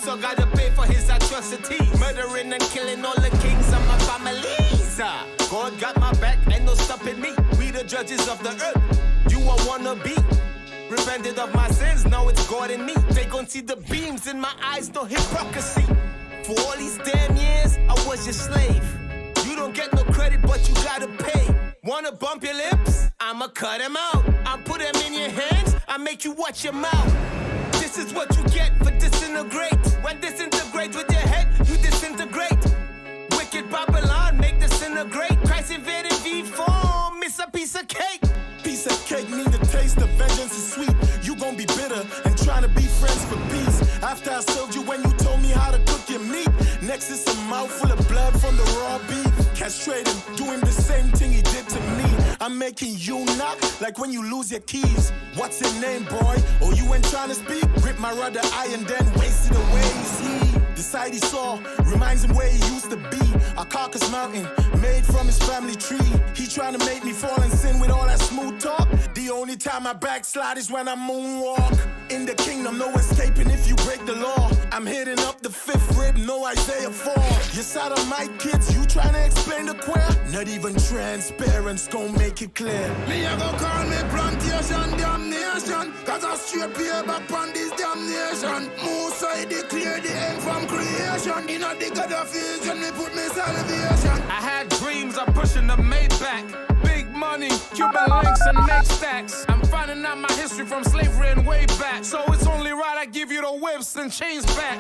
Esau gotta pay for his atrocities. Murdering and killing all the kings of my families. God got my back, ain't no stopping me. We the judges of the earth. You a wannabe. Repented of my sins, now it's God in me. They gon' see the beams in my eyes, no hypocrisy. For all these damn years, I was your slave. You don't get no credit, but you gotta pay. Wanna bump your lips? I'ma cut them out. I'll put them in your hands, I make you watch your mouth. This is what you get for disintegrate. When disintegrate with your head, you disintegrate. Wicked Babylon, make disintegrate. Christ invaded V4, miss a piece of cake. Piece of cake need a taste of vengeance is sweet. You gon' be bitter and trying to be friends for peace. After I served you when you told me how to cook your meat. Next is a mouthful of blood from the raw beef. Castrate him, doing the same thing he did to me. I'm making you knock like when you lose your keys. What's your name, boy? Oh, you ain't trying to speak? Rip my rudder eye and then waste it away. See, the side he saw reminds him where he used to be. A carcass mountain made from his family tree. He trying to make me fall in sin with all that smooth talk. The only time I backslide is when I moonwalk. In the kingdom, no escaping if you break the law. I'm hitting up the fifth rib, no Isaiah 4. You sodomite kids, you trying to explain the queer? Not even transparent's gon' make it clear. Me a go call me plantation damnation, cause I straight pay back on this damnation. Most I declare the end from creation. In a the God of vision, me put me salvation. I had dreams of pushing the Maybach. Big money, Cuban links and make stacks. I'm finding out my history from slavery and way back. So it's only right I give you the whips and chains back.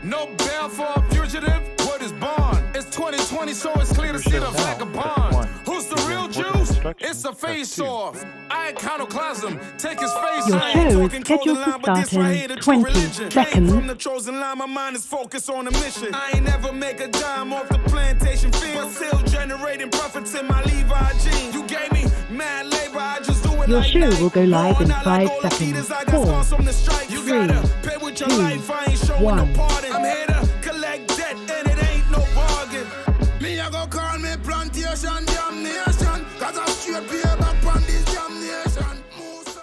No bail for a fugitive, word is bond. It's 2020, so it's clear to see the vagabond. Who's the real Jews? It's a face-off. Iconoclasm, take his face. Your show is scheduled to start in 20 seconds. From the chosen line, my mind is focused on a mission. I ain't never make a dime off the plantation field, but still generating profits in my Levi jeans. You gave me mad labor, I just do it. Your like show that. will go live in Not 5 like all the seconds. leaders, I got 4, scars from the strike. You 3, gotta pay with your 2, life, I ain't showing 1. no pardon. I'm here to collect debt and it ain't no bargain. Me a go call me plantation damnation, cause I straight pay back on this damnation. Most I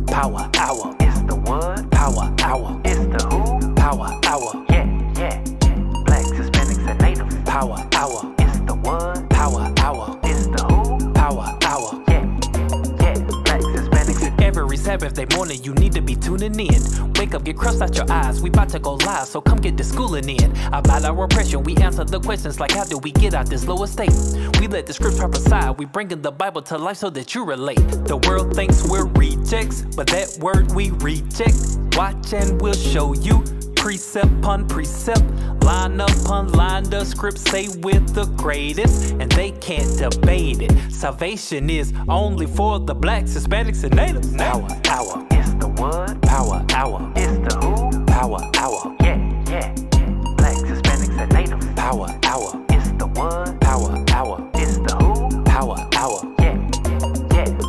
Power hour. It's the what? Power hour. It's the who? Power hour. Yeah. Blacks, Hispanics, and natives. Power hour. It's the what? Power hour. It's the who? Power hour. Yeah. Blacks, Hispanics. Every Saturday morning, you need to be tuning in. Wake up, get crushed out your eyes. We about to go live, so come get the schooling in. About our oppression, we answer the questions like how do we get out this lower state? We let the scripts prophesy. We bringing the Bible to life so that you relate. The world thinks we're rejects, but that word we reject. Watch and we'll show you. Precept upon precept, line upon line, the scripts say we're the greatest, and they can't debate it. Salvation is only for the blacks, Hispanics, and natives. Power hour. It's the what? Power hour. It's the who? Power hour. Yeah. Blacks, Hispanics, and natives. Power hour. It's the what? Power hour. It's the who? Power hour. Yeah.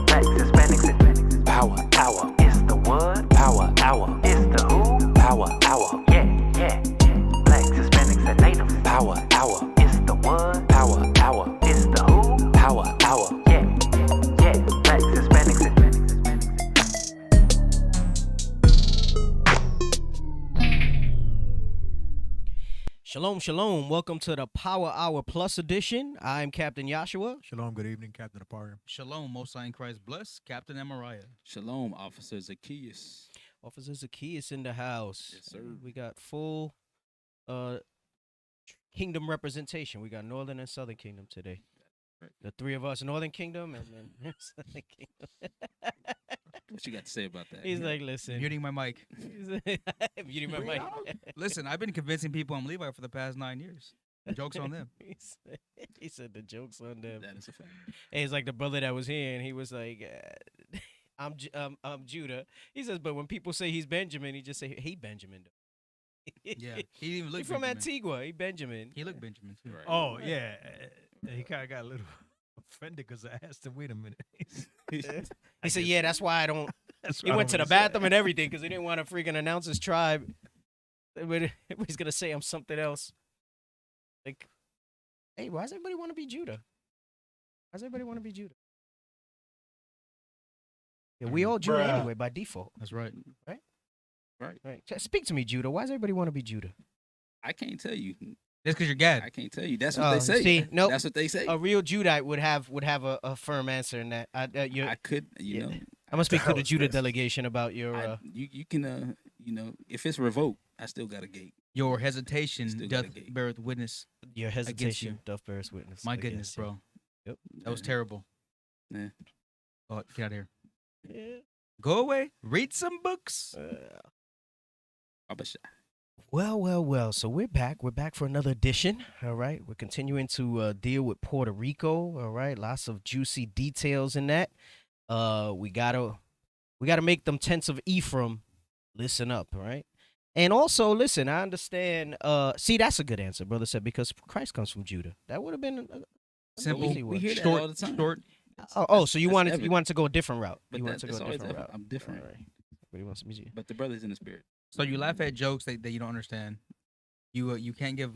Blacks, Hispanics, and natives. Power hour. It's the what? Power hour. It's the who? Power hour. Yeah. Blacks, Hispanics, and natives. Power hour. It's the what? Power hour. It's the who? Power hour. Yeah. Blacks, Hispanics, and Shalom. Welcome to the Power Hour Plus edition. I'm Captain Joshua. Shalom, good evening, Captain Aparim. Shalom, Most High in Christ bless, Captain Amariah. Shalom, Officer Zacchaeus. Officer Zacchaeus in the house. Yes, sir. We got full kingdom representation. We got Northern and Southern Kingdom today. Right. The three of us, Northern Kingdom and then Southern Kingdom. What you got to say about that? He's like, listen. Muting my mic. Muting my mic. Listen, I've been convincing people I'm Levi for the past 9 years. Joke's on them. He said the joke's on them. That is a fact. Hey, it's like the brother that was here, and he was like, I'm Judah. He says, but when people say he's Benjamin, he just say, hey, Benjamin. Yeah, he didn't even look He's from Benjamin. Antigua. He Benjamin. He looked Benjamin, too. Right. Oh, yeah. He kind of got a little offended because I asked him, wait a minute. He said, yeah, that's why I don't. That's He why I went don't to the wanna say bathroom and everything because he didn't want to freaking announce his tribe. Everybody's gonna say I'm something else. Like, hey, why does everybody want to be Judah? Why does everybody want to be Judah? Yeah, we all Judah anyway by default. That's right. Right. Speak to me, Judah. Why does everybody want to be Judah? I can't tell you. That's because you're Gad. I can't tell you. That's what they say. See, nope. That's what they say. A real Judite would have a firm answer in that. I could, you know. I'm gonna speak to the Judah delegation about your. You can, you know, if it's revoked, I still got a gate. Your hesitation Still doth got a gate. beareth witness. Your hesitation you. doth bear witness. My against goodness, you. bro. Yep. That was terrible. Yeah. Oh, get out of here. Yeah. Go away. Read some books. Well. So we're back. We're back for another edition. All right. We're continuing to deal with Puerto Rico. All right. Lots of juicy details in that. We gotta make them tents of Ephraim listen up. All right. And also, listen, I understand. See, that's a good answer, brother said, because Christ comes from Judah. That would have been Simple. We hear that short, all the time. short. So you wanted to go a different route. But You wanted to that's go a always different route. I'm different. All right. Everybody wants to be Judah. But the brother's in the spirit. So you laugh at jokes that you don't understand. You can't give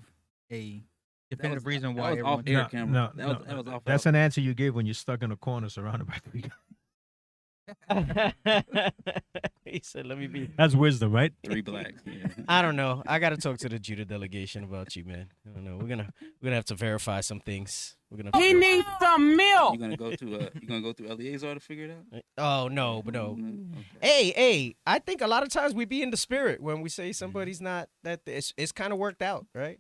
a definitive reason why that was off everyone. air camera. That was off. That's an answer you give when you're stuck in a corner surrounded by 3 guys. He said, "Let me be." That's wisdom, right? 3 blacks. Yeah. I don't know. I got to talk to the Judah delegation about you, man. I don't know. We're gonna have to verify some things. We're gonna. He needs some milk. You gonna go through Eliezer to figure it out? Oh no, but no. Okay. Hey, I think a lot of times we be in the spirit when we say somebody's not that. It's kind of worked out, right?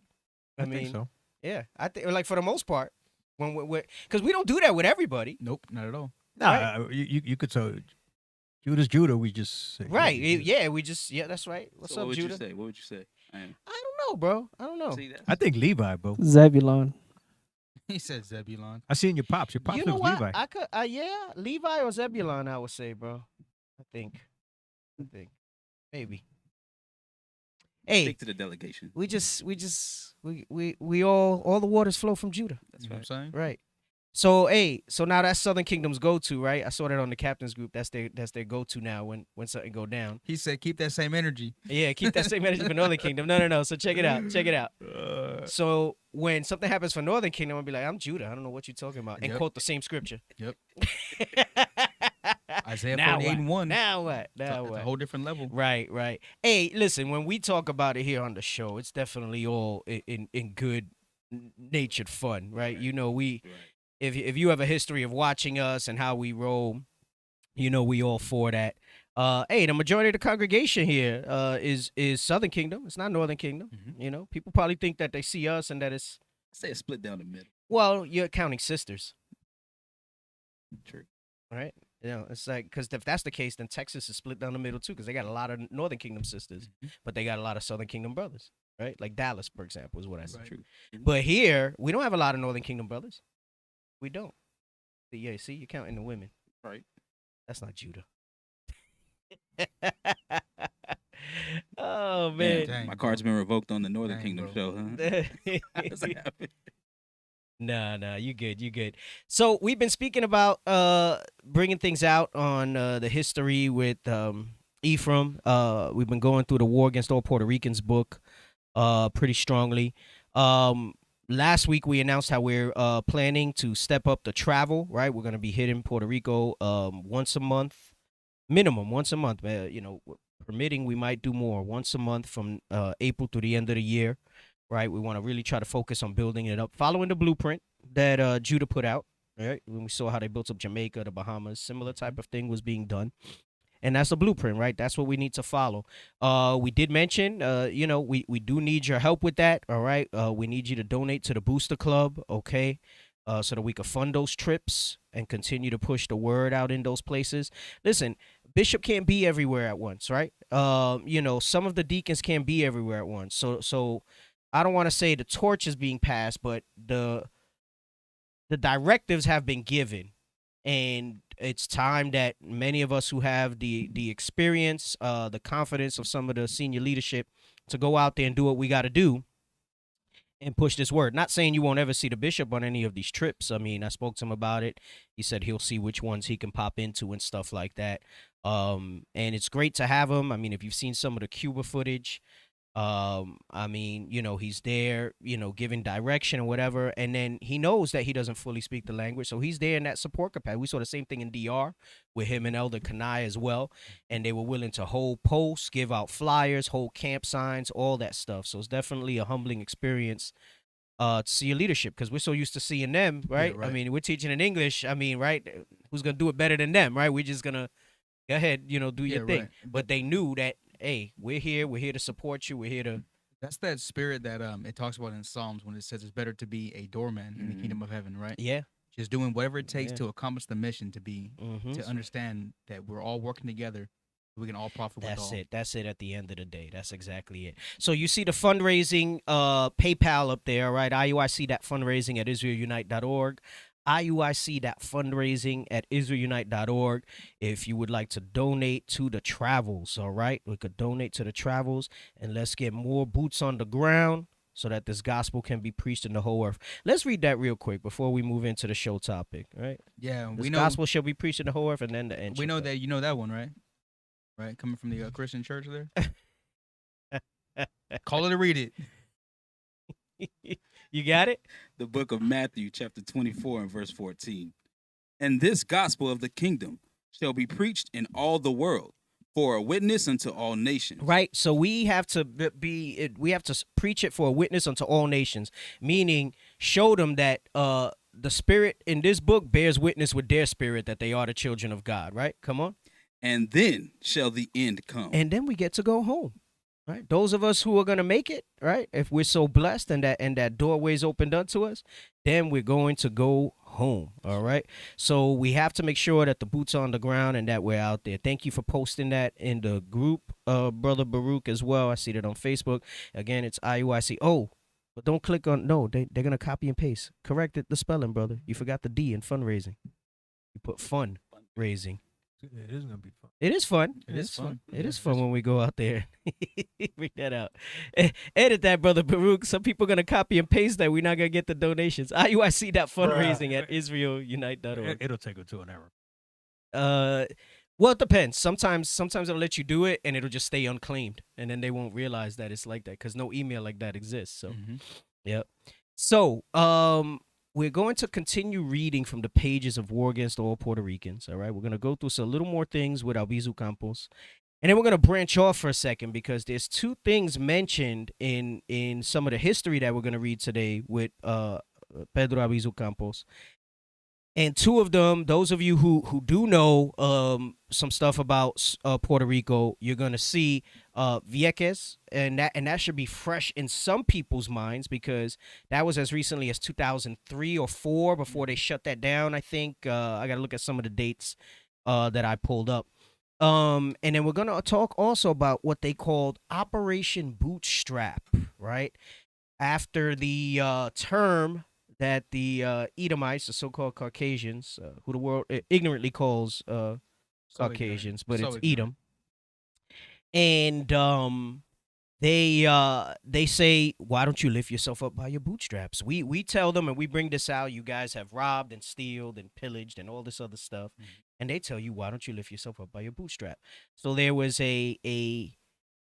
I think so. Yeah, I think like for the most part, when because we don't do that with everybody. Nope, not at all. Nah, you could say Judah's Judah. We just say, Right? Yeah, that's right. What's So up, what would Judah? you say? What would you say? I don't know, bro. I don't know. See that? I think Levi, bro. Zebulon. He said Zebulon. I seen your pops. Your pops You know was what? Levi. I could, yeah, Levi or Zebulon. I would say, bro. I think, maybe. Hey, Stick to the delegation. we all the waters flow from Judah, That's You know right. what I'm saying? right? So so now that's Southern Kingdom's go-to, right? I saw that on the captain's group. That's their go-to now when something go down. He said, keep that same energy. Yeah, keep that same energy for Northern Kingdom. No. So check it out. So when something happens for Northern Kingdom, I'll be like, I'm Judah. I don't know what you're talking about, and Yep. quote the same scripture. Yep. Isaiah Now 48:1. what? Now what? It's Now a what? whole different level. Right. Hey, listen, when we talk about it here on the show, it's definitely all in good natured fun, right? You know, if you have a history of watching us and how we roll, you know we all for that. Hey, the majority of the congregation here is Southern Kingdom. It's not Northern Kingdom. Mhm. You know, people probably think that they see us and that it's Say it's split down the middle. well, you're counting sisters, True. right? You know, it's like because if that's the case, then Texas is split down the middle too, because they got a lot of Northern Kingdom sisters, but they got a lot of Southern Kingdom brothers, right? Like Dallas, for example, is what I said. Right. True. But here, we don't have a lot of Northern Kingdom brothers. We don't. Yeah, see, you're counting the women. Right. That's not Judah. Oh, man. Dang, My bro. card's been revoked on the Northern Dang, Kingdom bro. show, huh? How does that happen? Nah, you good. So we've been speaking about bringing things out on the history with Ephraim. We've been going through the War Against All Puerto Ricans book pretty strongly. Last week we announced how we're planning to step up the travel, right? We're going to be hitting Puerto Rico once a month, minimum once a month. You know, permitting, we might do more, once a month from April to the end of the year, right? We want to really try to focus on building it up, following the blueprint that Judah put out, right? When we saw how they built up Jamaica, the Bahamas, similar type of thing was being done. And that's the blueprint, right? That's what we need to follow. We did mention, you know, we do need your help with that, all right? We need you to donate to the Booster Club, okay? So that we can fund those trips and continue to push the word out in those places. Listen, Bishop can't be everywhere at once, right? You know, some of the deacons can't be everywhere at once. So I don't want to say the torch is being passed, but the directives have been given. And it's time that many of us who have the experience, the confidence of some of the senior leadership to go out there and do what we got to do and push this word. Not saying you won't ever see the bishop on any of these trips. I mean, I spoke to him about it. He said he'll see which ones he can pop into and stuff like that. And it's great to have him. I mean, if you've seen some of the Cuba footage, I mean, he's there, giving direction or whatever, and then he knows that he doesn't fully speak the language, so he's there in that support capacity. We saw the same thing in DR with him and Elder Kanai as well, and they were willing to hold posts, give out flyers, hold camp signs, all that stuff. So it's definitely a humbling experience to see your leadership, because we're so used to seeing them, right? right. I mean, we're teaching in English. I mean, right? Who's gonna do it better than them, right? We're just gonna go ahead, do your thing. Right. But they knew that, hey, we're here to support you. We're here to. That's that spirit that it talks about in Psalms when it says it's better to be a doorman in the kingdom of heaven, right? Yeah. Just doing whatever it takes Yeah. to accomplish the mission, to Mhm. to understand that we're all working together. We can all profit with all. That's it at the end of the day. That's exactly it. So you see the fundraising PayPal up there, right? IUIC.fundraising at IsraelUnite.org. IUIC.fundraising at IsraelUnite.org. If you would like to donate to the travels, all right? We could donate to the travels, and let's get more boots on the ground so that this gospel can be preached in the whole earth. Let's read that real quick before we move into the show topic, right? Yeah, This we know. gospel shall be preached in the whole earth, and then the end. We know that you know that one, right? Right, coming from the Christian church there. Call it or read it. You got it? The book of Matthew, chapter 24 and verse 14. And this gospel of the kingdom shall be preached in all the world for a witness unto all nations. Right. So we have to preach it for a witness unto all nations, meaning show them that the spirit in this book bears witness with their spirit that they are the children of God. Right. Come on. And then shall the end come. And then we get to go home. Right. Those of us who are going to make it, right, if we're so blessed and that doorway's opened unto us, then we're going to go home. All right. So we have to make sure that the boots are on the ground and that we're out there. Thank you for posting that in the group, Brother Baruch, as well. I see that on Facebook. Again, it's IUIC. Oh, but don't click on, no, they're going to copy and paste. Correct the spelling, brother. You forgot the D in fundraising. You put fun raising. It is gonna be fun. It is fun. It is fun. It is fun when we go out there. Bring that out. Edit that, Brother Baruch. Some people are going to copy and paste that. We're not going to get the donations. IUIC that fundraising at IsraelUnite.org. It'll take her to an error. Well, it depends. Sometimes it'll let you do it and it'll just stay unclaimed. And then they won't realize that it's like that because no email like that exists. So, Yep. So, we're going to continue reading from the pages of War Against All Puerto Ricans, all right? We're going to go through a little more things with Albizu Campos, and then we're going to branch off for a second because there's two things mentioned in some of the history that we're going to read today with Pedro Albizu Campos. And two of them, those of you who do know some stuff about Puerto Rico, you're gonna see Vieques, and that should be fresh in some people's minds because that was as recently as 2003 or 4 before they shut that down. I think I gotta look at some of the dates that I pulled up. And then we're gonna talk also about what they called Operation Bootstrap, right? After the term that the Edomites, the so-called Caucasians, who the world ignorantly calls Caucasians, but it's Edom, and they say, why don't you lift yourself up by your bootstraps? We tell them, and we bring this out, you guys have robbed and stealed and pillaged and all this other stuff, and they tell you, why don't you lift yourself up by your bootstrap? So there was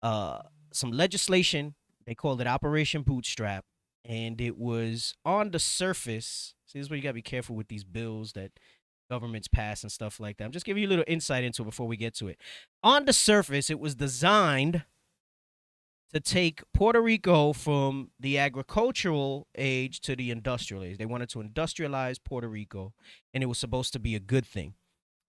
some legislation, they called it Operation Bootstrap. And it was on the surface. See, this is where you got to be careful with these bills that governments pass and stuff like that. I'm just giving you a little insight into it before we get to it. On the surface, it was designed to take Puerto Rico from the agricultural age to the industrial age. They wanted to industrialize Puerto Rico, and it was supposed to be a good thing.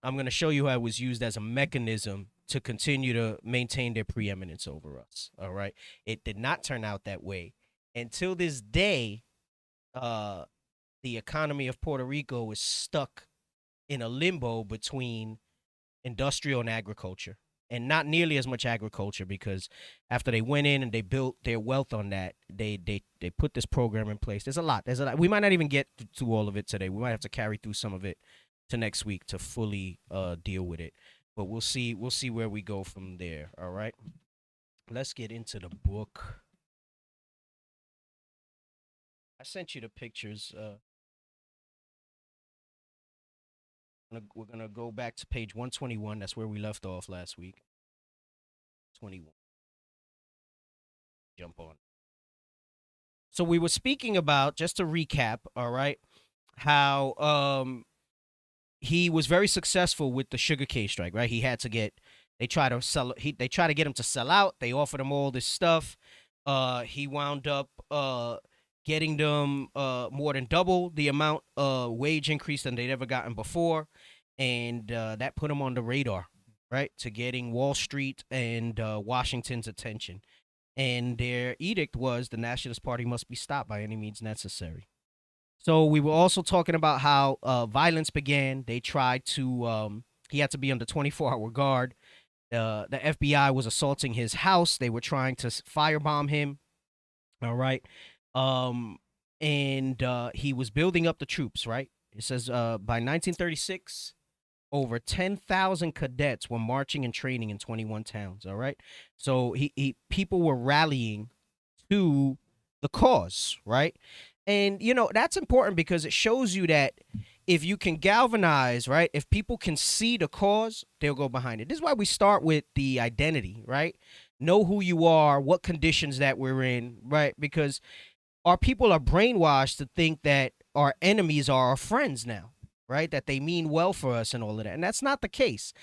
I'm going to show you how it was used as a mechanism to continue to maintain their preeminence over us. All right. It did not turn out that way. Until this day, the economy of Puerto Rico is stuck in a limbo between industrial and agriculture, and not nearly as much agriculture because after they went in and they built their wealth on that, they put this program in place. There's a lot. We might not even get to all of it today. We might have to carry through some of it to next week to fully deal with it. But we'll see where we go from there. All right. Let's get into the book. I sent you the pictures. We're going to go back to page 121. That's where we left off last week. 21. jump on. So we were speaking about, just to recap, all right, how he was very successful with the sugarcane strike, right? He had to get, they try to get him to sell out. They offered him all this stuff. He wound up getting them more than double the amount of wage increase than they'd ever gotten before. And that put him on the radar, right, to getting Wall Street and Washington's attention. And their edict was the Nationalist Party must be stopped by any means necessary. So we were also talking about how violence began. They tried to, he had to be under 24-hour guard. The FBI was assaulting his house. They were trying to firebomb him. All right. And he was building up the troops, right? It says by 1936, over 10,000 cadets were marching and training in 21 towns. All right. So people were rallying to the cause, right? And, you know, that's important because it shows you that if you can galvanize, right, if people can see the cause, they'll go behind it. This is why we start with the identity, right? Know who you are, what conditions that we're in, right? Because our people are brainwashed to think that our enemies are our friends now, right? That they mean well for us and all of that. And that's not the case.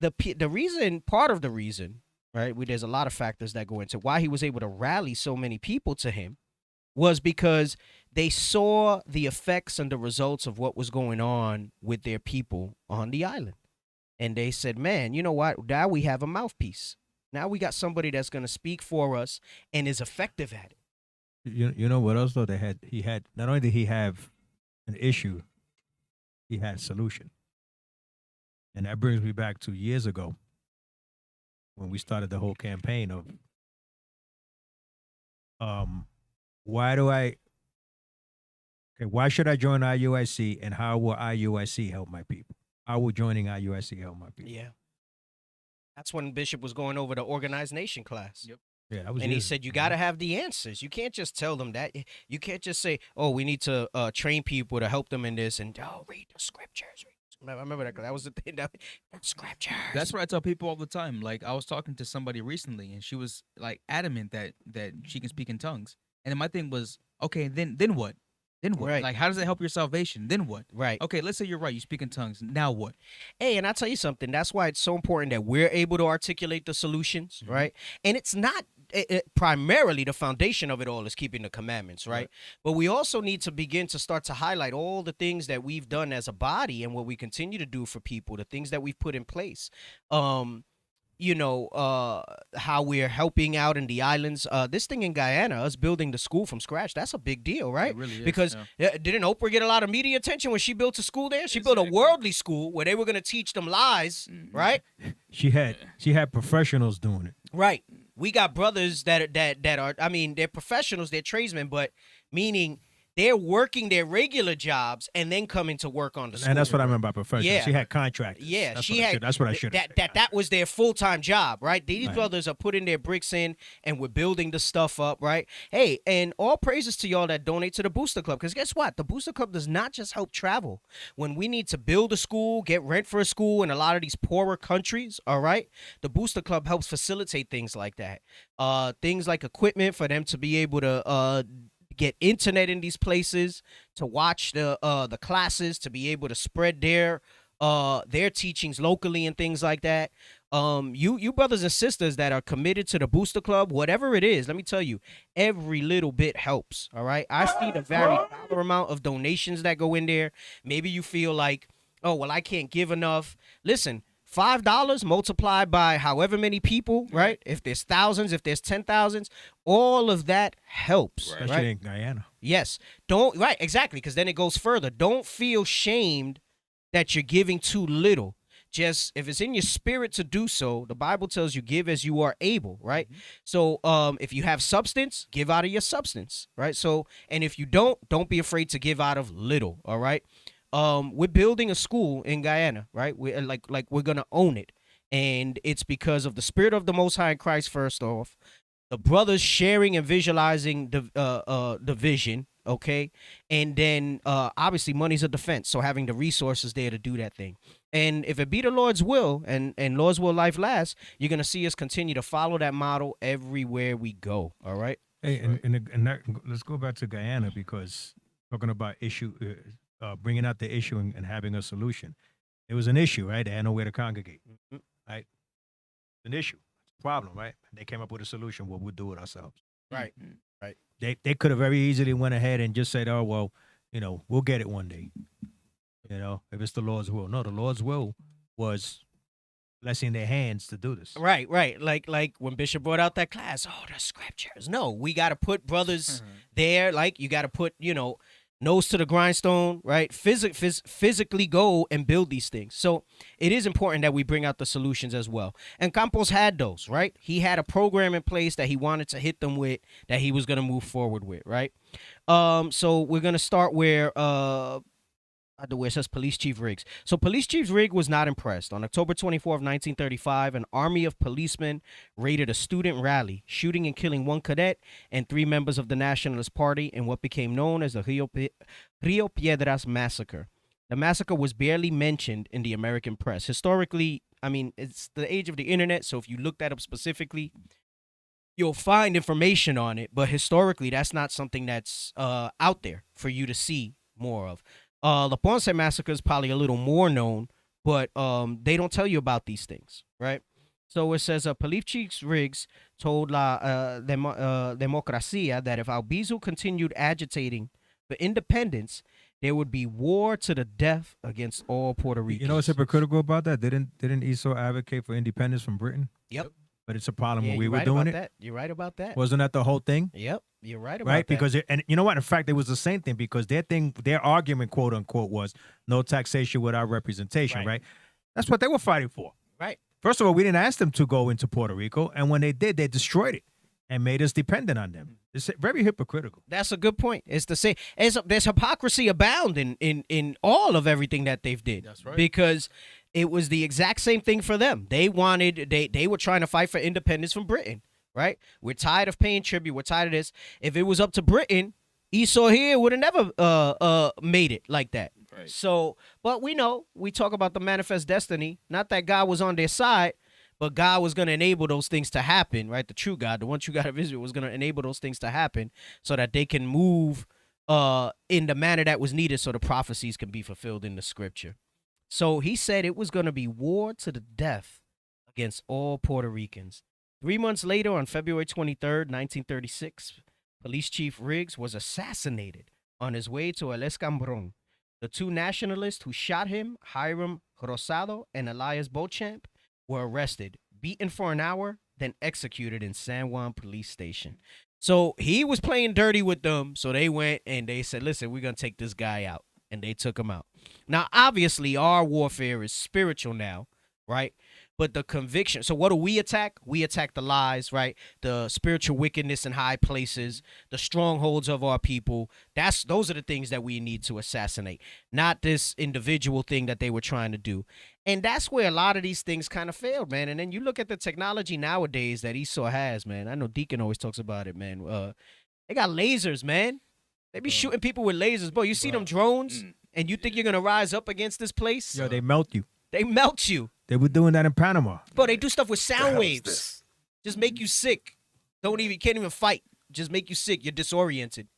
The reason, part of the reason, right, there's a lot of factors that go into why he was able to rally so many people to him was because they saw the effects and the results of what was going on with their people on the island. And they said, man, you know what? Now we have a mouthpiece. Now we got somebody that's going to speak for us and is effective at it. You know what else though? He had not only did he have an issue, he had a solution. And that brings me back to years ago when we started the whole campaign of why should I join IUIC and how will IUIC help my people? How will joining IUIC help my people? Yeah. That's when Bishop was going over the organized nation class. Yep. Yeah, that was and he said, you got to have the answers. You can't just tell them that. You can't just say, oh, we need to train people to help them in this and, read the scriptures. I remember that because that was the thing. The scriptures. That's what I tell people all the time. Like, I was talking to somebody recently, and she was, like, adamant that she can speak in tongues. And then my thing was, okay, then what? Then what? Right. Like, how does that help your salvation? Then what? Right. Okay, let's say you're right. You speak in tongues. Now what? Hey, and I'll tell you something. That's why it's so important that we're able to articulate the solutions, right? And it's not primarily the foundation of it all is keeping the commandments, right? But we also need to begin to start to highlight all the things that we've done as a body and what we continue to do for people, the things that we've put in place. How we're helping out in the islands. This thing in Guyana, us building the school from scratch, that's a big deal, right? It really is, because didn't Oprah get a lot of media attention when she built a school there? She built a worldly school where they were going to teach them lies, right? She had professionals doing it. Right. We got brothers that are, I mean, they're professionals, they're tradesmen, but meaning they're working their regular jobs and then coming to work on the school. And that's what I remember by professional. Yeah. She had contractors. Yeah, That's what I should have. That was their full-time job, right? These brothers are putting their bricks in and we're building the stuff up, right? Hey, and all praises to y'all that donate to the Booster Club, because guess what? The Booster Club does not just help travel. When we need to build a school, get rent for a school in a lot of these poorer countries, all right? The Booster Club helps facilitate things like that. Things like equipment for them to be able to get internet in these places, to watch the classes, to be able to spread their teachings locally and things like that. You brothers and sisters that are committed to the Booster Club, whatever it is, let me tell you, every little bit helps. All right. I see the very dollar amount of donations that go in there. Maybe you feel like, oh, well, I can't give enough. Listen, $5 multiplied by however many people, right? If there's thousands, if there's 10,000s, all of that helps. Especially right? in Guyana. Yes. Exactly, because then it goes further. Don't feel shamed that you're giving too little. Just if it's in your spirit to do so, the Bible tells you give as you are able, right? So if you have substance, give out of your substance, right? So, and if you don't be afraid to give out of little, all right? We're building a school in Guyana, right? We're we're gonna own it, and it's because of the Spirit of the Most High in Christ. First off, the brothers sharing and visualizing the vision, okay, and then obviously money's a defense, so having the resources there to do that thing. And if it be the Lord's will and Lord's will life lasts, you're going to see us continue to follow that model everywhere we go. All right. Hey, and that, let's go back to Guyana, because talking about bringing out the issue and having a solution. It was an issue, right? They had nowhere to congregate, right? An issue, it's a problem, right? They came up with a solution. Well, we'll do it ourselves. Right. Right. They could have very easily went ahead and just said, oh, well, we'll get it one day. If it's the Lord's will. No, the Lord's will was blessing their hands to do this. Right. Like when Bishop brought out that class, the scriptures. No, we got to put brothers there. Like, you got to put, nose to the grindstone, right? Physically go and build these things. So it is important that we bring out the solutions as well. And Campos had those, right? He had a program in place that he wanted to hit them with, that he was going to move forward with, right? So we're going to start where it says Police Chief Riggs. So Police Chief Riggs was not impressed. On October 24th, 1935, an army of policemen raided a student rally, shooting and killing one cadet and 3 members of the Nationalist Party in what became known as the Rio Piedras Massacre. The massacre was barely mentioned in the American press. Historically, I mean, it's the age of the internet, so if you look that up specifically, you'll find information on it, but historically, that's not something that's out there for you to see more of. The Ponce Massacre is probably a little more known, but they don't tell you about these things, right? So it says, Police Chief Riggs told La Democracia that if Albizu continued agitating for independence, there would be war to the death against all Puerto Ricans. You know what's hypocritical about that? Didn't Esau advocate for independence from Britain? Yep. But it's a problem when we you're were right doing about it. that. You're right about that. Wasn't that the whole thing? Yep, you're right about Right, that. because and you know what? In fact, it was the same thing, because their argument, quote unquote, was no taxation without representation. Right. That's what they were fighting for. Right. First of all, we didn't ask them to go into Puerto Rico, and when they did, they destroyed it and made us dependent on them. It's very hypocritical. That's a good point. It's the same. There's hypocrisy abound in all of everything that they've did. That's right. Because it was the exact same thing for them. They were trying to fight for independence from Britain, right? We're tired of paying tribute. We're tired of this. If it was up to Britain, Esau here would have never made it like that. Right. So, but we talk about the manifest destiny. Not that God was on their side, but God was going to enable those things to happen, right? The true God, the one true God of Israel, was going to enable those things to happen so that they can move in the manner that was needed so the prophecies can be fulfilled in the scripture. So he said it was going to be war to the death against all Puerto Ricans. 3 months later, on February 23rd, 1936, Police Chief Riggs was assassinated on his way to El Escambron. The 2 nationalists who shot him, Hiram Rosado and Elias Beauchamp, were arrested, beaten for an hour, then executed in San Juan Police Station. So he was playing dirty with them, so they went and they said, listen, we're going to take this guy out. And they took him out. Now, obviously, our warfare is spiritual now, right? But the conviction. So what do we attack? We attack the lies, right? The spiritual wickedness in high places, the strongholds of our people. Those are the things that we need to assassinate, not this individual thing that they were trying to do. And that's where a lot of these things kind of failed, man. And then you look at the technology nowadays that Esau has, man. I know Deacon always talks about it, man. They got lasers, man. They be shooting people with lasers. Boy, you see them drones, and you think you're going to rise up against this place? Yo, they melt you. They melt you. They were doing that in Panama. Bro, they do stuff with sound waves. Just make you sick. Can't even fight. Just make you sick. You're disoriented.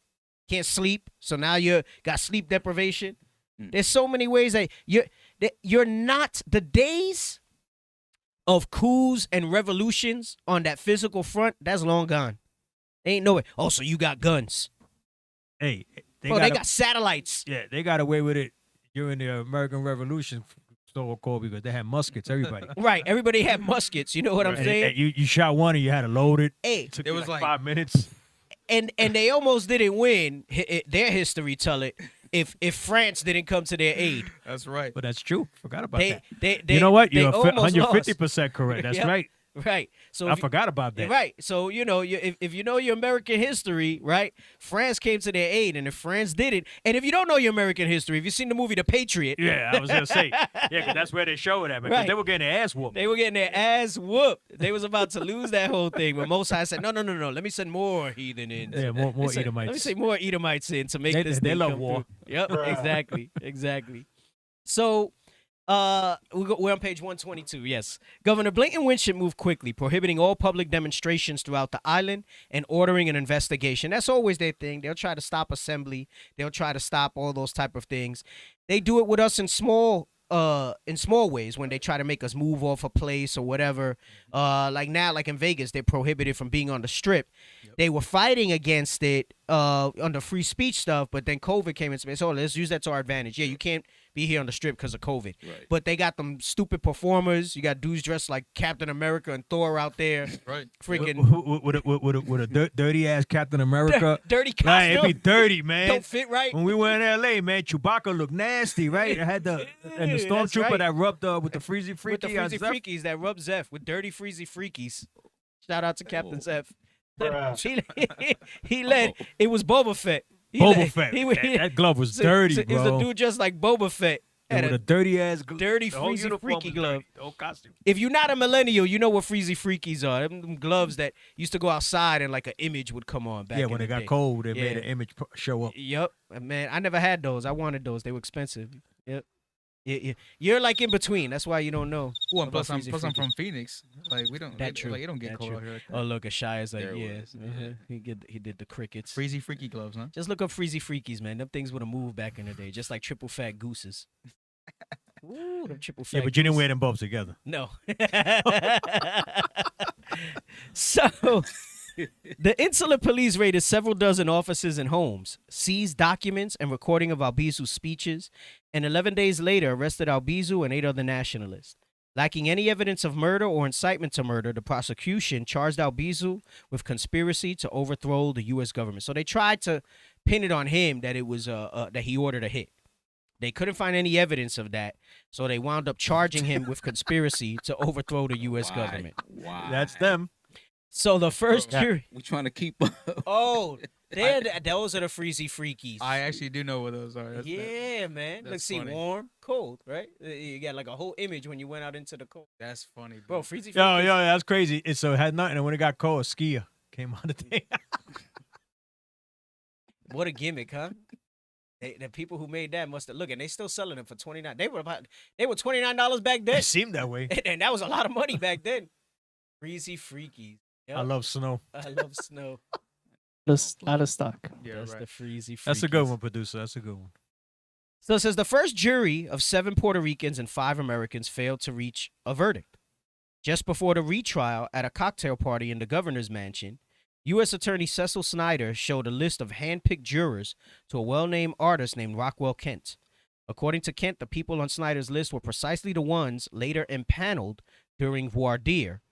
Can't sleep. So now you got sleep deprivation. There's so many ways that you're not the days of coups and revolutions on that physical front. That's long gone. Ain't no way. Oh, so you got guns. Hey, they got satellites. Yeah, they got away with it during the American Revolution, so-called, because they had muskets, everybody. Right, everybody had muskets. You know what I'm saying? And you shot one and you had to load it. Hey, it was like 5 minutes. And they almost didn't win. Their history tell it. If France didn't come to their aid. That's right. But that's true. Forgot about that. They, you know what? You're 150% correct. That's right. Right. So I forgot about that. Right. So, if you know your American history, right, France came to their aid, and if France did it, and if you don't know your American history, if you've seen the movie The Patriot. Yeah, I was going to say. Yeah, because that's where they show it at, man. Because they were getting their ass whooped. They were getting their ass whooped. They was about to lose that whole thing. But Most High said, no. Let me send more heathen in. Yeah, more Edomites. Let me say more Edomites in to make this thing They love come war. through. Yep, exactly. So, We're on page 122. Yes, Governor Blaine Winship moved quickly, prohibiting all public demonstrations throughout the island and ordering an investigation. That's always their thing. They'll try to stop assembly. They'll try to stop all those type of things. They do it with us in small ways when they try to make us move off a place or whatever. Like now, like in Vegas, they're prohibited from being on the strip. Yep. They were fighting against it under free speech stuff, but then COVID came in. So let's use that to our advantage. Yeah, you can't be here on the strip because of COVID. Right. But they got them stupid performers. You got dudes dressed like Captain America and Thor out there. Right. Freaking with a dirty ass Captain America. Dirty costume. Like, it'd be dirty, man. Don't fit right. When we were in LA, man, Chewbacca looked nasty, right? It had the stormtrooper that rubbed with the freezy freaky. With the freezy freakies that rub Zeph with dirty freezy freakies. Shout out to Captain Zeph. He led. It was Boba Fett. Boba Fett. That glove was dirty, bro. It was a dude just like Boba Fett. With a dirty ass glove. Dirty freezy freaky glove. The whole costume. If you're not a millennial, you know what freezy freakies are. Them gloves that used to go outside and like an image would come on back. Yeah, when it got cold, they made an image show up. Yep. Man, I never had those. I wanted those. They were expensive. Yep. Yeah. You're like in between. That's why you don't know. Well, and plus I'm from Phoenix. Like we don't. That's true. Like, it don't get cold out here. Like that. Oh, look, Ashia's like, he did the crickets. Freezy freaky gloves, huh? Just look up freezy freakies, man. Them things would have moved back in the day, just like triple fat gooses. Ooh, them triple fat. Yeah, but you didn't wear them both together. No. So, the Insular Police raided several dozen offices and homes, seized documents and recording of Albizu's speeches, and 11 days later arrested Albizu and 8 other nationalists. Lacking any evidence of murder or incitement to murder, the prosecution charged Albizu with conspiracy to overthrow the U.S. government. So they tried to pin it on him that it was that he ordered a hit. They couldn't find any evidence of that, so they wound up charging him with conspiracy to overthrow the U.S. government. Wow. That's them. So the first jury. We're trying to keep up. Oh, those are the freezy freakies. I actually do know what those are. Man. Let's see, warm, cold, right? You got like a whole image when you went out into the cold. That's funny, bro. Freezy freakies. Yo, that's crazy. So it had nothing, and when it got cold, a skier came on the thing. What a gimmick, huh? The people who made that must have look, and they still selling them for $29. They were $29 back then. It seemed that way, and that was a lot of money back then. Freezy freakies. Yep. I love snow. I love snow. Out of stock. Yeah, that's right. The freezy freakies. That's a good one, producer. That's a good one. So it says the first jury of 7 Puerto Ricans and 5 Americans failed to reach a verdict. Just before the retrial at a cocktail party in the governor's mansion, U.S. Attorney Cecil Snyder showed a list of hand-picked jurors to a well-named artist named Rockwell Kent. According to Kent, the people on Snyder's list were precisely the ones later impaneled during voir dire,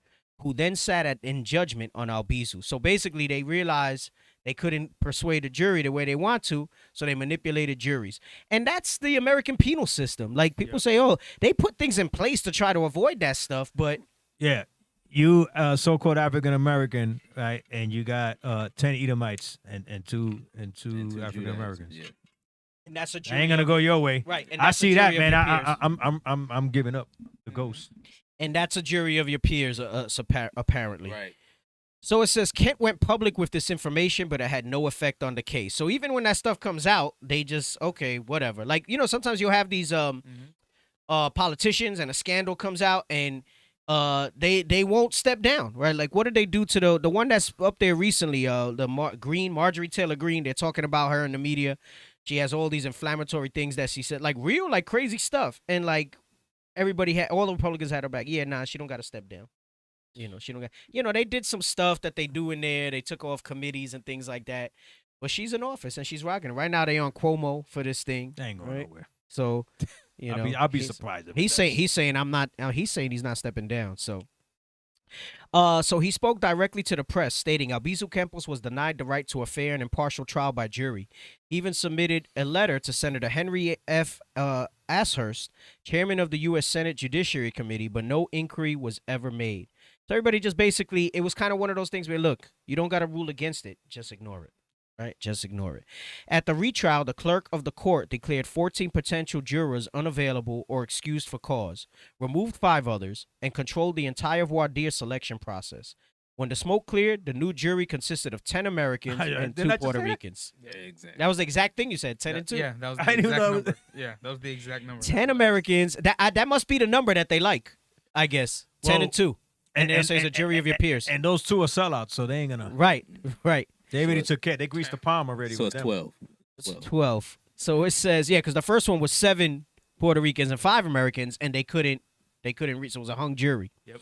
who then sat in judgment on Albizu. So basically, they realized they couldn't persuade a jury the way they want to, so they manipulated juries. And that's the American penal system. Like, people say, oh, they put things in place to try to avoid that stuff, but... Yeah. You so-called African American, right? And you got 10 Edomites and two African Americans. Yeah. And that's a jury. I ain't gonna go your way. Right. And I see that, man. I'm giving up the ghost. And that's a jury of your peers, apparently. Right. So it says Kent went public with this information, but it had no effect on the case. So even when that stuff comes out, they just okay, whatever. Like, you know, sometimes you'll have these politicians and a scandal comes out and they won't step down, right? Like, what did they do to the one that's up there recently? Marjorie Taylor Greene. They're talking about her in the media. She has all these inflammatory things that she said, like real, like crazy stuff, and like all the Republicans had her back. Yeah, nah, she don't got to step down. You know, she don't got. You know, they did some stuff that they do in there. They took off committees and things like that. But she's in office and she's rocking it. Right now, they on Cuomo for this thing. They ain't going nowhere. So. You know, I'll be surprised. He's saying he's not stepping down. So he spoke directly to the press, stating Albizu Campos was denied the right to a fair and impartial trial by jury. He even submitted a letter to Senator Henry F. Ashurst, chairman of the U.S. Senate Judiciary Committee, but no inquiry was ever made. So everybody just basically, it was kind of one of those things where, look, you don't got to rule against it, just ignore it. Right, just ignore it. At the retrial, the clerk of the court declared 14 potential jurors unavailable or excused for cause, removed 5 others, and controlled the entire voir dire selection process. When the smoke cleared, the new jury consisted of 10 Americans and Didn't 2 I just Puerto say that? Ricans. Yeah, exactly. That was the exact thing you said, 10 and 2. Yeah, that was the I didn't exact know. number. Yeah, that was the exact number. 10 Americans. That must be the number that they like, I guess. 10 Well, and 2. And they'll say it's a jury of your peers. And those 2 are sellouts, so they ain't gonna. Right. They already took care. They greased the palm already. So with it's them. 12. It's 12. So it says, yeah, because the first one was 7 Puerto Ricans and 5 Americans, and they couldn't reach. So it was a hung jury. Yep.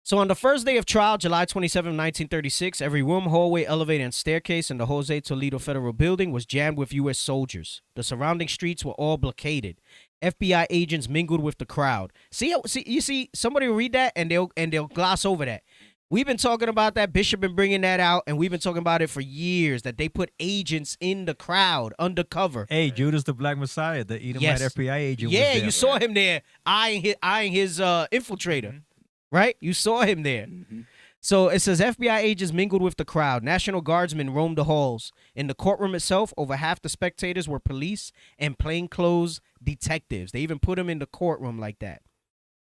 So on the first day of trial, July 27, 1936, every room, hallway, elevator, and staircase in the Jose Toledo Federal Building was jammed with U.S. soldiers. The surrounding streets were all blockaded. FBI agents mingled with the crowd. See, somebody will read that and they'll gloss over that. We've been talking about that. Bishop been bringing that out, and we've been talking about it for years, that they put agents in the crowd, undercover. Hey, Judas the Black Messiah, the Edomite Yes. FBI agent. Yeah, was there. you saw him there eyeing his infiltrator, right? You saw him there. So it says FBI agents mingled with the crowd. National Guardsmen roamed the halls. In the courtroom itself, over half the spectators were police and plainclothes detectives. They even put them in the courtroom like that.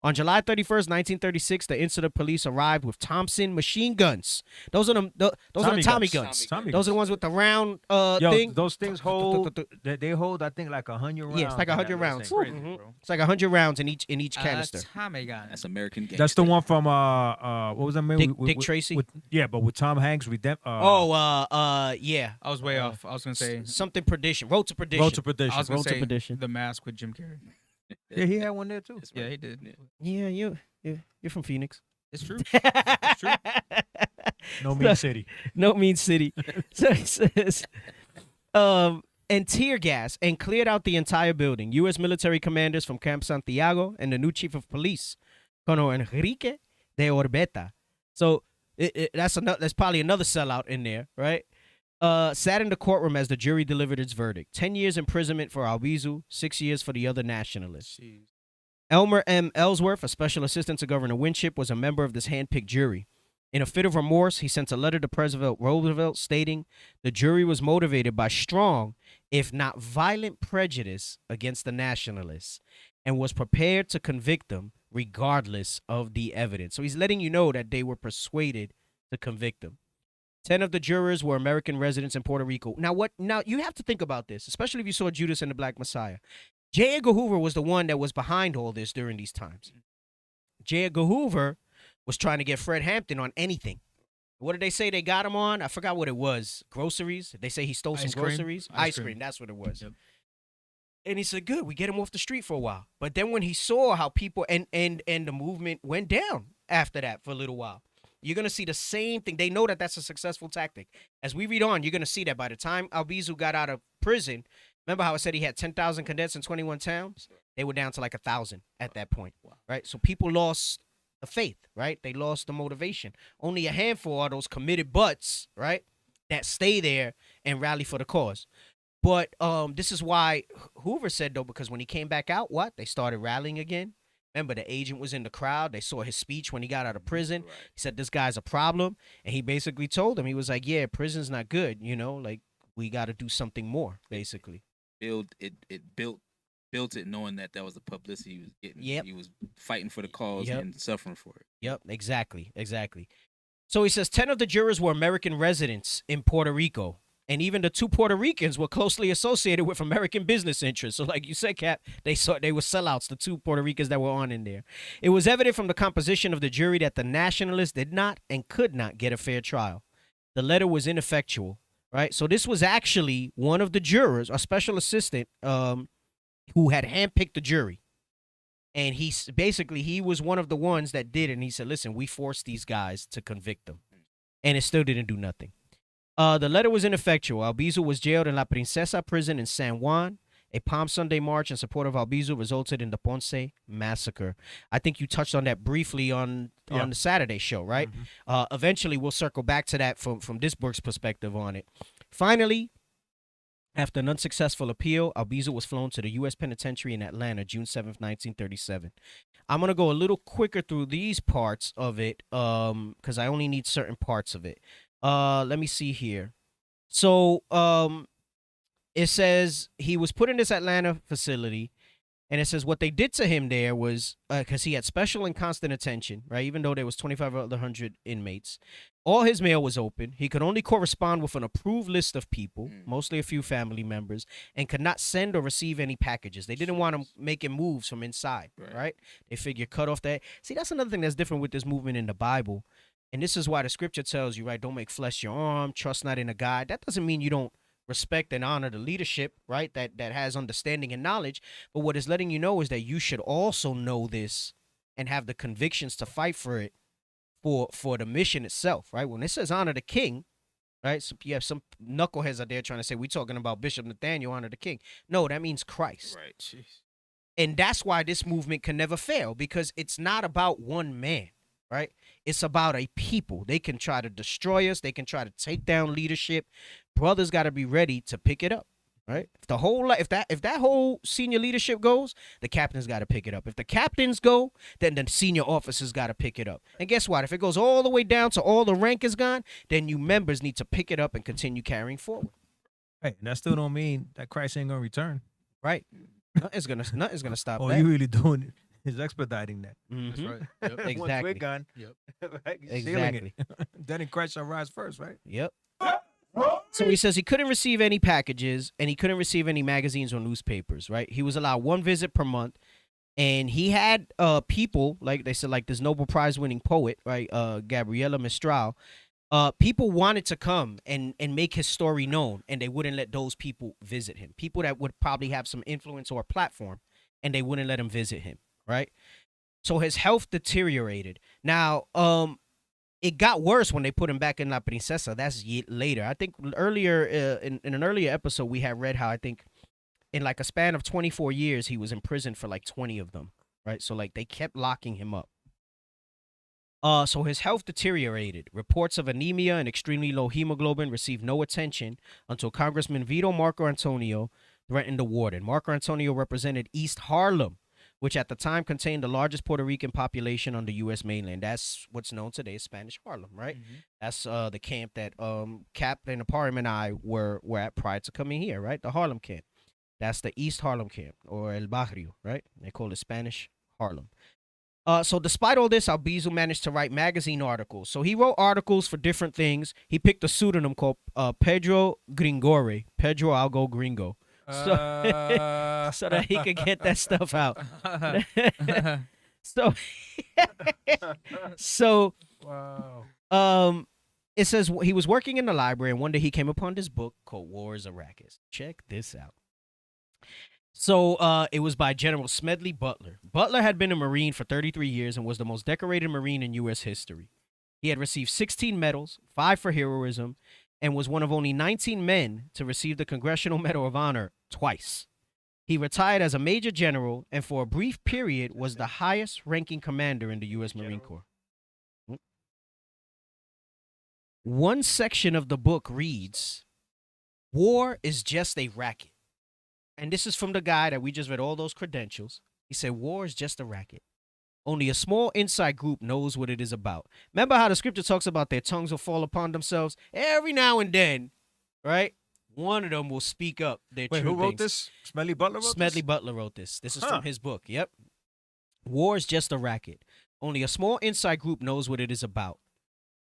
On July 31st, 1936, the Incident Police arrived with Thompson machine guns. Those are the Tommy guns. Tommy Those are the ones with the round Yo, thing. those things hold. They hold, I think, like 100 rounds. Yeah, it's like 100 That rounds. thing. Mhm. It's like 100 rounds in each canister. Tommy gun. That's American Gangster. That's the one from what was that movie? Dick Tracy? Yeah, but with Tom Hanks. Yeah. I was way off. I was gonna say Something Perdition. Road to Perdition. Road to Perdition. I was gonna Road to say Perdition. The Mask with Jim Carrey. Yeah, he had one there too. Yeah, he did. Yeah, you're from Phoenix. It's true. It's true. No mean city. No mean city. So it says, and tear gas and cleared out the entire building. U.S. military commanders from Camp Santiago and the new chief of police, Colonel Enrique de Orbeta. So that's probably another sellout in there, right? Sat in the courtroom as the jury delivered its verdict. 10 years imprisonment for Albizu, 6 years for the other nationalists. Elmer M. Ellsworth, a special assistant to Governor Winship, was a member of this handpicked jury. In a fit of remorse, he sent a letter to President Roosevelt stating the jury was motivated by strong, if not violent, prejudice against the nationalists and was prepared to convict them regardless of the evidence. So he's letting you know that they were persuaded to convict them. 10 of the jurors were American residents in Puerto Rico. Now you have to think about this, especially if you saw Judas and the Black Messiah. J. Edgar Hoover was the one that was behind all this during these times. J. Edgar Hoover was trying to get Fred Hampton on anything. What did they say they got him on? I forgot what it was. Groceries? They say he stole some groceries? Ice cream. That's what it was. Yep. And he said, good, we get him off the street for a while. But then when he saw how people and the movement went down after that for a little while, you're going to see the same thing. They know that that's a successful tactic. As we read on, you're going to see that by the time Albizu got out of prison, remember how I said he had 10,000 cadets in 21 towns? They were down to like 1,000 at that point, right? So people lost the faith, right? They lost the motivation. Only a handful are those committed butts, right, that stay there and rally for the cause. But this is why Hoover said, though, because when he came back out, they started rallying again. Remember, the agent was in the crowd. They saw his speech when he got out of prison. Right. He said, this guy's a problem. And he basically told them, he was like, yeah, prison's not good. You know, like, we got to do something more, basically. Built it knowing that was the publicity he was getting. Yep. He was fighting for the cause and suffering for it. Yep, exactly. So he says 10 of the jurors were American residents in Puerto Rico. And even the 2 Puerto Ricans were closely associated with American business interests. So like you said, Cap, they were sellouts, the 2 Puerto Ricans that were on in there. It was evident from the composition of the jury that the nationalists did not and could not get a fair trial. The letter was ineffectual, right? So this was actually one of the jurors, a special assistant who had handpicked the jury. And he was one of the ones that did it. And he said, listen, we forced these guys to convict them. And it still didn't do nothing. The letter was ineffectual. Albizu was jailed in La Princesa prison in San Juan. A Palm Sunday march in support of Albizu resulted in the Ponce massacre. I think you touched on that briefly on the Saturday show, right? Mm-hmm. Eventually, we'll circle back to that from this book's perspective on it. Finally, after an unsuccessful appeal, Albizu was flown to the U.S. Penitentiary in Atlanta, June 7th, 1937. I'm going to go a little quicker through these parts of it because I only need certain parts of it. Let me see here. So, it says he was put in this Atlanta facility, and it says what they did to him there was, because he had special and constant attention, right? Even though there was 2,500 inmates. All his mail was open. He could only correspond with an approved list of people, mostly a few family members, and could not send or receive any packages. They didn't want him making moves from inside, right? They figure cut off that. See, that's another thing that's different with this movement in the Bible. And this is why the scripture tells you, right, don't make flesh your arm, trust not in a God. That doesn't mean you don't respect and honor the leadership, right, that has understanding and knowledge. But what it's letting you know is that you should also know this and have the convictions to fight for it. For the mission itself, right? When it says honor the king, right? So you have some knuckleheads out there trying to say we're talking about Bishop Nathaniel honor the king. No, that means Christ. Right. Jeez. And that's why this movement can never fail, because it's not about one man, right? It's about a people. They can try to destroy us. They can try to take down leadership. Brothers got to be ready to pick it up. Right? If that whole senior leadership goes, the captain's got to pick it up. If the captains go, then the senior officers got to pick it up. And guess what? If it goes all the way down to all the rank is gone, then you members need to pick it up and continue carrying forward. Right, and that still don't mean that Christ ain't gonna return. Right? Nothing's gonna stop All that. you really doing is expediting that. That's right. Yep. Once we're Exactly. gone, Yep. right, you're sealing Exactly. it. Then in Christ shall rise first, right? Yep. So he says he couldn't receive any packages and he couldn't receive any magazines or newspapers, right? He was allowed one visit per month, and he had people, like they said, like this Nobel Prize winning poet, right, Gabriela Mistral. People wanted to come and make his story known, and they wouldn't let those people visit him. People that would probably have some influence or platform, and they wouldn't let him visit him, right? So his health deteriorated. Now, it got worse when they put him back in La Princesa. That's later. I think earlier in an earlier episode, we had read how I think in like a span of 24 years, he was in prison for like 20 of them, right? So like they kept locking him up. So his health deteriorated. Reports of anemia and extremely low hemoglobin received no attention until Congressman Vito Marco Antonio threatened the warden. Marco Antonio represented East Harlem, which at the time contained the largest Puerto Rican population on the U.S. mainland. That's what's known today as Spanish Harlem, right? That's the camp that Captain Aparim and I were at prior to coming here, right? The Harlem camp. That's the East Harlem camp, or El Barrio, right? They call it Spanish Harlem. So despite all this, Albizu managed to write magazine articles. So he wrote articles for different things. He picked a pseudonym called Pedro Gringore. Pedro Algo Gringo. So, so that he could get that stuff out. So Wow. it says he was working in the library, and one day he came upon this book called War is a Racket. Check this out. So it was by General Smedley Butler. Butler had been a Marine for 33 years and was the most decorated Marine in U.S. history. He had received 16 medals, 5 for heroism, and was one of only 19 men to receive the Congressional Medal of Honor twice. He retired as a major general and for a brief period was the highest ranking commander in the U.S. Marine Corps. One section of the book reads, "War is just a racket." And this is from the guy that we just read all those credentials. He said, war is just a racket. Only a small inside group knows what it is about. Remember how the scripture talks about their tongues will fall upon themselves? Every now and then, right? One of them will speak up. Wait, who wrote this? Smedley Butler wrote this? Smedley Butler wrote this. This is from his book. Yep. War is just a racket. Only a small inside group knows what it is about.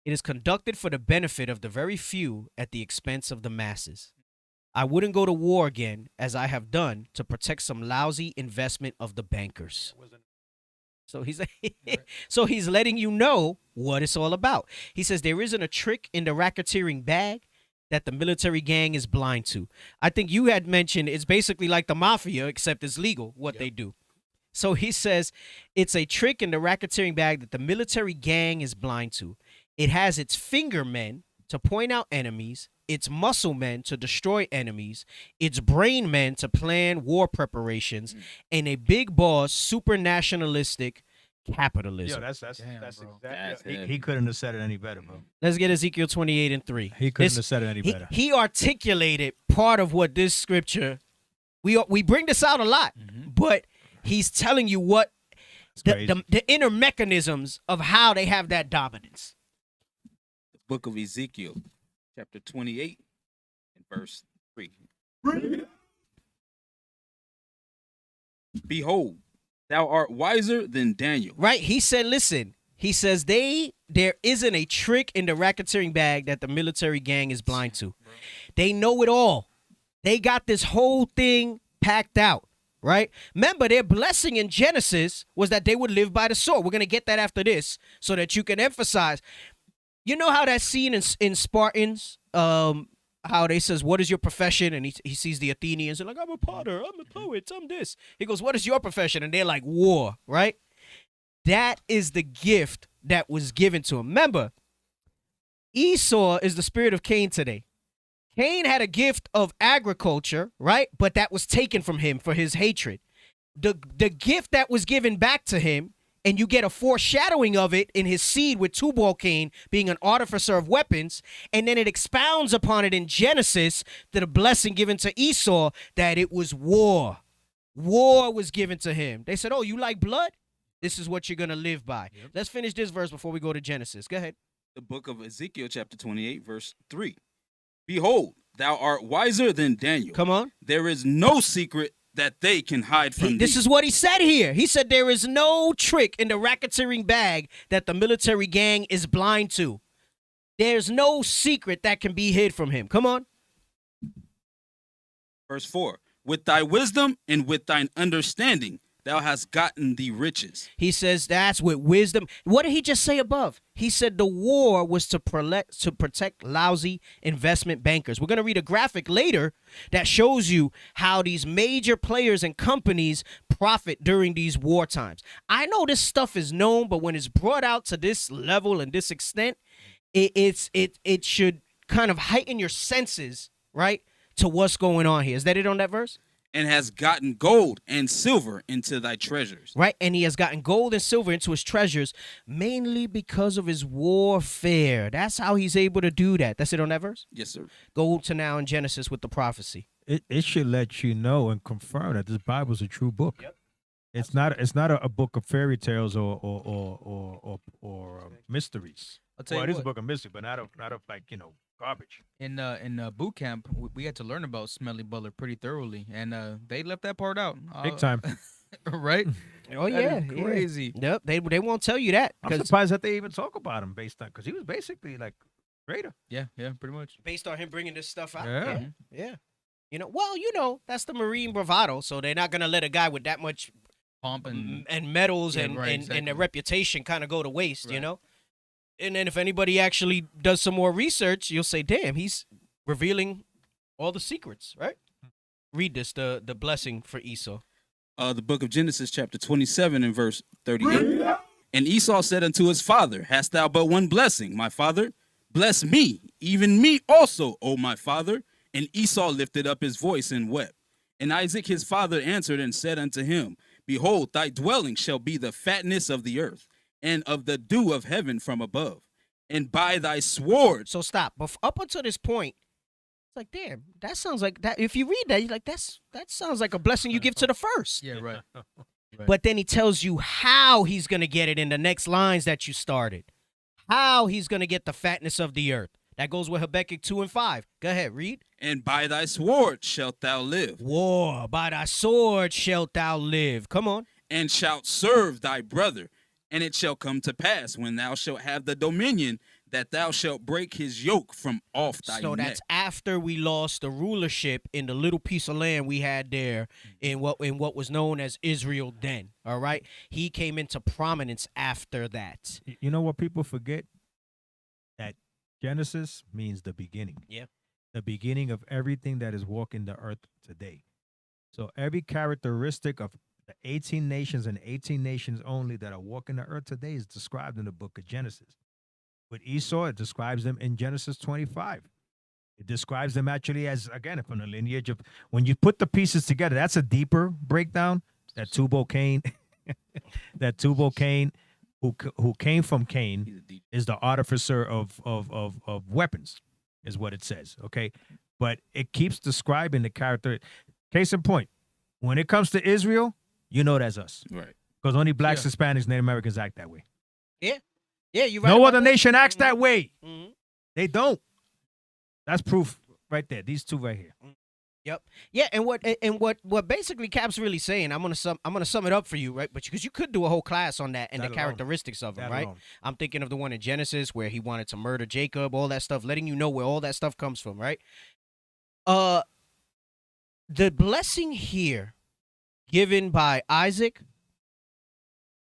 It is conducted for the benefit of the very few at the expense of the masses. I wouldn't go to war again, as I have done, to protect some lousy investment of the bankers. So he's letting you know what it's all about. He says there isn't a trick in the racketeering bag that the military gang is blind to. I think you had mentioned it's basically like the mafia, except it's legal what they do. So he says it's a trick in the racketeering bag that the military gang is blind to. It has its finger men to point out enemies, its muscle men to destroy enemies, its brain men to plan war preparations, and a big boss, super nationalistic capitalism. Yo, that's Damn, exactly. That's He couldn't have said it any better, bro. Let's get Ezekiel 28:3. He couldn't have said it any better. He articulated part of what this scripture, we bring this out a lot, but he's telling you what the inner mechanisms of how they have that dominance. The book of Ezekiel, chapter 28, and verse 3. Behold, thou art wiser than Daniel. Right? He said, listen, He says there isn't a trick in the racketeering bag that the military gang is blind to. They know it all. They got this whole thing packed out, right? Remember, their blessing in Genesis was that they would live by the sword. We're going to get that after this so that you can emphasize. You know how that scene in Spartans, how they says, what is your profession? And he sees the Athenians and like, I'm a potter, I'm a poet, I'm this. He goes, what is your profession? And they're like, war, right? That is the gift that was given to him. Remember, Esau is the spirit of Cain today. Cain had a gift of agriculture, right? But that was taken from him for his hatred. The gift that was given back to him, and you get a foreshadowing of it in his seed with Tubal Cain being an artificer of weapons, and then it expounds upon it in Genesis, that a blessing given to Esau, that it was war. War was given to him. They said, oh, you like blood? This is what you're going to live by. Yep. Let's finish this verse before we go to Genesis. Go ahead. The book of Ezekiel, chapter 28, verse 3. Behold, thou art wiser than Daniel. Come on. There is no secret that they can hide from thee. This is what he said here. He said there is no trick in the racketeering bag that the military gang is blind to. There's no secret that can be hid from him. Come on. Verse 4. With thy wisdom and with thine understanding, thou hast gotten thee riches. He says that's with wisdom. What did he just say above? He said the war was to protect lousy investment bankers. We're going to read a graphic later that shows you how these major players and companies profit during these war times. I know this stuff is known, but when it's brought out to this level and this extent, it should kind of heighten your senses, right, to what's going on here. Is that it on that verse? And has gotten gold and silver into thy treasures. Right, and he has gotten gold and silver into his treasures, mainly because of his warfare. That's how he's able to do that. That's it on that verse? Yes, sir. Go to now in Genesis with the prophecy. It should let you know and confirm that this Bible is a true book. Yep. It's not a book of fairy tales or mysteries. I'll tell Well, you it is a what. book of mystery, but not of like garbage. In boot camp, we had to learn about Smedley Butler pretty thoroughly, and they left that part out. Big time. Right? Oh, That yeah. is crazy. Yep, they won't tell you that. I'm 'cause surprised that they even talk about him based on, because he was basically like traitor. Yeah, pretty much. based on him bringing this stuff out. Yeah. Yeah. That's the Marine bravado, so they're not going to let a guy with that much Pomp and medals Yeah, and, right, and exactly. their reputation kind of go to waste, Right. And then if anybody actually does some more research, you'll say, damn, he's revealing all the secrets, right? Read this, the blessing for Esau. The book of Genesis, chapter 27, and verse 38. And Esau said unto his father, hast thou but one blessing, my father? Bless me, even me also, O my father. And Esau lifted up his voice and wept. And Isaac his father answered and said unto him, behold, thy dwelling shall be the fatness of the earth, and of the dew of heaven from above. And by thy sword. So stop. But up until this point, it's like, damn, that sounds like that. If you read that, you're like, that sounds like a blessing you give to the first. yeah, right. But then he tells you how he's going to get it in the next lines that you started. How he's going to get the fatness of the earth. That goes with Habakkuk 2 and 5. Go ahead, read. And by thy sword shalt thou live, War, by thy sword shalt thou live. Come on. and shalt serve thy brother. And it shall come to pass, when thou shalt have the dominion, that thou shalt break his yoke from off thy So neck. that's after we lost the rulership in the little piece of land we had there in what was known as Israel then. All right. He came into prominence after that. You know what people forget? That Genesis means the beginning. Yeah. The beginning of everything that is walking the earth today. So every characteristic of the 18 nations and 18 nations only that are walking the earth today is described in the book of Genesis. With Esau, it describes them in Genesis 25. It describes them actually as, again, from the lineage of, when you put the pieces together, that's a deeper breakdown. That Tubal Cain, who came from Cain, is the artificer of weapons, is what it says, okay? But it keeps describing the character. Case in point, when it comes to Israel, you know that's us. Right. Because only blacks, Yeah. Hispanics, Native Americans act that way. Yeah. Yeah, you're right. No about other that. nation acts that way. Mhm. They don't. That's proof right there. These two right here. Yep. Yeah, and what basically Cap's really saying, I'm gonna sum it up for you, right? But because you could do a whole class on that and That the alone. characteristics of him, That right? alone. I'm thinking of the one in Genesis where he wanted to murder Jacob, all that stuff, letting you know where all that stuff comes from, right? The blessing here given by Isaac,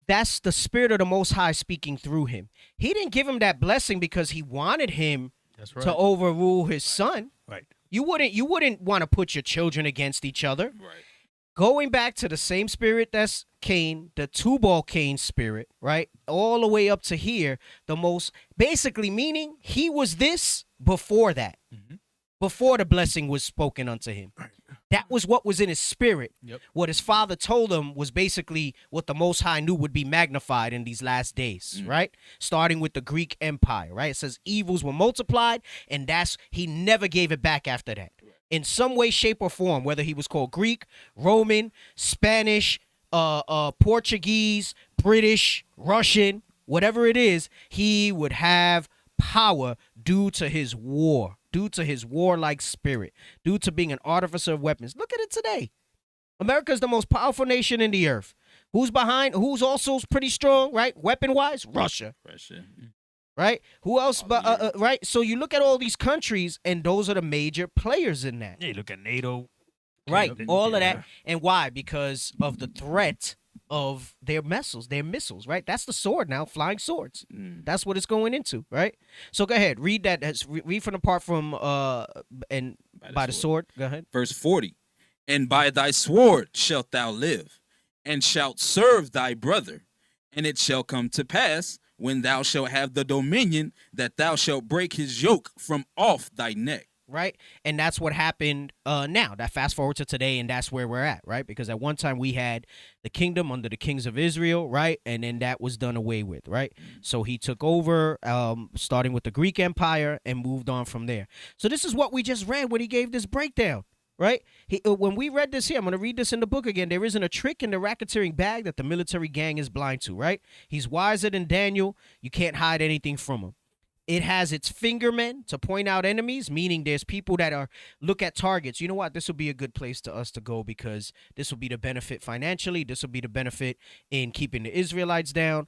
that's the spirit of the Most High speaking through him. He didn't give him that blessing because he wanted him That's right. to overrule his son. Right. You wouldn't want to put your children against each other. Right. Going back to the same spirit that's Cain, the Tubal Cain spirit, right? All the way up to here, the most basically meaning he was this before that. Before the blessing was spoken unto him. That was what was in his spirit. Yep. What his father told him was basically what the Most High knew would be magnified in these last days, right? Starting with the Greek Empire, right? It says evils were multiplied, and he never gave it back after that. In some way, shape, or form, whether he was called Greek, Roman, Spanish, Portuguese, British, Russian, whatever it is, he would have power due to his war. Due to his warlike spirit, due to being an artificer of weapons. Look at it today. America is the most powerful nation in the earth. Who's also pretty strong, right? Weapon-wise, Russia. Right? Who else? Right? So you look at all these countries, and those are the major players in that. Yeah, you look at NATO. Right. Yeah. All of that. And why? Because of the threat of their missiles, right? That's the sword now, flying swords. That's what it's going into, right? So go ahead, read that. Read from the part from and by the sword. Go ahead. Verse 40. And by thy sword shalt thou live, and shalt serve thy brother. And it shall come to pass, when thou shalt have the dominion, that thou shalt break his yoke from off thy neck. Right. And that's what happened now. That fast forward to today, and that's where we're at, right? Because at one time we had the kingdom under the kings of Israel, right? And then that was done away with, right? So he took over, starting with the Greek Empire, and moved on from there. So this is what we just read when he gave this breakdown, right? When we read this here, I'm going to read this in the book again. There isn't a trick in the racketeering bag that the military gang is blind to, right? He's wiser than Daniel. You can't hide anything from him. It has its fingermen to point out enemies, meaning there's people that look at targets. You know what? This will be a good place to us to go because this will be the benefit financially. This will be the benefit in keeping the Israelites down.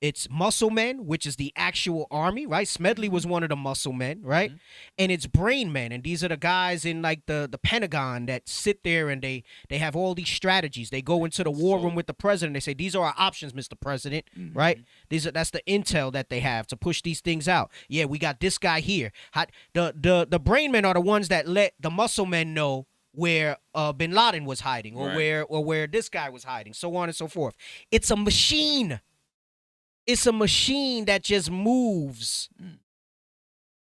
It's muscle men, which is the actual army, right? Smedley was one of the muscle men, right? And it's brain men, and these are the guys in like the Pentagon that sit there and they have all these strategies. They go into the war room with the president. They say, these are our options, Mr. President, right? That's the intel that they have to push these things out. Yeah, we got this guy here. The brain men are the ones that let the muscle men know where Bin Laden was hiding, or where this guy was hiding, so on and so forth. It's a machine. It's a machine that just moves.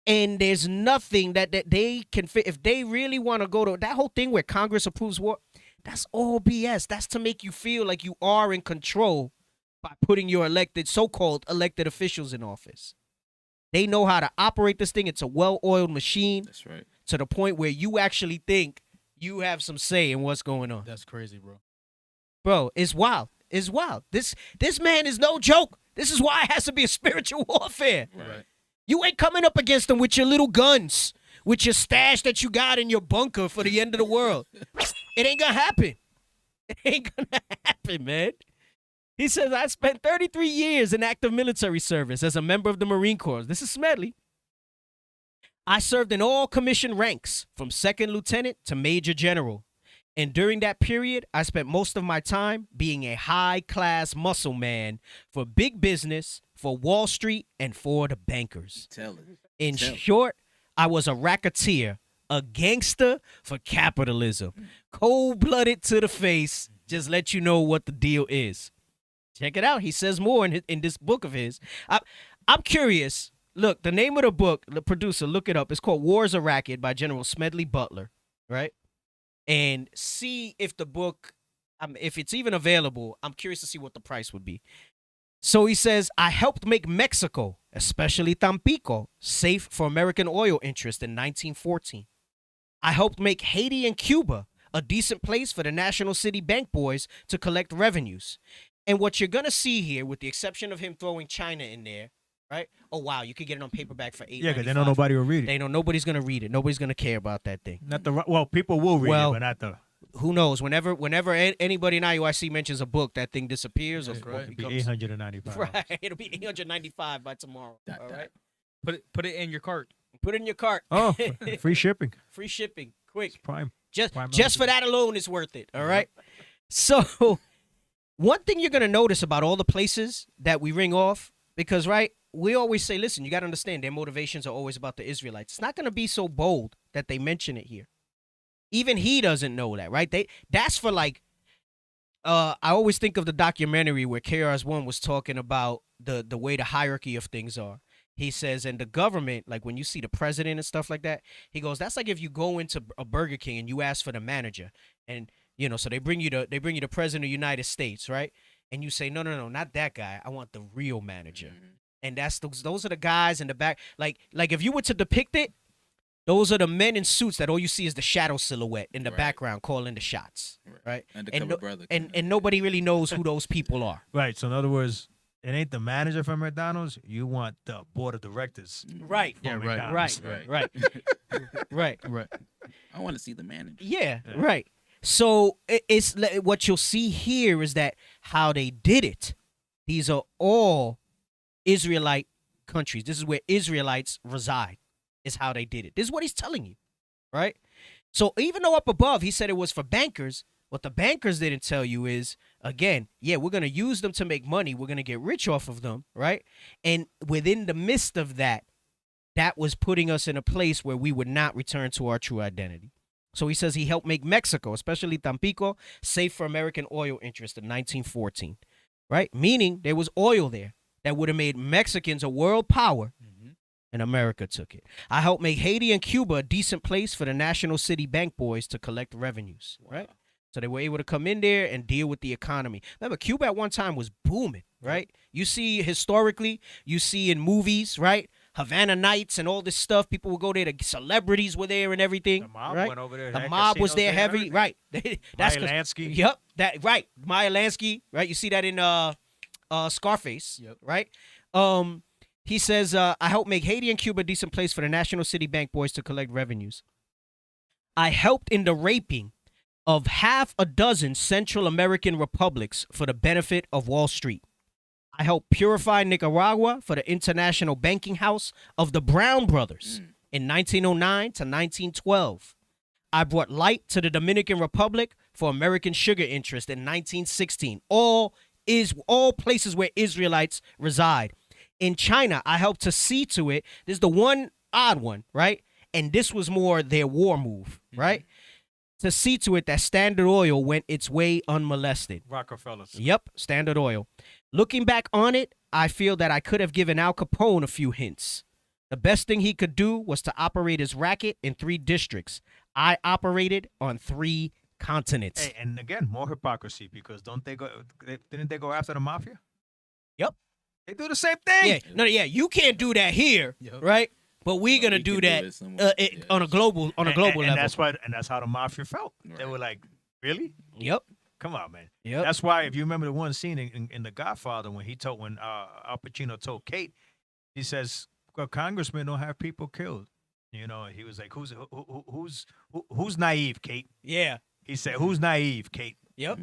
And there's nothing that they can fit. If they really want to go to that whole thing where Congress approves war, that's all BS. That's to make you feel like you are in control by putting your so-called elected officials in office. They know how to operate this thing. It's a well-oiled machine. That's right. To the point where you actually think you have some say in what's going on. That's crazy, bro. Bro, it's wild. It's wild. This man is no joke. This is why it has to be a spiritual warfare. Right. You ain't coming up against them with your little guns, with your stash that you got in your bunker for the end of the world. It ain't gonna happen. It ain't gonna happen, man. He says, I spent 33 years in active military service as a member of the Marine Corps. This is Smedley. I served in all commissioned ranks, from second lieutenant to major general. And during that period, I spent most of my time being a high-class muscle man for big business, for Wall Street, and for the bankers. In short, I was a racketeer, a gangster for capitalism. Cold-blooded to the face, just let you know what the deal is. Check it out. He says more in this book of his. I'm curious. Look, the name of the book, the producer, look it up. It's called War's a Racket by General Smedley Butler, right? And see if the book, if it's even available. I'm curious to see what the price would be. So he says, I helped make Mexico, especially Tampico, safe for American oil interests in 1914. I helped make Haiti and Cuba a decent place for the National City Bank boys to collect revenues. And what you're going to see here, with the exception of him throwing China in there, right? Oh wow, you could get it on paperback for $8.95. Yeah, because they know nobody will read it. They know nobody's gonna read it. Nobody's gonna care about that thing. Not the well, people will read it, but not the. Who knows? Whenever anybody in IUIC mentions a book, that thing disappears or It'll be becomes $895. right. It'll be $895 by tomorrow. All right. Put it in your cart. Put it in your cart. Oh, free shipping. Free shipping. Quick. It's Prime. Just for that alone, it's worth it. All right. So, one thing you're gonna notice about all the places that we ring off, because we always say, listen, you got to understand their motivations are always about the Israelites. It's not going to be so bold that they mention it here. Even he doesn't know that, right? That's for I always think of the documentary where KRS-One was talking about the way the hierarchy of things are. He says, and the government, like when you see the president and stuff like that, he goes, that's like if you go into a Burger King and you ask for the manager, and so they bring you the president of the United States, right? And you say, no, not that guy. I want the real manager. Mm-hmm. And those are the guys in the back. Like if you were to depict it, those are the men in suits that all you see is the shadow silhouette in the background calling the shots, right? And nobody really knows who those people are. Right. So in other words, it ain't the manager from McDonald's. You want the board of directors. Right. Yeah. Right. I want to see the manager. Yeah. Right. So it's what you'll see here is that how they did it. These are all Israelite countries. This is where Israelites reside, is how they did it. This is what he's telling you, right? So even though up above he said it was for bankers, what the bankers didn't tell you is, again, yeah, we're going to use them to make money. We're going to get rich off of them, right? And within the midst of that, that was putting us in a place where we would not return to our true identity. So he says he helped make Mexico, especially Tampico, safe for American oil interests in 1914, right? Meaning there was oil there that would have made Mexicans a world power, and America took it. I helped make Haiti and Cuba a decent place for the National City Bank boys to collect revenues, right? So they were able to come in there and deal with the economy. Remember, Cuba at one time was booming, right? You see historically, you see in movies, right? Havana Nights and all this stuff. People would go there. The celebrities were there and everything. The mob right? went over there. The mob was there heavy, right? That's Meyer Lansky. Yep, that right. Meyer Lansky, right? You see that in Scarface, right? He says, I helped make Haiti and Cuba a decent place for the National City Bank boys to collect revenues. I helped in the raping of half a dozen Central American republics for the benefit of Wall Street. I helped purify Nicaragua for the International Banking House of the Brown Brothers in 1909 to 1912. I brought light to the Dominican Republic for American sugar interest in 1916. All places where Israelites reside. In China, I helped to see to it. This is the one odd one, right? And this was more their war move, right? To see to it that Standard Oil went its way unmolested. Rockefellers. Yep, Standard Oil. Looking back on it, I feel that I could have given Al Capone a few hints. The best thing he could do was to operate his racket in 3 districts. I operated on 3 continents. Hey, and again, more hypocrisy because didn't they go after the mafia? Yep. They do the same thing. Yeah, you can't do that here, right? But we're gonna do that on a global level. And that's why, and that's how the mafia felt. Right. They were like, "Really? Yep. Come on, man." Yep. That's why, if you remember the one scene in The Godfather when Al Pacino told Kate, he says, "Well, congressmen don't have people killed." He was like, "Who's naive, Kate?" Yeah. He said, "Who's naive, Kate?" Yep.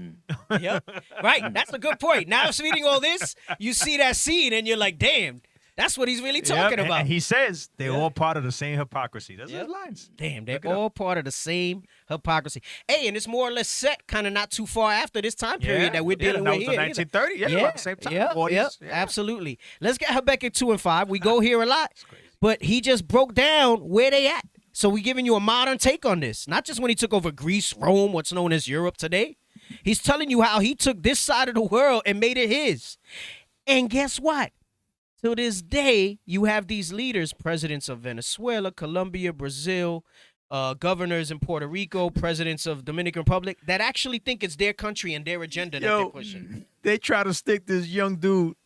Yep. Right. That's a good point. Now, reading all this, you see that scene and you're like, damn, that's what he's really talking about. And he says they're all part of the same hypocrisy. That's his lines. Damn, they're all part of the same hypocrisy. Hey, and it's more or less set kind of not too far after this time period that we're dealing with here. 1930. Yeah, about the same time. Yep, absolutely. Let's get Habakkuk 2 and 5. We go here a lot, but he just broke down where they at. So we're giving you a modern take on this. Not just when he took over Greece, Rome, what's known as Europe today. He's telling you how he took this side of the world and made it his. And guess what? To this day, you have these leaders, presidents of Venezuela, Colombia, Brazil, governors in Puerto Rico, presidents of Dominican Republic, that actually think it's their country and their agenda that they're pushing. They try to stick this young dude.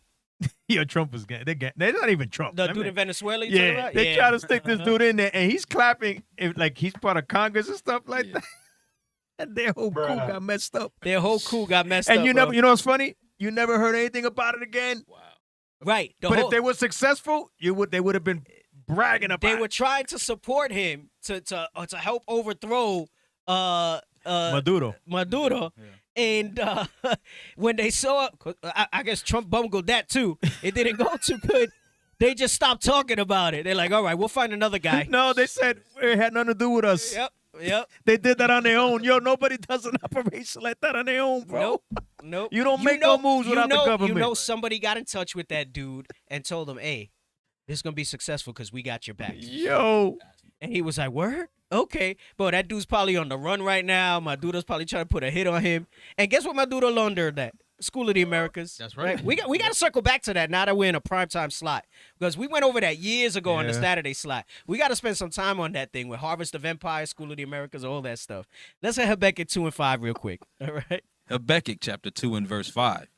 Trump was getting. They're not even Trump. The dude in Venezuela? They try to stick this dude in there, and he's clapping like he's part of Congress and stuff like that. And their whole crew got messed up. Their whole crew got messed up. And you know what's funny? You never heard anything about it again. Wow. Right. But if they were successful, they would have been bragging about. They were trying to support him to help overthrow Maduro. And when they saw, I guess Trump bungled that too. It didn't go too good. They just stopped talking about it. They're like, all right, we'll find another guy. No, they said it had nothing to do with us. Yep. They did that on their own. Yo, nobody does an operation like that on their own, bro. Nope. You don't make no moves without the government. You know somebody got in touch with that dude and told him, hey, this is going to be successful because we got your back. Yo. And he was like, word? Okay. Bro, that dude's probably on the run right now. Maduro's probably trying to put a hit on him. And guess what Maduro learned that? School of the Americas. That's right. We got to circle back to that now that we're in a primetime slot. Because we went over that years ago on the Saturday slot. We got to spend some time on that thing with Harvest of Empire, School of the Americas, all that stuff. Let's hit Habakkuk 2 and 5 real quick. All right. Habakkuk chapter 2 and verse 5.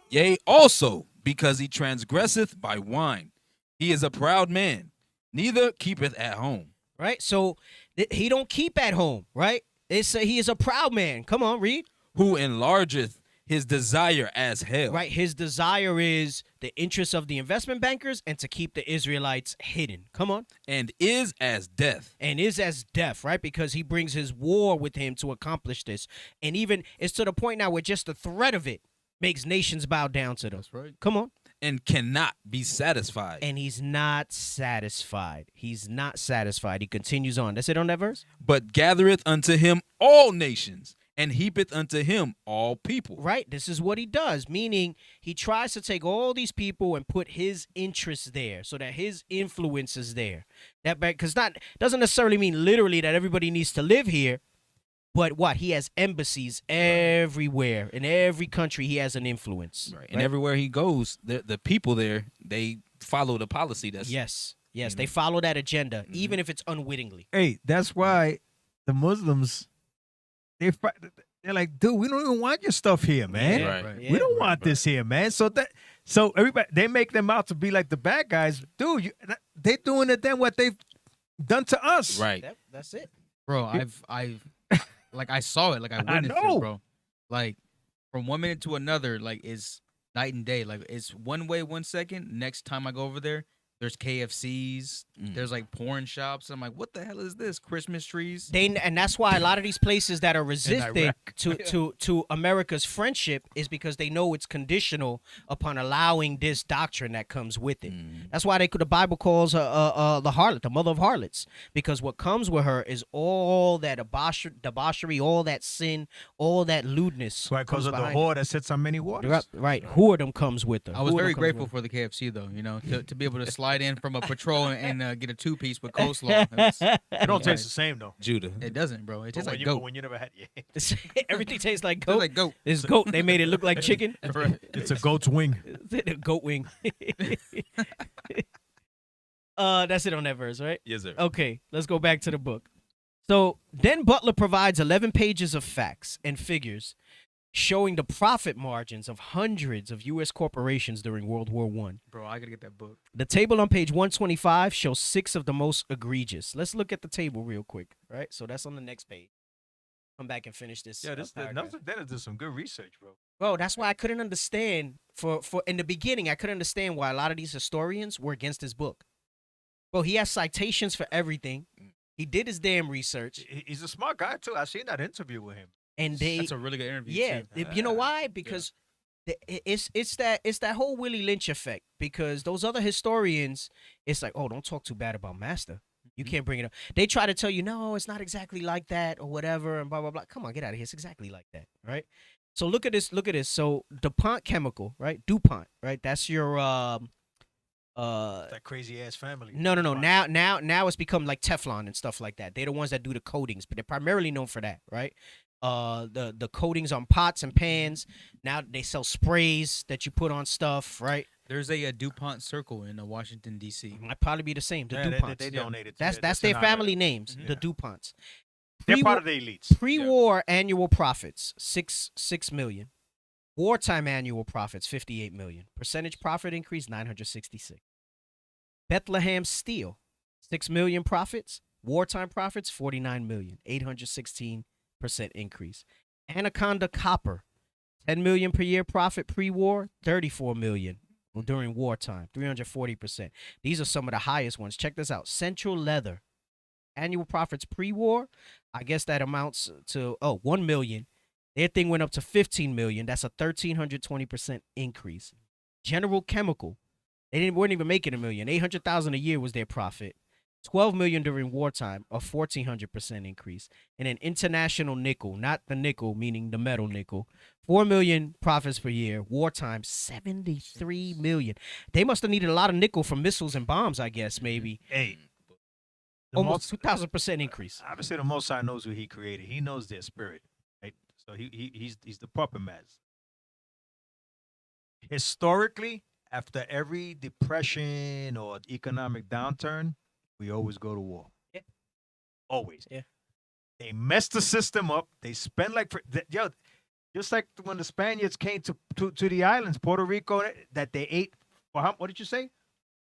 Yea, also, because he transgresseth by wine. He is a proud man, neither keepeth at home. Right? So he don't keep at home, right? He is a proud man. Come on, read. Who enlargeth his desire as hell. Right. His desire is the interests of the investment bankers and to keep the Israelites hidden. Come on. And is as death. And is as death, right? Because he brings his war with him to accomplish this. And even it's to the point now where just the threat of it makes nations bow down to them. That's right. Come on. And cannot be satisfied. And he's not satisfied. He's not satisfied. He continues on. That's it on that verse? But gathereth unto him all nations, and heapeth unto him all people. Right. This is what he does, meaning he tries to take all these people and put his interests there so that his influence is there. That because doesn't necessarily mean literally that everybody needs to live here, but what? He has embassies everywhere. In every country, he has an influence. Right. And everywhere he goes, the people there, they follow the policy. That's Yes, they follow that agenda, even if it's unwittingly. Hey, that's why the Muslims, they're like, dude, we don't even want your stuff here, man. Yeah, right. Yeah. We don't want this here, man. So everybody, they make them out to be like the bad guys. Dude, they're doing it then what they've done to us. Right. That's it. Bro, I've like I saw it, like I witnessed it, bro. Like from one minute to another, like it's night and day. Like it's one way 1 second. Next time I go over there, there's KFCs. There's like porn shops. I'm like, what the hell is this? Christmas trees. And that's why a lot of these places that are resistant to America's friendship is because they know it's conditional upon allowing this doctrine that comes with it. That's why the Bible calls the harlot, the mother of harlots, because what comes with her is all that debauchery, all that sin, all that lewdness. That's why because of the whore that sits on many waters. Right. Whoredom comes with her. I was very grateful for the KFC though, to be able to slide in from a patrol and get a 2-piece with coleslaw. It don't taste the same though. Judah. It doesn't, bro. It tastes like goat. When you never had Everything tastes like It goat. tastes like goat. It's goat. They made it look like chicken. It's a goat's wing. Goat wing. That's it on that verse, right? Yes, sir. Okay, let's go back to the book. So then Butler provides 11 pages of facts and figures showing the profit margins of hundreds of U.S. corporations during World War I. Bro, I gotta get that book. The table on page 125 shows 6 of the most egregious. Let's look at the table real quick, right? So that's on the next page. Come back and finish this. Yeah, paragraph. that is some good research, bro. Bro, that's why I couldn't understand for in the beginning. I couldn't understand why a lot of these historians were against this book. Bro, he has citations for everything. He did his damn research, He's a smart guy too. I seen that interview with him. and That's a really good interview. yeah, too. you know why? Because it's that whole Willie Lynch effect. Because those other historians, it's like, oh, don't talk too bad about Master. You can't bring it up. They try to tell you, no, it's not exactly like that or whatever, and blah blah blah. Come on, get out of here. It's exactly like that, right? So look at this. Look at this. So DuPont Chemical, right? DuPont, right? That's your That crazy ass family. No. Now it's become like Teflon and stuff like that. They're the ones that do the coatings, but they're primarily known for that, right? The coatings on pots and pans. Now they sell sprays that you put on stuff, right? There's a DuPont Circle in Washington D.C. Might probably be the same. The DuPonts. They donated. That's their family names. The DuPonts. They're part of the elites. Pre-war annual profits, six million. Wartime annual profits, 58 million. Percentage profit increase, 966. Bethlehem Steel, 6 million profits. Wartime profits, 49 million. 816% increase. Anaconda Copper, 10 million per year profit pre-war, 34 million. during wartime, 340%. These are some of the highest ones. Check this out. Central Leather, annual profits pre-war, I guess that amounts to 1 million. Their thing went up to 15 million. That's a 1,320% increase. General Chemical, weren't even making $1 million. 800,000 a year was their profit. 12 million during wartime, a 1,400% increase. And then International Nickel, not the nickel, meaning the metal nickel, 4 million profits per year. Wartime, 73 million. They must have needed a lot of nickel from missiles and bombs, I guess, maybe. Hey, almost 2,000% increase. Obviously, the Most High knows who He created. He knows their spirit, right? So he's the puppet master. Historically, after every depression or economic downturn, we always go to war. Yeah. Always. Yeah. They mess the system up. They spend just like when the Spaniards came to the islands, Puerto Rico, that they ate. What did you say?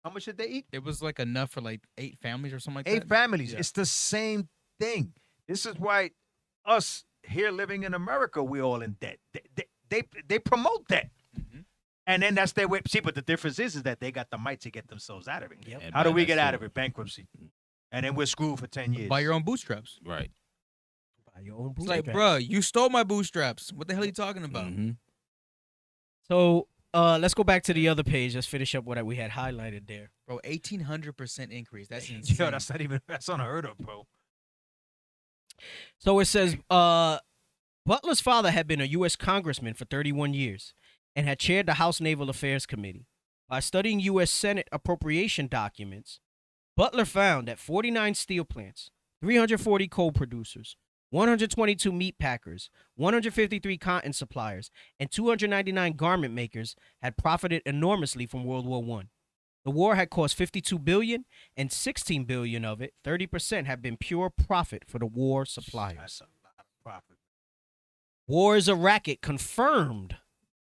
How much did they eat? It was like enough for like 8 families or something like that. 8 families. Yeah. It's the same thing. This is why us here living in America, we all in debt. They promote that. Mm-hmm. And then that's their way. See, but the difference is that they got the might to get themselves out of it. Yep. How do we get out of it? Bankruptcy. And then we're screwed for 10 years. By your own bootstraps. Right. By your own It's like, bro, you stole my bootstraps. What the hell are you talking about? Mm-hmm. So let's go back to the other page. Let's finish up what we had highlighted there. Bro, 1,800% increase. That's insane. Yo, that's unheard of, bro. So it says Butler's father had been a U.S. congressman for 31 years and had chaired the House Naval Affairs Committee. By studying U.S. Senate appropriation documents, Butler found that 49 steel plants, 340 coal producers, 122 meat packers, 153 cotton suppliers, and 299 garment makers had profited enormously from World War I. The war had cost $52 billion, and $16 billion of it, 30%, had been pure profit for the war suppliers. That's a lot of profit. War is a racket confirmed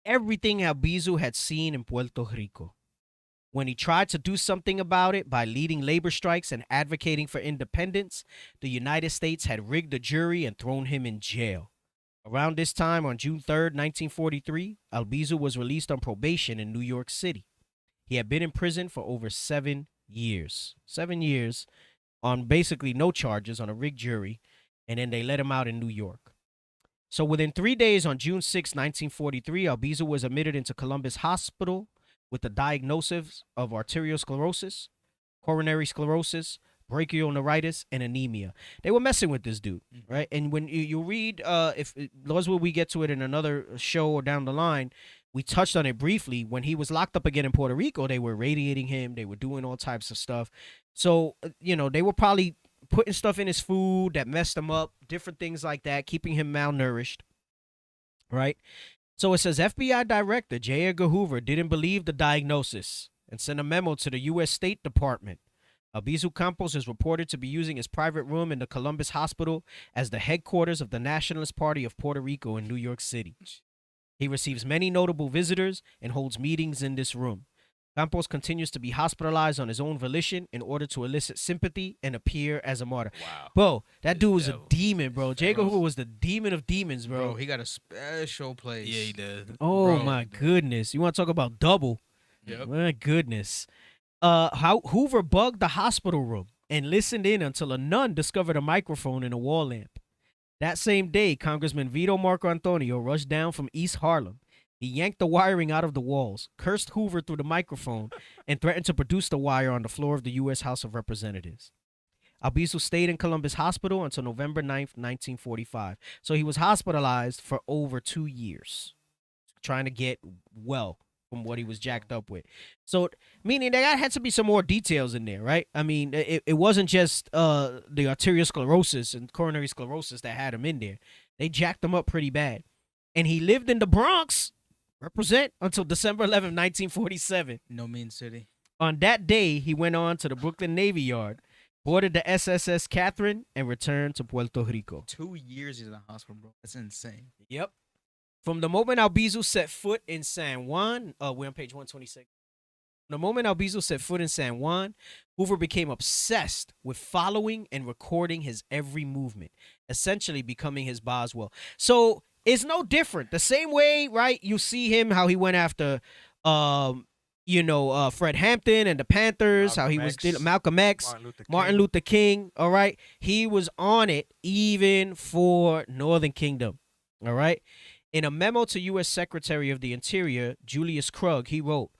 everything Albizu had seen in Puerto Rico. When he tried to do something about it by leading labor strikes and advocating for independence, the United States had rigged a jury and thrown him in jail. Around this time, on June 3rd, 1943, Albizu was released on probation in New York City. He had been in prison for over 7 years. 7 years on basically no charges, on a rigged jury, and then they let him out in New York. So within 3 days, on June 6, 1943, Albizu was admitted into Columbus Hospital with the diagnosis of arterial sclerosis, coronary sclerosis, brachial neuritis, and anemia. They were messing with this dude, right? And when you read, if Laws will we get to it in another show or down the line, we touched on it briefly. When he was locked up again in Puerto Rico, they were radiating him. They were doing all types of stuff. So, they were probably putting stuff in his food that messed him up, different things like that, keeping him malnourished, right? So it says FBI Director J. Edgar Hoover didn't believe the diagnosis and sent a memo to the U.S. State Department. Albizu Campos is reported to be using his private room in the Columbus Hospital as the headquarters of the Nationalist Party of Puerto Rico in New York City. He receives many notable visitors and holds meetings in this room. Campos continues to be hospitalized on his own volition in order to elicit sympathy and appear as a martyr. Wow. Bro, that dude was a demon, bro. J. Edgar Hoover was the demon of demons, bro. Bro, he got a special place. Yeah, he does. Oh, Bro. my goodness. You want to talk about double? Yep. My goodness. How Hoover bugged the hospital room and listened in until a nun discovered a microphone in a wall lamp. That same day, Congressman Vito Marco Antonio rushed down from East Harlem. He yanked the wiring out of the walls, cursed Hoover through the microphone, and threatened to produce the wire on the floor of the U.S. House of Representatives. Albizu stayed in Columbus Hospital until November 9th, 1945. So he was hospitalized for over 2 years, trying to get well from what he was jacked up with. So, meaning there had to be some more details in there, right? I mean, it wasn't just the arterial sclerosis and coronary sclerosis that had him in there. They jacked him up pretty bad. And he lived in the Bronx, represent, until December 11, 1947. No mean city. On that day, he went on to the Brooklyn Navy Yard, boarded the SSS Catherine, and returned to Puerto Rico. 2 years he's in the hospital, bro. That's insane. Yep. From the moment Albizu set foot in San Juan, we're on page 126. The moment Albizu set foot in San Juan, Hoover became obsessed with following and recording his every movement, essentially becoming his Boswell. So it's no different. The same way, right? You see him, how he went after Fred Hampton and the Panthers, how he was dealing, Malcolm X, Martin Luther King. All right. He was on it even for Northern Kingdom. All right. In a memo to U.S. Secretary of the Interior, Julius Krug, he wrote,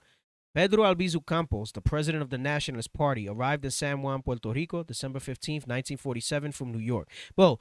Pedro Albizu Campos, the president of the Nationalist Party, arrived in San Juan, Puerto Rico, December 15th, 1947, from New York. Well,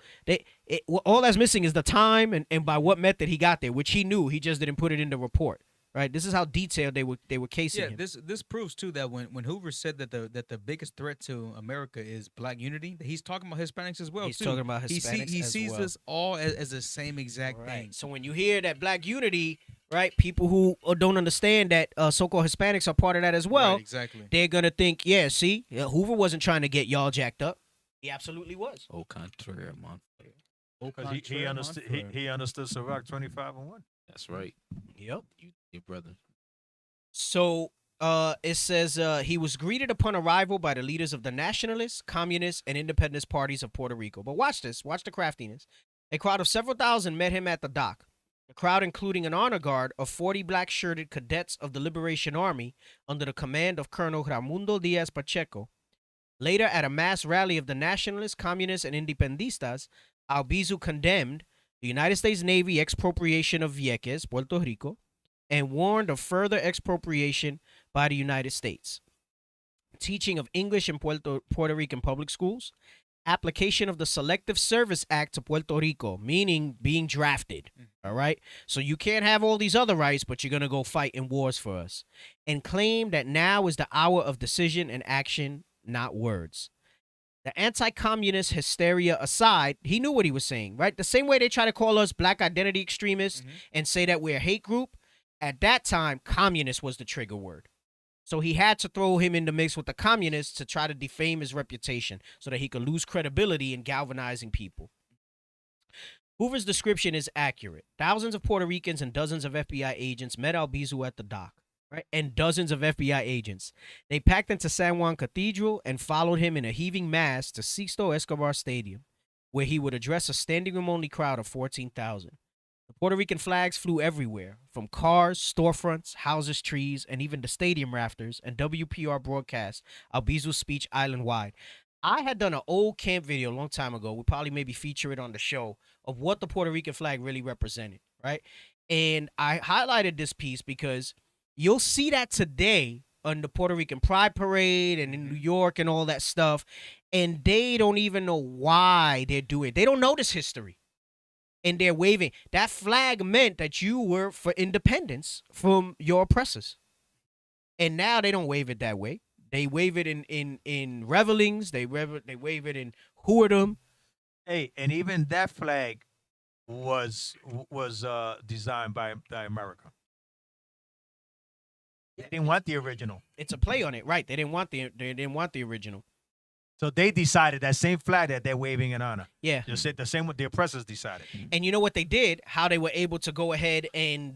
all that's missing is the time and by what method he got there, which he knew. He just didn't put it in the report. Right, this is how detailed they were casing him. This proves too that when Hoover said that the biggest threat to America is black unity, that he's talking about Hispanics as well. He's talking about Hispanics. He sees this all as the same exact thing. So when you hear that black unity, right, people who don't understand that so-called Hispanics are part of that as well. Right, exactly. They're gonna think, Hoover wasn't trying to get y'all jacked up. He absolutely was. Au contraire, man. Because he understood Ciroc 25-1. That's right. Yep. Your brother. So it says he was greeted upon arrival by the leaders of the Nationalist, Communist, and Independence parties of Puerto Rico. But watch this. Watch the craftiness. A crowd of several thousand met him at the dock. The crowd, including an honor guard of 40 black-shirted cadets of the Liberation Army under the command of Colonel Raimundo Diaz Pacheco. Later, at a mass rally of the Nationalists, Communists, and Independistas, Albizu condemned the United States Navy expropriation of Vieques, Puerto Rico, and warned of further expropriation by the United States. Teaching of English in Puerto Rican public schools, application of the Selective Service Act to Puerto Rico, meaning being drafted, all right? So you can't have all these other rights, but you're going to go fight in wars for us. And claim that now is the hour of decision and action, not words. The anti-communist hysteria aside, he knew what he was saying, right? The same way they try to call us black identity extremists and say that we're a hate group, at that time, communist was the trigger word. So he had to throw him in the mix with the communists to try to defame his reputation so that he could lose credibility in galvanizing people. Hoover's description is accurate. Thousands of Puerto Ricans and dozens of FBI agents met Albizu at the dock. Right, and dozens of FBI agents. They packed into San Juan Cathedral and followed him in a heaving mass to Sixto Escobar Stadium, where he would address a standing-room-only crowd of 14,000. The Puerto Rican flags flew everywhere, from cars, storefronts, houses, trees, and even the stadium rafters, and WPR broadcast Albizu's speech island-wide. I had done an old camp video a long time ago. We'll probably maybe feature it on the show of what the Puerto Rican flag really represented, right? And I highlighted this piece because you'll see that today on the Puerto Rican Pride Parade and in New York and all that stuff, and they don't even know why they're doing it. They don't know this history, and they're waving. That flag meant that you were for independence from your oppressors, and now they don't wave it that way. They wave it in revelings. They wave it in whoredom. Hey, and even that flag was designed by America. They didn't want the original. It's a play on it, right? They didn't want the original. So they decided that same flag that they're waving in honor. Yeah. The same what the oppressors decided. And you know what they did? How they were able to go ahead and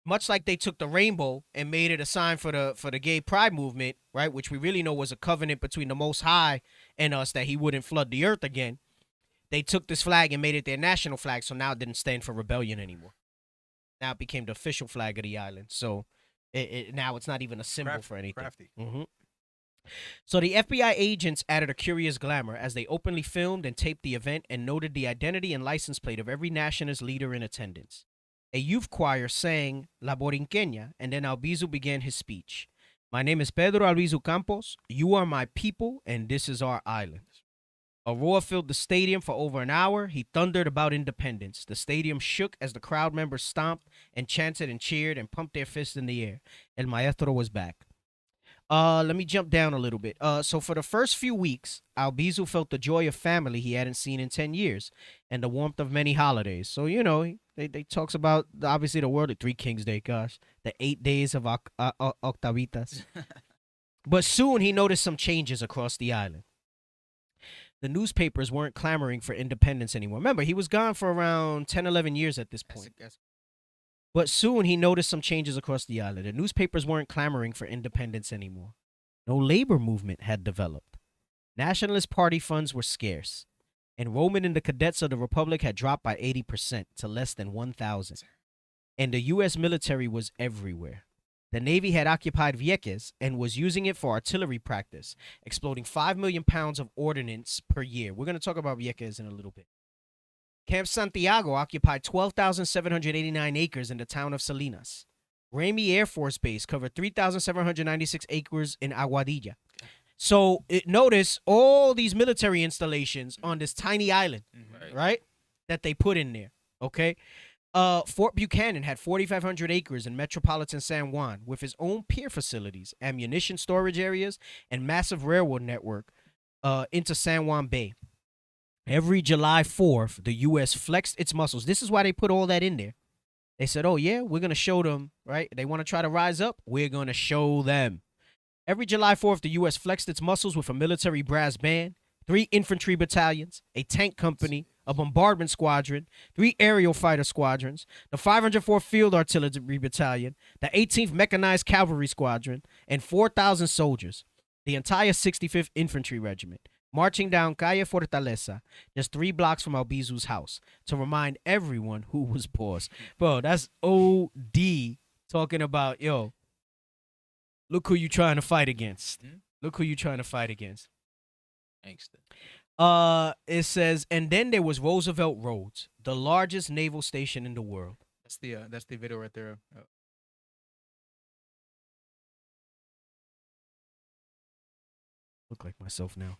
much like they took the rainbow and made it a sign for the gay pride movement, right? Which we really know was a covenant between the Most High and us that he wouldn't flood the earth again. They took this flag and made it their national flag, so now it didn't stand for rebellion anymore. Now it became the official flag of the island. So now it's not even a symbol for anything. Crafty. So the FBI agents added a curious glamour as they openly filmed and taped the event and noted the identity and license plate of every nationalist leader in attendance. A youth choir sang La Borinqueña, and then Albizu began his speech. My name is Pedro Albizu Campos. You are my people, and this is our island. A roar filled the stadium for over an hour. He thundered about independence. The stadium shook as the crowd members stomped and chanted and cheered and pumped their fists in the air. El Maestro was back. Let me jump down a little bit. So for the first few weeks, Albizu felt the joy of family he hadn't seen in 10 years and the warmth of many holidays. So, you know, they talks about, obviously, the world, the 3 Kings Day, gosh, the 8 days of Octavitas. But soon he noticed some changes across the island. The newspapers weren't clamoring for independence anymore. Remember, he was gone for around 10, 11 years at this point. But soon he noticed some changes across the island. The newspapers weren't clamoring for independence anymore. No labor movement had developed. Nationalist party funds were scarce. Enrollment in the cadets of the Republic had dropped by 80% to less than 1,000. And the U.S. military was everywhere. The Navy had occupied Vieques and was using it for artillery practice, exploding 5 million pounds of ordnance per year. We're going to talk about Vieques in a little bit. Camp Santiago occupied 12,789 acres in the town of Salinas. Ramey Air Force Base covered 3,796 acres in Aguadilla. So notice all these military installations on this tiny island, right, that they put in there, okay? Fort Buchanan had 4,500 acres in metropolitan San Juan with his own pier facilities, ammunition storage areas, and massive railroad network into San Juan Bay. Every July 4th, the U.S. flexed its muscles. This is why they put all that in there. They said, oh, yeah, we're going to show them, right? They want to try to rise up. We're going to show them. Every July 4th, the U.S. flexed its muscles with a military brass band, 3 infantry battalions, a tank company, a bombardment squadron, 3 aerial fighter squadrons, the 504th Field Artillery Battalion, the 18th Mechanized Cavalry Squadron, and 4,000 soldiers, the entire 65th Infantry Regiment, marching down Calle Fortaleza, just 3 blocks from Albizu's house, to remind everyone who was paused. Bro, that's OD talking about, yo, look who you trying to fight against. Look who you trying to fight against. It says, and then there was Roosevelt Roads, the largest naval station in the world. That's the video right there. Look like myself now.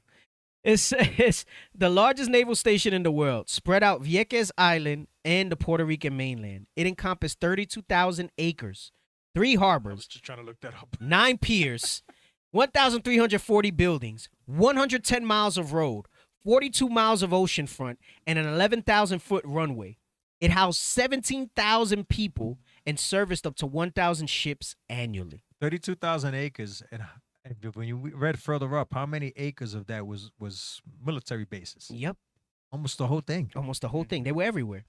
It says the largest naval station in the world, spread out Vieques Island and the Puerto Rican mainland. It encompassed 32,000 acres, 3 harbors, I was just trying to look that up. 9 piers, 1,340 buildings, 110 miles of road, 42 miles of ocean front, and an 11,000-foot runway. It housed 17,000 people and serviced up to 1,000 ships annually. 32,000 acres, and when you read further up, how many acres of that was military bases? Yep. Almost the whole thing. Almost the whole thing. They were everywhere.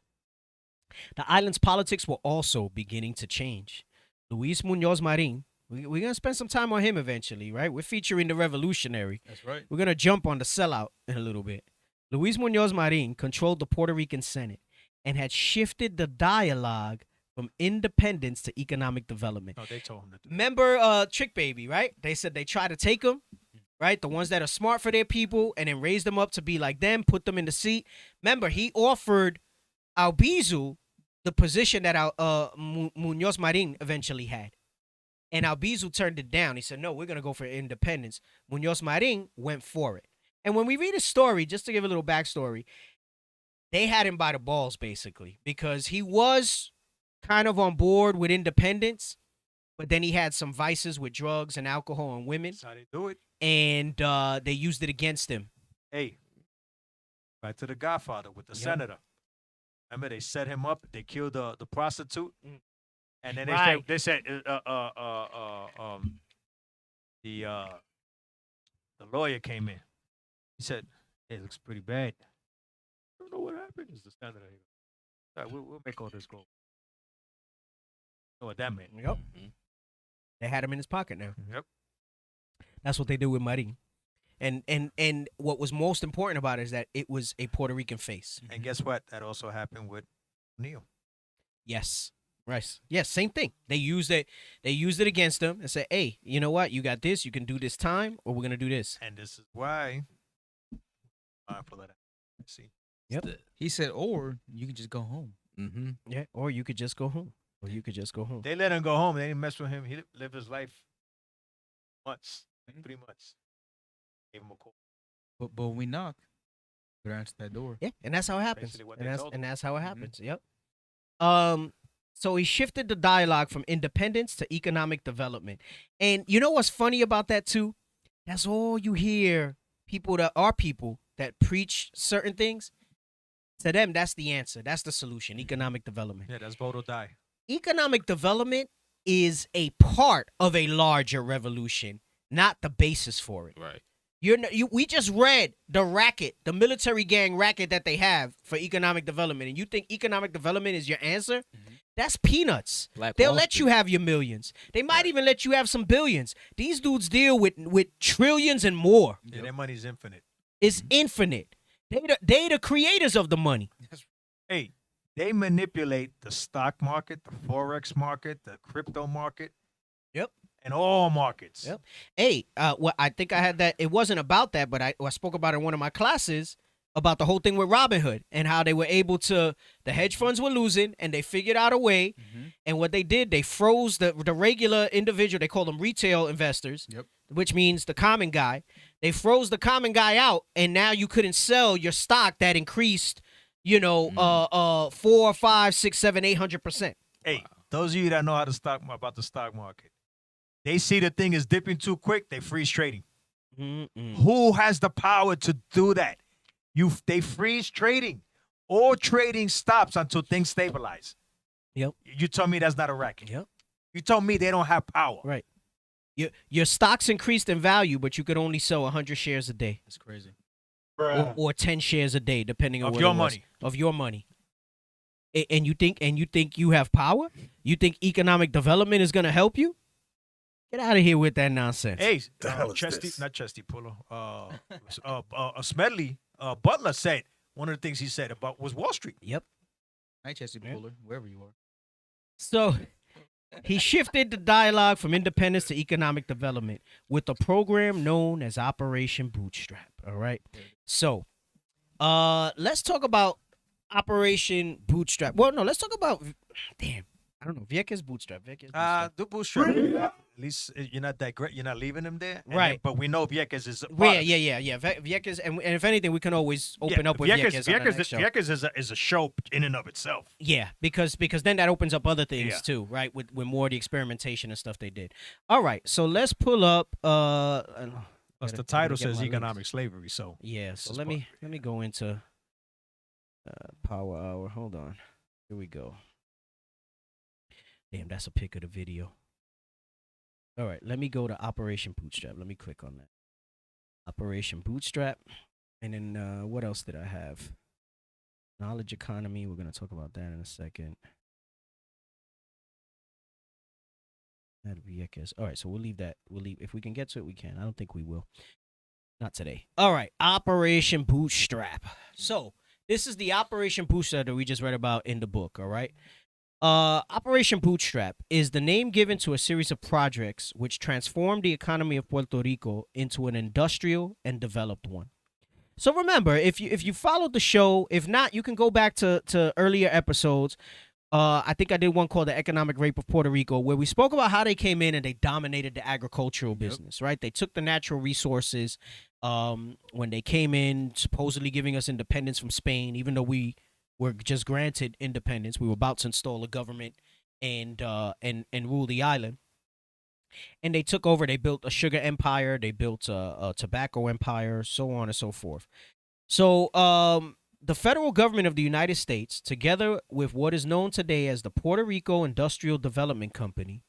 The island's politics were also beginning to change. Luis Muñoz Marin, we're going to spend some time on him eventually, right? We're featuring the revolutionary. That's right. We're going to jump on the sellout in a little bit. Luis Muñoz Marin controlled the Puerto Rican Senate and had shifted the dialogue from independence to economic development. No, they told him to do that. Remember Trick Baby, right? They said they try to take them, right? The ones that are smart for their people and then raise them up to be like them, put them in the seat. Remember, he offered Albizu the position that Muñoz Marin eventually had. And Albizu turned it down. He said, no, we're going to go for independence. Muñoz Marin went for it. And when we read his story, just to give a little backstory, they had him by the balls, basically, because he was kind of on board with independence, but then he had some vices with drugs and alcohol and women. That's how they do it. And they used it against him. Hey, back to the Godfather with the senator. Remember, they set him up. They killed the prostitute, and then they said the lawyer came in. He said, "Hey, it looks pretty bad. I don't know what happened." Is the senator here? All right, we'll make all this go. Know what that meant? Yep. They had him in his pocket now. Yep. That's what they did with Marin. And what was most important about it is that it was a Puerto Rican face. And guess what? That also happened with Neil. Yes. Right. Yes, same thing. They used it against him and said, hey, you know what? You got this. You can do this time, or we're going to do this. And this is why mindful of that. See. Yep. He said, or you can just go home. Mm-hmm. Yeah, or you could just go home. They let him go home. They didn't mess with him. He lived his life months, 3 months. Gave him a call. But when we knock, we answer that door. Yeah, and that's how it happens. And that's how it happens. Yep. So he shifted the dialogue from independence to economic development. And you know what's funny about that too? That's all you hear people that preach certain things. To them, that's the answer. That's the solution. Economic development. Yeah, that's vote or die. Economic development is a part of a larger revolution, not the basis for it. Right. We just read the racket, the military gang racket that they have for economic development, and you think economic development is your answer? Mm-hmm. That's peanuts. They'll let you have your millions. They might even let you have some billions. These dudes deal with trillions and more. Yeah, their money's infinite. It's infinite. They the creators of the money. Hey, they manipulate the stock market, the forex market, the crypto market. Yep. In all markets. Yep. Hey, well, I think I had that. It wasn't about that, but I spoke about it in one of my classes about the whole thing with Robinhood and how they were able to. The hedge funds were losing, and they figured out a way. And what they did, they froze the regular individual. They call them retail investors. Yep. Which means the common guy. They froze the common guy out, and now you couldn't sell your stock that increased, 4, 5, 6, 7, 800%. Hey, those of you that know how to about the stock market, they see the thing is dipping too quick, they freeze trading. Who has the power to do that? They freeze trading. All trading stops until things stabilize. Yep. You tell me that's not a racket. Yep. You told me they don't have power. Right. Your stocks increased in value, but you could only sell 100 shares a day. That's crazy. Or 10 shares a day, depending on Of what your it was. money. Of your money. And you think you have power? You think economic development is going to help you? Get out of here with that nonsense. Hey, The hell is Chesty, this? not Chesty Puller. Smedley, Butler said one of the things he said about was Wall Street. Yep. Hi, Chesty Puller, wherever you are. So he shifted the dialogue from independence to economic development with a program known as Operation Bootstrap. All right. So let's talk about Operation Bootstrap. Well, no, let's talk about I don't know. Vieques Bootstrap. Do Bootstrap. At least you're not that great. You're not leaving him there. And Right. then- but we know Vieques is Yeah. Vieques, and if anything, we can always open up with Vieques. on the next show. Vieques is a show in and of itself. Yeah, because then that opens up other things Yeah. too, right? With more of the experimentation and stuff they did. All right, so let's pull up. Plus the title says economic slavery. So Yeah, so let me go into Power Hour. Hold on, here we go. Damn, that's a pic of the video. All right, let me go to Operation Bootstrap. Let me click on that. Operation Bootstrap, and then what else did I have? Knowledge economy. We're gonna talk about that in a second. All right, so we'll leave that. If we can get to it, we can. I don't think we will. Not today. All right, Operation Bootstrap. So this is the Operation Bootstrap that we just read about in the book. All right. Operation Bootstrap is the name given to a series of projects which transformed the economy of Puerto Rico into an industrial and developed one. So remember, if you followed the show, if not, you can go back to earlier episodes. I think I did one called The Economic Rape of Puerto Rico, where we spoke about how they came in and they dominated the agricultural business, right? They took the natural resources when they came in, supposedly giving us independence from Spain, even though we were just granted independence. We were about to install a government and rule the island. And they took over. They built a sugar empire. They built a tobacco empire, so on and so forth. So the federal government of the United States, together with what is known today as the Puerto Rico Industrial Development Company,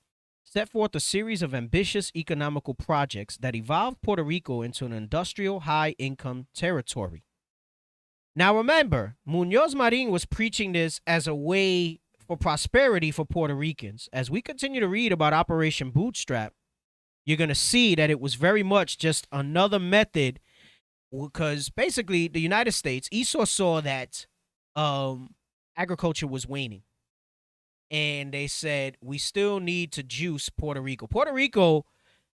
set forth a series of ambitious economical projects that evolved Puerto Rico into an industrial high-income territory. Now remember, Muñoz Marin was preaching this as a way for prosperity for Puerto Ricans. As we continue to read about Operation Bootstrap, you're going to see that it was very much just another method, because basically the United States, Esau saw that agriculture was waning. And they said, we still need to juice Puerto Rico. Puerto Rico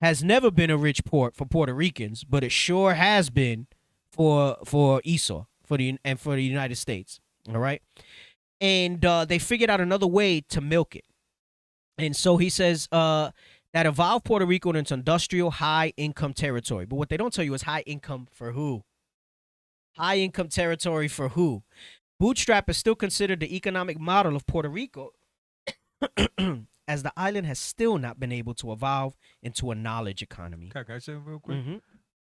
has never been a rich port for Puerto Ricans, but it sure has been for Esau. For the United States, all right? And they figured out another way to milk it. And so he says that evolved Puerto Rico into industrial high-income territory. But what they don't tell you is high income for who? High-income territory for who? Bootstrap is still considered the economic model of Puerto Rico, as the island has still not been able to evolve into a knowledge economy. Can I say real quick? Mm-hmm.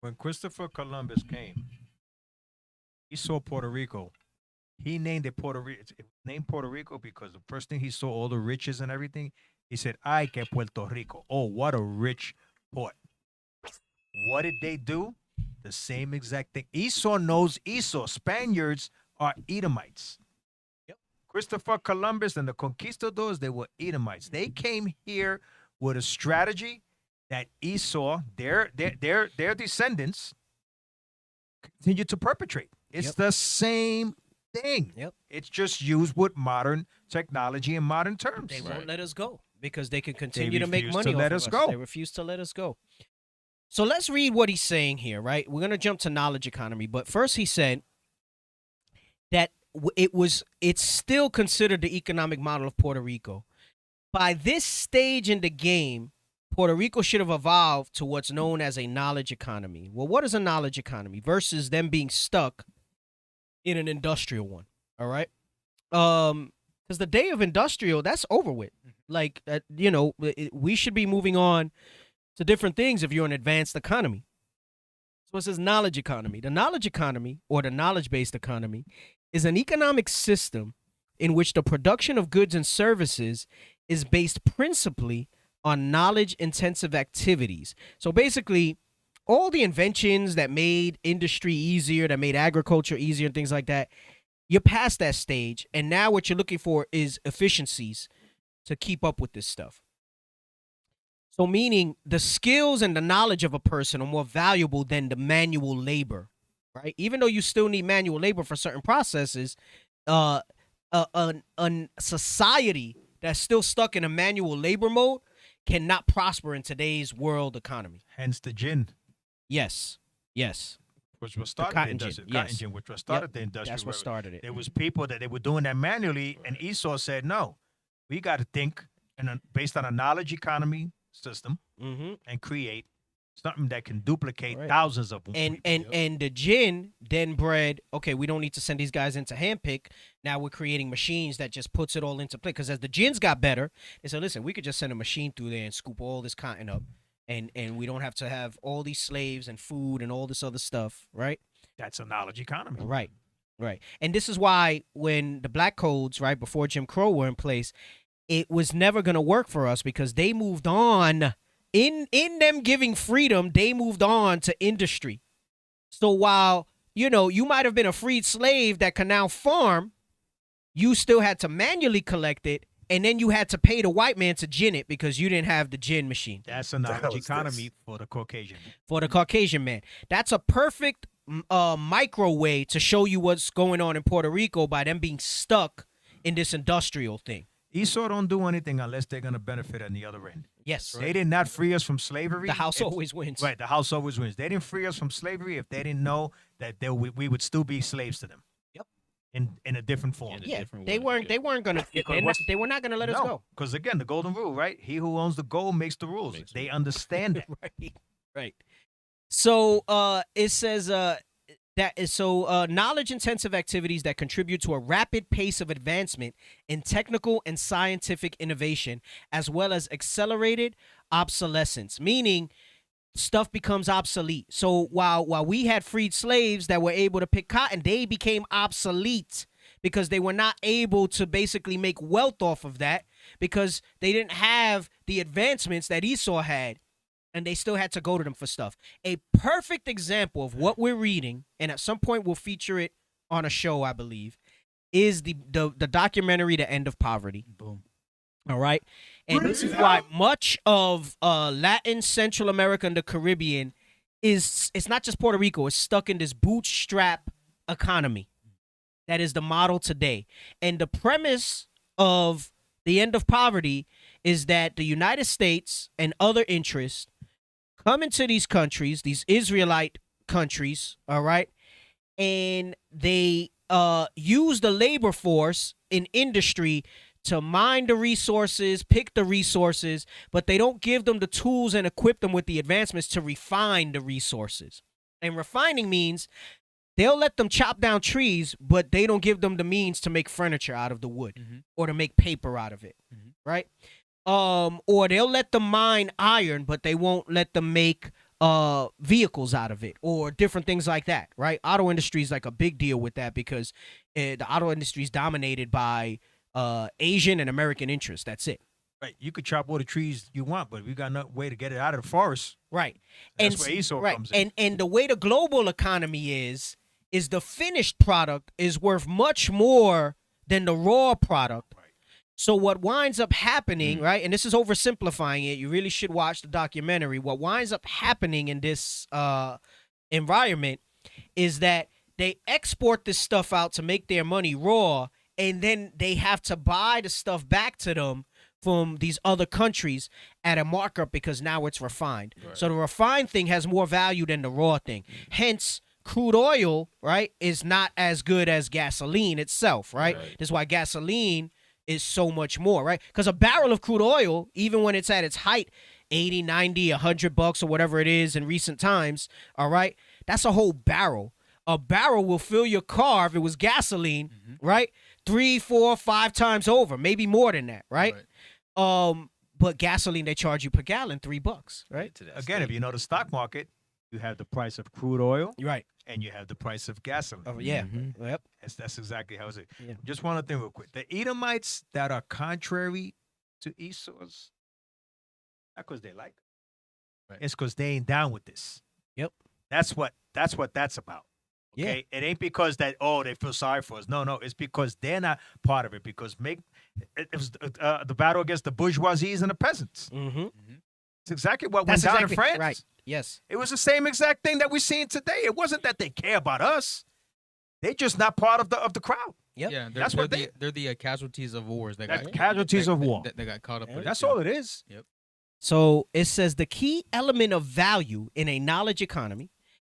When Christopher Columbus came, he saw Puerto Rico. He named it Puerto Rico. Named Puerto Rico because the first thing he saw, all the riches and everything, he said, "Ay, que Puerto Rico! Oh, what a rich port!" What did they do? The same exact thing. Esau knows Esau. Spaniards are Edomites. Yep. Christopher Columbus and the conquistadors, they were Edomites. They came here with a strategy that Esau, their descendants, continue to perpetrate. It's Yep. the same thing. Yep. It's just used with modern technology and modern terms. They won't let us go because they can continue to make refuse money to off let of us go. They refuse to let us go. So let's read what he's saying here, right? We're going to jump to knowledge economy, but first he said that it's still considered the economic model of Puerto Rico. By this stage in the game, Puerto Rico should have evolved to what's known as a knowledge economy. Well, what is a knowledge economy versus them being stuck in an industrial one? All right. Because the day of industrial, that's over with. Like, we should be moving on to different things if you're an advanced economy. So it says knowledge economy. The knowledge economy, or the knowledge-based economy, is an economic system in which the production of goods and services is based principally on knowledge-intensive activities. So basically, all the inventions that made industry easier, that made agriculture easier and things like that, you're past that stage, and now what you're looking for is efficiencies to keep up with this stuff. So meaning the skills and the knowledge of a person are more valuable than the manual labor, right? Even though you still need manual labor for certain processes, a society that's still stuck in a manual labor mode cannot prosper in today's world economy. Hence the gin. Yes. Which was started cotton the gin, industry. yes. Cotton gin, which was started Yep, the industrial. that's what revolution. started it. There was people that they were doing that manually, and Esau said, "No, we got to think based on a knowledge economy system and create something that can duplicate thousands of them." And the gin then bred, okay, we don't need to send these guys into handpick. Now we're creating machines that just puts it all into play. Because as the gins got better, they said, listen, we could just send a machine through there and scoop all this cotton up. And we don't have to have all these slaves and food and all this other stuff, right? That's a knowledge economy. Right. And this is why when the black codes, right, before Jim Crow were in place, it was never going to work for us because they moved on. In them giving freedom, they moved on to industry. So while, you might have been a freed slave that can now farm, you still had to manually collect it. And then you had to pay the white man to gin it because you didn't have the gin machine. That's a knowledge economy for the Caucasian. For the Caucasian man. That's a perfect micro way to show you what's going on in Puerto Rico by them being stuck in this industrial thing. Esau don't do anything unless they're going to benefit on the other end. Yes. They did not free us from slavery. The house always wins. Right, the house always wins. They didn't free us from slavery if they didn't know that we would still be slaves to them. In a different form. They weren't gonna. They were not gonna let us go. Because again, the golden rule, right? He who owns the gold makes the rules. They understand that. Right. So it says knowledge intensive activities that contribute to a rapid pace of advancement in technical and scientific innovation, as well as accelerated obsolescence, meaning stuff becomes obsolete. So while we had freed slaves that were able to pick cotton, they became obsolete because they were not able to basically make wealth off of that because they didn't have the advancements that Esau had, and they still had to go to them for stuff. A perfect example of what we're reading, and at some point we'll feature it on a show, I believe, is the documentary The End of Poverty. Boom. All right. And this is why much of Latin, Central America, and the Caribbean it's not just Puerto Rico. It's stuck in this bootstrap economy that is the model today. And the premise of The End of Poverty is that the United States and other interests come into these countries, these Israelite countries, all right, and they use the labor force in industry to mine the resources, pick the resources, but they don't give them the tools and equip them with the advancements to refine the resources. And refining means they'll let them chop down trees, but they don't give them the means to make furniture out of the wood or to make paper out of it, right? Or they'll let them mine iron, but they won't let them make vehicles out of it or different things like that, right? Auto industry is like a big deal with that because the auto industry is dominated by Asian and American interests. That's it. Right. You could chop all the trees you want, but we got no way to get it out of the forest. Right. That's where Esau comes in. And the way the global economy is the finished product is worth much more than the raw product. Right. So what winds up happening, right, and this is oversimplifying it, you really should watch the documentary. What winds up happening in this environment is that they export this stuff out to make their money raw, and then they have to buy the stuff back to them from these other countries at a markup because now it's refined. So the refined thing has more value than the raw thing. Hence, crude oil, right, is not as good as gasoline itself, right? That's why gasoline is so much more, right? Because a barrel of crude oil, even when it's at its height, 80, 90, $100 or whatever it is in recent times, all right, that's a whole barrel. A barrel will fill your car if it was gasoline, right? 3, 4, 5 times over, maybe more than that, right? But gasoline, they charge you per gallon $3, right? Again, if you know the stock market, you have the price of crude oil, right, and you have the price of gasoline. Yep. That's exactly how it is. Yeah. Just one other thing real quick. The Edomites that are contrary to Esau's, not because they like it. It's because they ain't down with this. Yep. That's what that's about. Okay? It ain't because that, they feel sorry for us. No, it's because they're not part of it. Because it was the battle against the bourgeoisies and the peasants. It's exactly what went down in France. Right. Yes. It was the same exact thing that we're seeing today. It wasn't that they care about us. They're just not part of the crowd. Yep. Yeah, that's what they're the casualties of wars. They that's got casualties of war. They got caught up with That's it. all it is. Yep. So it says the key element of value in a knowledge economy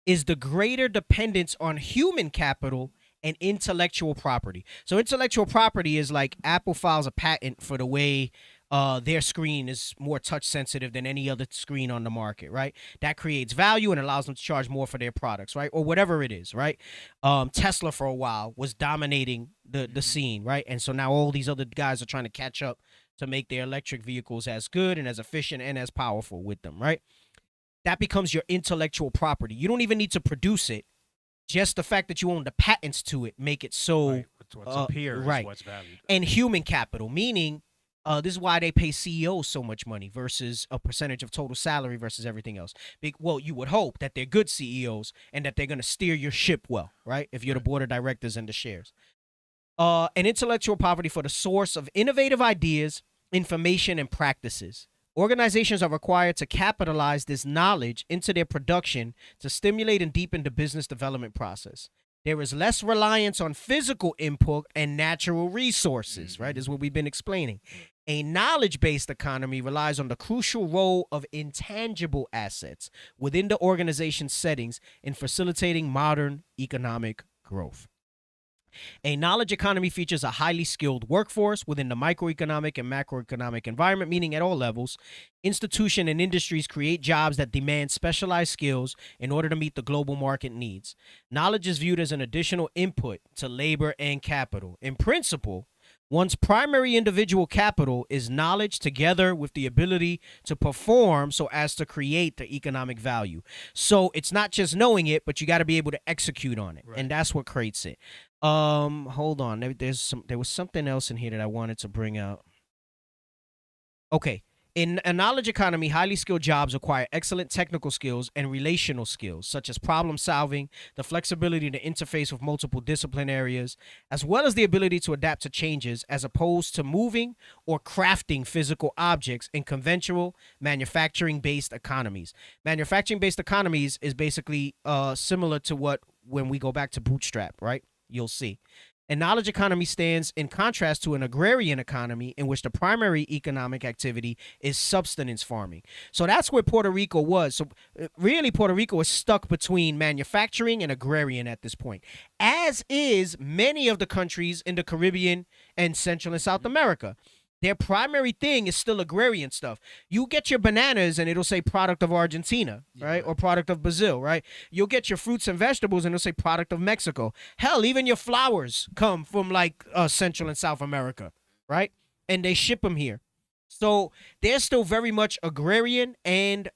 is the greater dependence on human capital and intellectual property. So intellectual property is like Apple files a patent for the way their screen is more touch sensitive than any other screen on the market, right? That creates value and allows them to charge more for their products, right? Or whatever it is, right? Tesla for a while was dominating the scene, right? And so now all these other guys are trying to catch up to make their electric vehicles as good and as efficient and as powerful with them, right? That becomes your intellectual property. You don't even need to produce it. Just the fact that you own the patents to it make it so Right. What's up here is what's valued. And human capital, meaning this is why they pay CEOs so much money versus a percentage of total salary versus everything else. Well, you would hope that they're good CEOs and that they're going to steer your ship well, right? If you're the board of directors and the shares. And intellectual property for the source of innovative ideas, information, and practices. Organizations are required to capitalize this knowledge into their production to stimulate and deepen the business development process. There is less reliance on physical input and natural resources, right? This is what we've been explaining. A knowledge-based economy relies on the crucial role of intangible assets within the organization's settings in facilitating modern economic growth. A knowledge economy features a highly skilled workforce within the microeconomic and macroeconomic environment, meaning at all levels. Institutions and industries create jobs that demand specialized skills in order to meet the global market needs. Knowledge is viewed as an additional input to labor and capital. In principle, one's primary individual capital is knowledge together with the ability to perform so as to create the economic value. So it's not just knowing it, but you got to be able to execute on it. Right. And that's what creates it. Hold on. There was something else in here that I wanted to bring out. Okay. In a knowledge economy, highly skilled jobs require excellent technical skills and relational skills, such as problem solving, the flexibility to interface with multiple discipline areas, as well as the ability to adapt to changes as opposed to moving or crafting physical objects in conventional manufacturing-based economies. Manufacturing-based economies is basically similar to when we go back to bootstrap, right? You'll see. A knowledge economy stands in contrast to an agrarian economy in which the primary economic activity is subsistence farming. So that's where Puerto Rico was. So really, Puerto Rico is stuck between manufacturing and agrarian at this point, as is many of the countries in the Caribbean and Central and South America. Their primary thing is still agrarian stuff. You get your bananas and it'll say product of Argentina, right? Or product of Brazil, right? You'll get your fruits and vegetables and it'll say product of Mexico. Hell, even your flowers come from like Central and South America, right? And they ship them here. So they're still very much agrarian and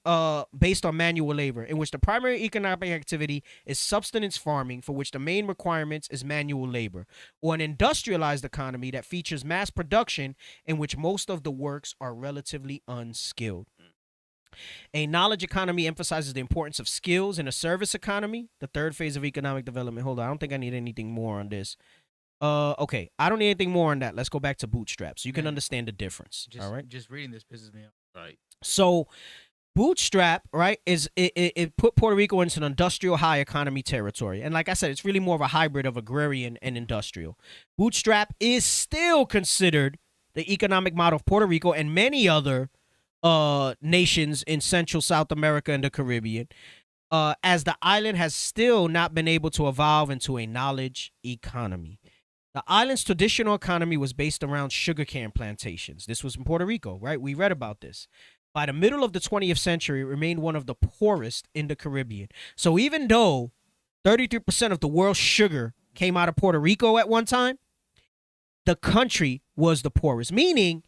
based on manual labor, in which the primary economic activity is subsistence farming, for which the main requirements is manual labor, or an industrialized economy that features mass production, in which most of the works are relatively unskilled. A knowledge economy emphasizes the importance of skills in a service economy, the third phase of economic development. Hold on, I don't think I need anything more on this. Okay, I don't need anything more on that. Let's go back to bootstrap so you can understand the difference. All right. Just reading this pisses me off. Right. So bootstrap, right, is it put Puerto Rico into an industrial high economy territory. And like I said, it's really more of a hybrid of agrarian and industrial. Bootstrap is still considered the economic model of Puerto Rico and many other nations in Central South America and the Caribbean, as the island has still not been able to evolve into a knowledge economy. The island's traditional economy was based around sugarcane plantations. This was in Puerto Rico, right? We read about this. By the middle of the 20th century, it remained one of the poorest in the Caribbean. So even though 33% of the world's sugar came out of Puerto Rico at one time, the country was the poorest, meaning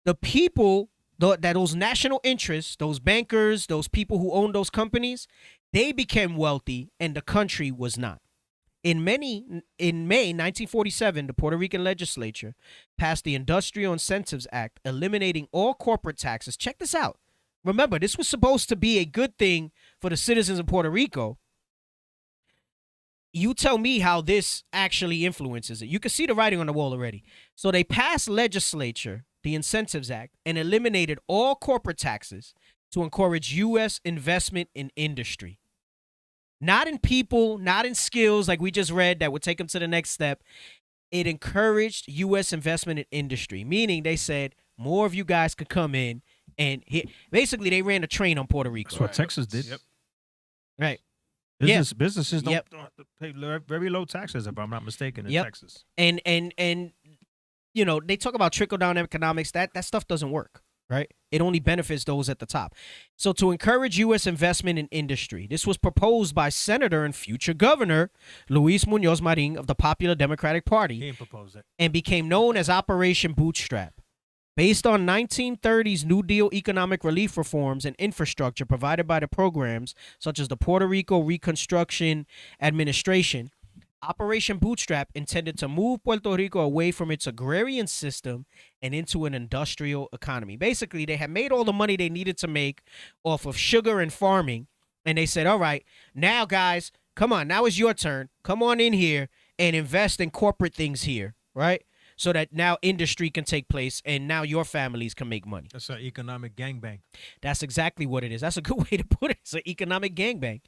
the people that those national interests, those bankers, those people who owned those companies, they became wealthy and the country was not. In May 1947, the Puerto Rican legislature passed the Industrial Incentives Act, eliminating all corporate taxes. Check this out. Remember, this was supposed to be a good thing for the citizens of Puerto Rico. You tell me how this actually influences it. You can see the writing on the wall already. So they passed legislature, the Incentives Act, and eliminated all corporate taxes to encourage U.S. investment in industry. Not in people, not in skills like we just read that would take them to the next step. It encouraged U.S. investment in industry, meaning they said more of you guys could come in and hit. Basically, they ran a train on Puerto Rico. That's what Texas did. Yep. Right. Businesses don't pay very low taxes, if I'm not mistaken, in Texas. And you know, they talk about trickle-down economics. That stuff doesn't work. Right? It only benefits those at the top. So to encourage U.S. investment in industry, this was proposed by Senator and future Governor Luis Muñoz Marin of the Popular Democratic Party. He didn't propose it. And became known as Operation Bootstrap. Based on 1930s New Deal economic relief reforms and infrastructure provided by the programs such as the Puerto Rico Reconstruction Administration, Operation Bootstrap intended to move Puerto Rico away from its agrarian system and into an industrial economy. Basically, they had made all the money they needed to make off of sugar and farming, and they said, all right, now, guys, come on, now it's your turn. Come on in here and invest in corporate things here, right? So that now industry can take place and now your families can make money. That's an economic gangbang. That's exactly what it is. That's a good way to put it. It's an economic gangbang.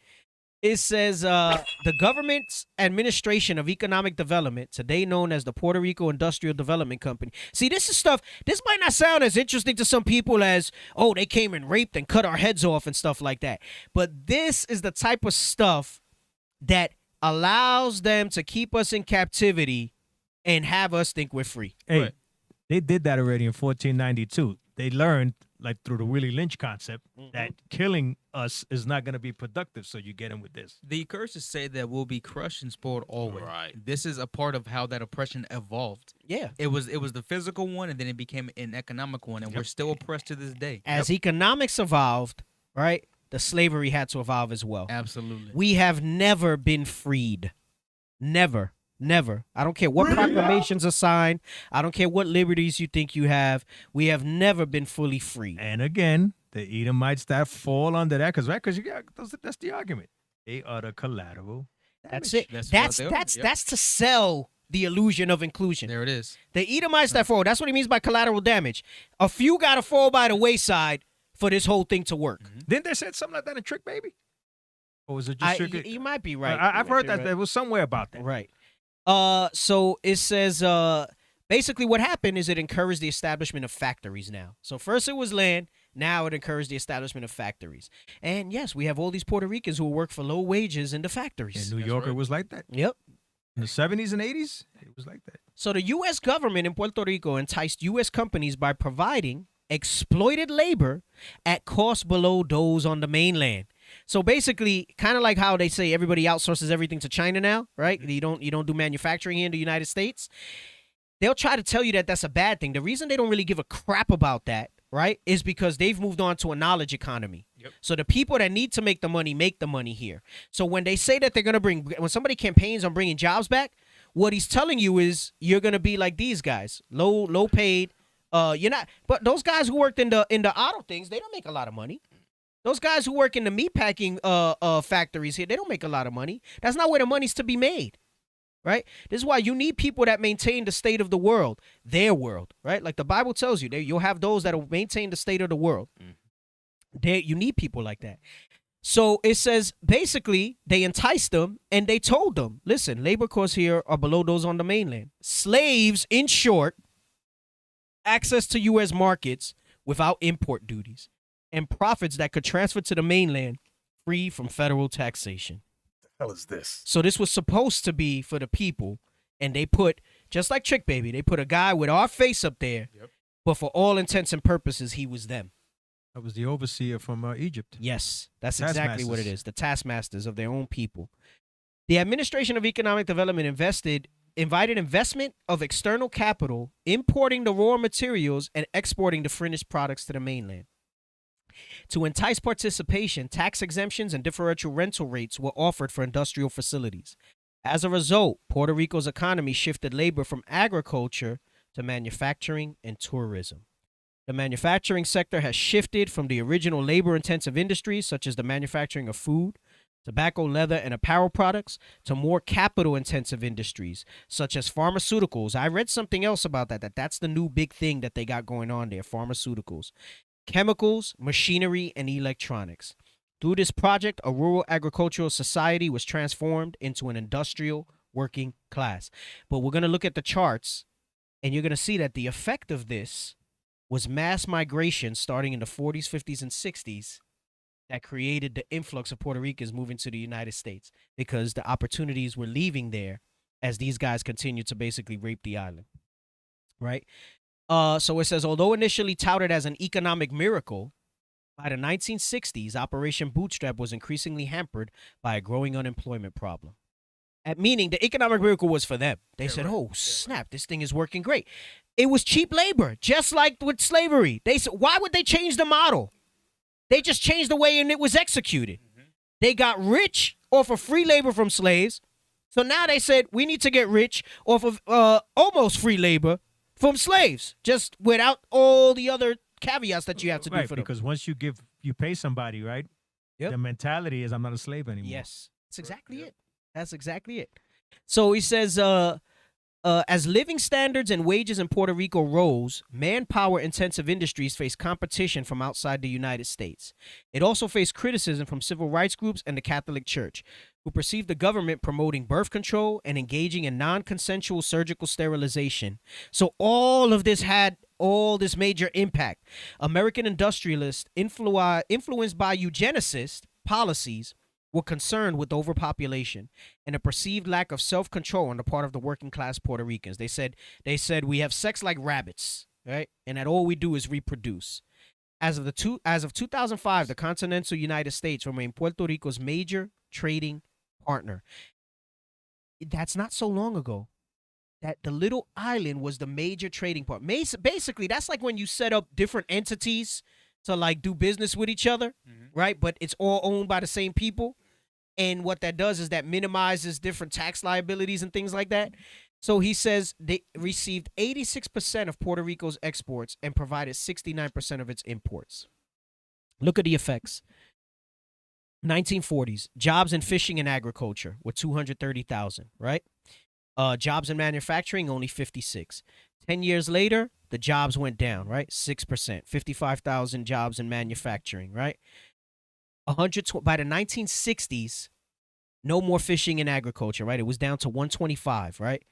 It says the government's administration of economic development, today known as the Puerto Rico Industrial Development Company. See, this is stuff, this might not sound as interesting to some people as, oh, they came and raped and cut our heads off and stuff like that. But this is the type of stuff that allows them to keep us in captivity and have us think we're free. Hey, they did that already in 1492. They learned, like through the Willie Lynch concept, that killing us is not going to be productive, so you get in with this. The curses say that we'll be crushed and spoiled always. Right. This is a part of how that oppression evolved. Yeah. It was the physical one, and then it became an economic one, and we're still oppressed to this day. As economics evolved, right, the slavery had to evolve as well. Absolutely. We have never been freed. Never. Never. I don't care what proclamations are signed. I don't care what liberties you think you have. We have never been fully free. And again, the Edomites that fall under that, because you got that's the argument. They are the collateral damage. That's it. That's to sell the illusion of inclusion. There it is. The Edomites that fall. That's what he means by collateral damage. A few got to fall by the wayside for this whole thing to work. Didn't they say something like that in Trick Baby? Or was it just Trick? You might be right. I've heard that there was somewhere about that. Right. So it says, basically what happened is it encouraged the establishment of factories now. So first it was land, now it encouraged the establishment of factories. And yes, we have all these Puerto Ricans who work for low wages in the factories. In New York, it was like that. Yep. In the 70s and 80s, it was like that. So the U.S. government in Puerto Rico enticed U.S. companies by providing exploited labor at cost below those on the mainland. So basically, kind of like how they say everybody outsources everything to China now, right? You don't do manufacturing here in the United States. They'll try to tell you that that's a bad thing. The reason they don't really give a crap about that, right, is because they've moved on to a knowledge economy. Yep. So the people that need to make the money here. So when they say that they're going to when somebody campaigns on bringing jobs back, what he's telling you is you're going to be like these guys, low paid. You're not. But those guys who worked in the auto things, they don't make a lot of money. Those guys who work in the meatpacking factories here, they don't make a lot of money. That's not where the money's to be made, right? This is why you need people that maintain the state of the world, their world, right? Like the Bible tells you, you'll have those that will maintain the state of the world. You need people like that. So it says, basically, they enticed them and they told them, listen, labor costs here are below those on the mainland. Slaves, in short, access to U.S. markets without import duties, and profits that could transfer to the mainland free from federal taxation. The hell is this? So this was supposed to be for the people, and they put, just like Trick Baby, they put a guy with our face up there, but for all intents and purposes, he was them. That was the overseer from Egypt. Yes, that's exactly what it Taskmasters. is. The taskmasters of their own people. The Administration of Economic Development invited investment of external capital, importing the raw materials and exporting the finished products to the mainland. To entice participation, tax exemptions and differential rental rates were offered for industrial facilities. As a result, Puerto Rico's economy shifted labor from agriculture to manufacturing and tourism. The manufacturing sector has shifted from the original labor-intensive industries, such as the manufacturing of food, tobacco, leather, and apparel products, to more capital-intensive industries, such as pharmaceuticals. I read something else about that's the new big thing that they got going on there, pharmaceuticals, chemicals, machinery, and electronics. Through this project, a rural agricultural society was transformed into an industrial working class. But we're going to look at the charts, and you're going to see that the effect of this was mass migration starting in the 40s, 50s, and 60s that created the influx of Puerto Ricans moving to the United States because the opportunities were leaving there as these guys continued to basically rape the island, right? So it says, although initially touted as an economic miracle, by the 1960s, Operation Bootstrap was increasingly hampered by a growing unemployment problem. Meaning the economic miracle was for them. They said, oh, snap, this thing is working great. It was cheap labor, just like with slavery. They said, why would they change the model? They just changed the way and it was executed. They got rich off of free labor from slaves. So now they said, we need to get rich off of almost free labor from slaves, just without all the other caveats that you have to do for them. Because once you pay somebody, right? Yep. The mentality is I'm not a slave anymore. Yes, that's exactly it. That's exactly it. So he says, as living standards and wages in Puerto Rico rose, manpower-intensive industries faced competition from outside the United States. It also faced criticism from civil rights groups and the Catholic Church, who perceived the government promoting birth control and engaging in non-consensual surgical sterilization. So all of this had all this major impact. American industrialists, influenced by eugenicist policies, were concerned with overpopulation and a perceived lack of self-control on the part of the working class Puerto Ricans. They said we have sex like rabbits, right? And that all we do is reproduce. As of 2005, the continental United States remained Puerto Rico's major trading partner. That's not so long ago that the little island was the major trading partner. Basically, that's like when you set up different entities to like do business with each other, right? But it's all owned by the same people. And what that does is that minimizes different tax liabilities and things like that. So he says they received 86% of Puerto Rico's exports and provided 69% of its imports. Look at the effects. 1940s, jobs in fishing and agriculture were 230,000, right? Jobs in manufacturing, only 56. 10 years later, the jobs went down, right? 6%, 55,000 jobs in manufacturing, right? By the 1960s, no more fishing and agriculture, right? It was down to 125, right?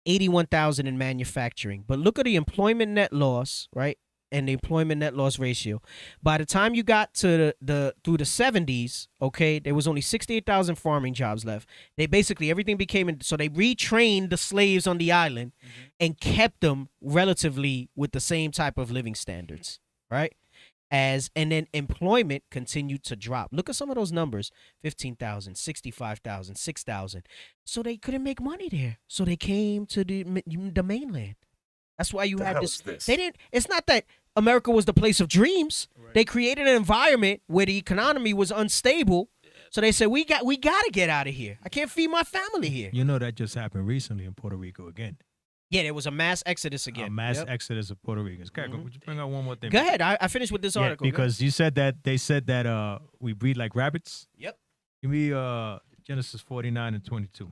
81,000 in manufacturing. But look at the employment net loss, right? And the employment net loss ratio. By the time you got to through the 70s, okay, there was only 68,000 farming jobs left. They basically, everything became, so they retrained the slaves on the island and kept them relatively with the same type of living standards, right? And then employment continued to drop. Look at some of those numbers, 15,000, 65,000, 6,000. So they couldn't make money there. So they came to the mainland. That's why you had this. They didn't, it's not that America was the place of dreams. Right. They created an environment where the economy was unstable. So they said, we got to get out of here. I can't feed my family here. You know that just happened recently in Puerto Rico again. Yeah, there was a mass exodus again. A mass exodus of Puerto Ricans. Okay, would you bring out one more thing? Go ahead. I finished with this article. Because you said that they said that we breed like rabbits. Yep. Give me Genesis 49 and 22.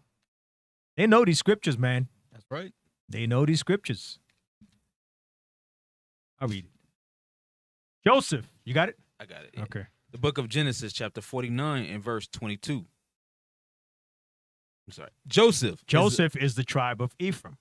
They know these scriptures, man. That's right. They know these scriptures. I'll read it. Joseph, you got it? I got it. Yeah. Okay. The book of Genesis, chapter 49 and verse 22. I'm sorry. Joseph is the tribe of Ephraim.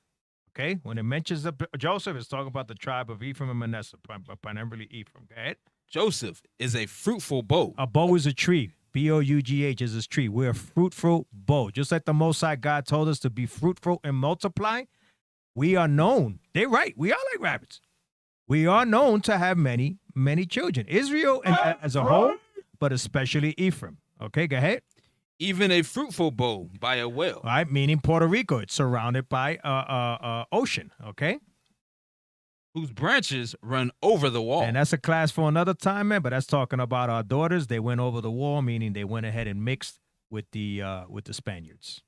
Okay, when it mentions Joseph, it's talking about the tribe of Ephraim and Manasseh, primarily Ephraim. Go ahead. Joseph is a fruitful bow. A bow is a tree. B-O-U-G-H is a tree. We're a fruitful bow. Just like the Most High God told us to be fruitful and multiply, we are known. They're right. We are like rabbits. We are known to have many, many children. Israel as a whole, but especially Ephraim. Okay, go ahead. Even a fruitful bow by a well. All right, meaning Puerto Rico. It's surrounded by ocean, okay? Whose branches run over the wall. And that's a class for another time, man, but that's talking about our daughters. They went over the wall, meaning they went ahead and mixed with the Spaniards.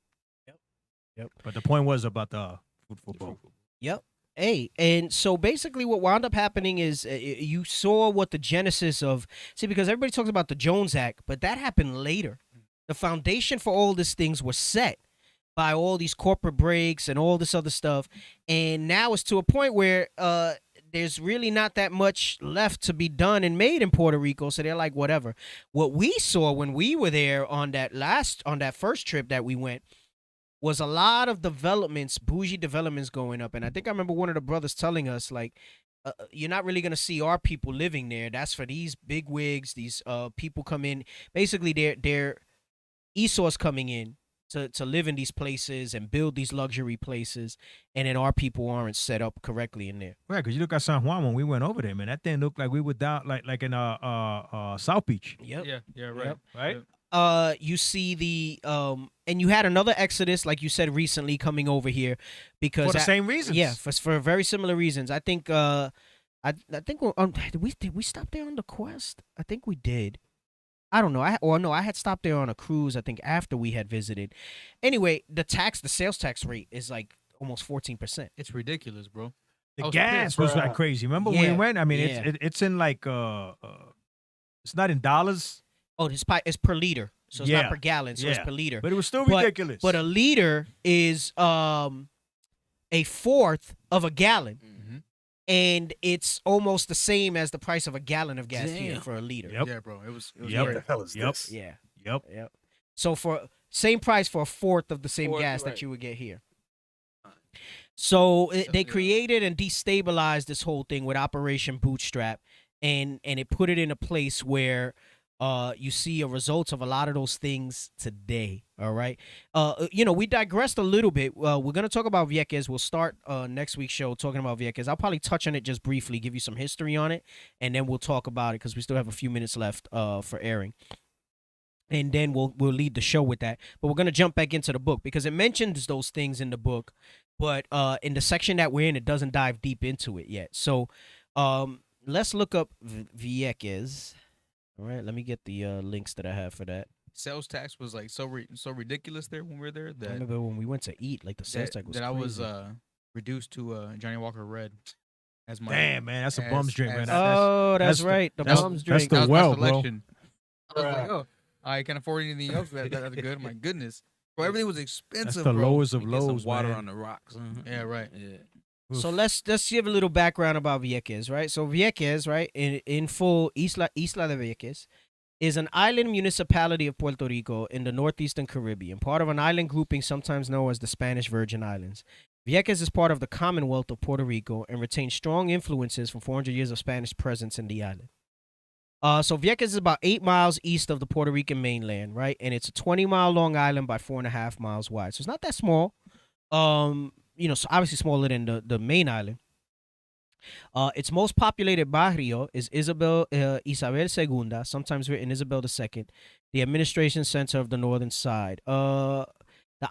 Yep. But the point was about the fruitful bow. Yep. Hey, and so basically what wound up happening is you saw what the genesis of, because everybody talks about the Jones Act, but that happened later. The foundation for all these things was set by all these corporate breaks and all this other stuff. And now it's to a point where there's really not that much left to be done and made in Puerto Rico. So they're like, whatever. What we saw when we were there on that first trip that we went was a lot of developments, bougie developments going up. And I think I remember one of the brothers telling us, like, you're not really going to see our people living there. That's for these big wigs. These people come in. Basically, they're Esau's coming in to live in these places and build these luxury places. And then our people aren't set up correctly in there. Right, because you look at San Juan when we went over there, man. That thing looked like we were down, like in South Beach. Yep. Yeah, right. Yep. Right? Yep. You see the and you had another exodus, like you said, recently coming over here because For the same reasons. Yeah, for very similar reasons. I think I think did we stop there on the quest? I think we did. I don't know. I had stopped there on a cruise. I think after we had visited. Anyway, the sales tax rate is like almost 14%. It's ridiculous, bro. The gas was like crazy. Remember when we went? I mean, it's in like it's not in dollars. Oh, it's per liter, so it's not per gallon, so it's per liter. But it was still ridiculous. But a liter is a fourth of a gallon, and it's almost the same as the price of a gallon of gas here for a liter. Yep. Yeah, bro. It was What the hell is this? Yeah. Yep. So for same price for a fourth of the same gas that you would get here. So they created and destabilized this whole thing with Operation Bootstrap, and it put it in a place where you see a result of a lot of those things today. All right. We digressed a little bit. We're going to talk about Vieques. We'll start next week's show talking about Vieques. I'll probably touch on it just briefly, give you some history on it, and then we'll talk about it because we still have a few minutes left for airing. And then we'll lead the show with that. But we're going to jump back into the book because it mentions those things in the book. But in the section that we're in, it doesn't dive deep into it yet. So let's look up Vieques. All right, let me get the links that I have for that. sales tax was like so ridiculous there when we were there that I remember when we went to eat, like the sales tax was that crazy. I was reduced to Johnny Walker Red as my Damn, man, that's a bum's drink, man. That's right, the bum's drink. That's the well, bro. I was like, oh, I can't afford anything else. That's good. My goodness, bro, everything was expensive. That's the bro. lowest of Get some lows, water man. on the rocks. Yeah, right. Yeah. So let's give a little background about Vieques, right? So Vieques, right, in full, Isla de Vieques is an island municipality of Puerto Rico in the northeastern Caribbean, part of an island grouping sometimes known as the Spanish Virgin Islands. Vieques is part of the Commonwealth of Puerto Rico and retains strong influences from 400 years of Spanish presence in the island. So Vieques is about 8 miles east of the Puerto Rican mainland, right? And it's a 20-mile long island by 4.5 miles wide. So it's not that small. So obviously smaller than the main island. Its most populated barrio is Isabel II, sometimes written Isabel II, the administration center of the northern side. The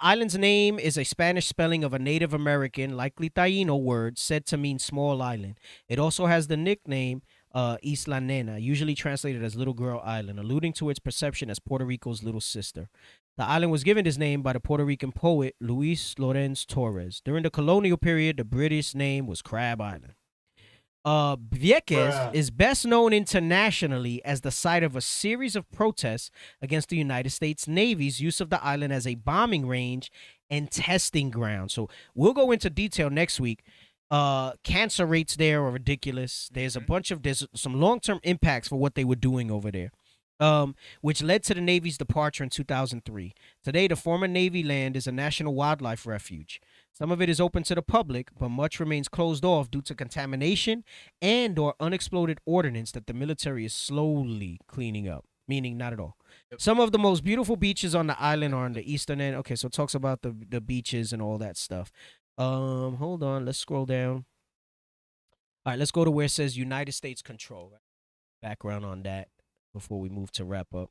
island's name is a Spanish spelling of a Native American, likely Taíno word, said to mean small island. It also has the nickname Isla Nena, usually translated as Little Girl Island, alluding to its perception as Puerto Rico's little sister. The island was given this name by the Puerto Rican poet Luis Lorenz Torres. During the colonial period, the British name was Crab Island. Vieques is best known internationally as the site of a series of protests against the United States Navy's use of the island as a bombing range and testing ground. So we'll go into detail next week. Cancer rates there are ridiculous. There's some long-term impacts for what they were doing over there, which led to the Navy's departure in 2003. Today, the former Navy land is a national wildlife refuge. Some of it is open to the public, but much remains closed off due to contamination and or unexploded ordnance that the military is slowly cleaning up, meaning not at all. Some of the most beautiful beaches on the island are on the eastern end. Okay, so it talks about the beaches and all that stuff. Hold on, let's scroll down. All right, let's go to where it says United States control. Background on that before we move to wrap up.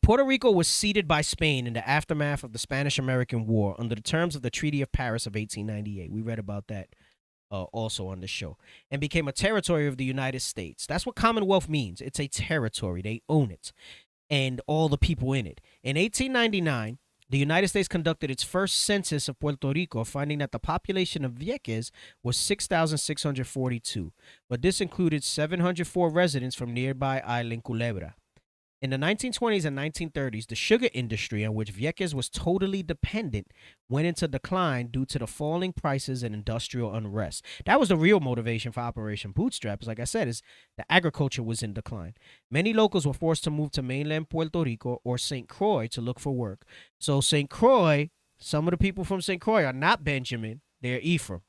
Puerto Rico was ceded by Spain in the aftermath of the Spanish-American War under the terms of the Treaty of Paris of 1898. We read about that also on the show. And became a territory of the United States. That's what Commonwealth means. It's a territory. They own it. And all the people in it. In 1899, the United States conducted its first census of Puerto Rico, finding that the population of Vieques was 6,642. But this included 704 residents from nearby island Culebra. In the 1920s and 1930s, the sugar industry, on which Vieques was totally dependent, went into decline due to the falling prices and industrial unrest. That was the real motivation for Operation Bootstrap. Like I said, is the agriculture was in decline. Many locals were forced to move to mainland Puerto Rico or St. Croix to look for work. So St. Croix, some of the people from St. Croix are not Benjamin, they're Ephraim,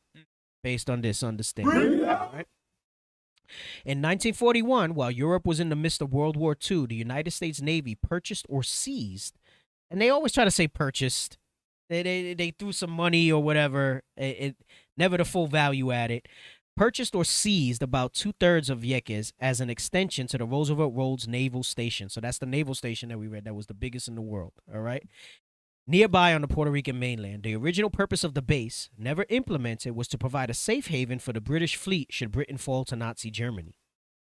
based on this understanding. All right? In 1941, while Europe was in the midst of World War II, the United States Navy purchased or seized, and they always try to say purchased. They threw some money or whatever, never the full value at it. Purchased or seized about 2/3 of Vieques as an extension to the Roosevelt Roads Naval Station. So that's the naval station that we read that was the biggest in the world, all right? Nearby on the Puerto Rican mainland. The original purpose of the base, never implemented, was to provide a safe haven for the British fleet should Britain fall to Nazi Germany.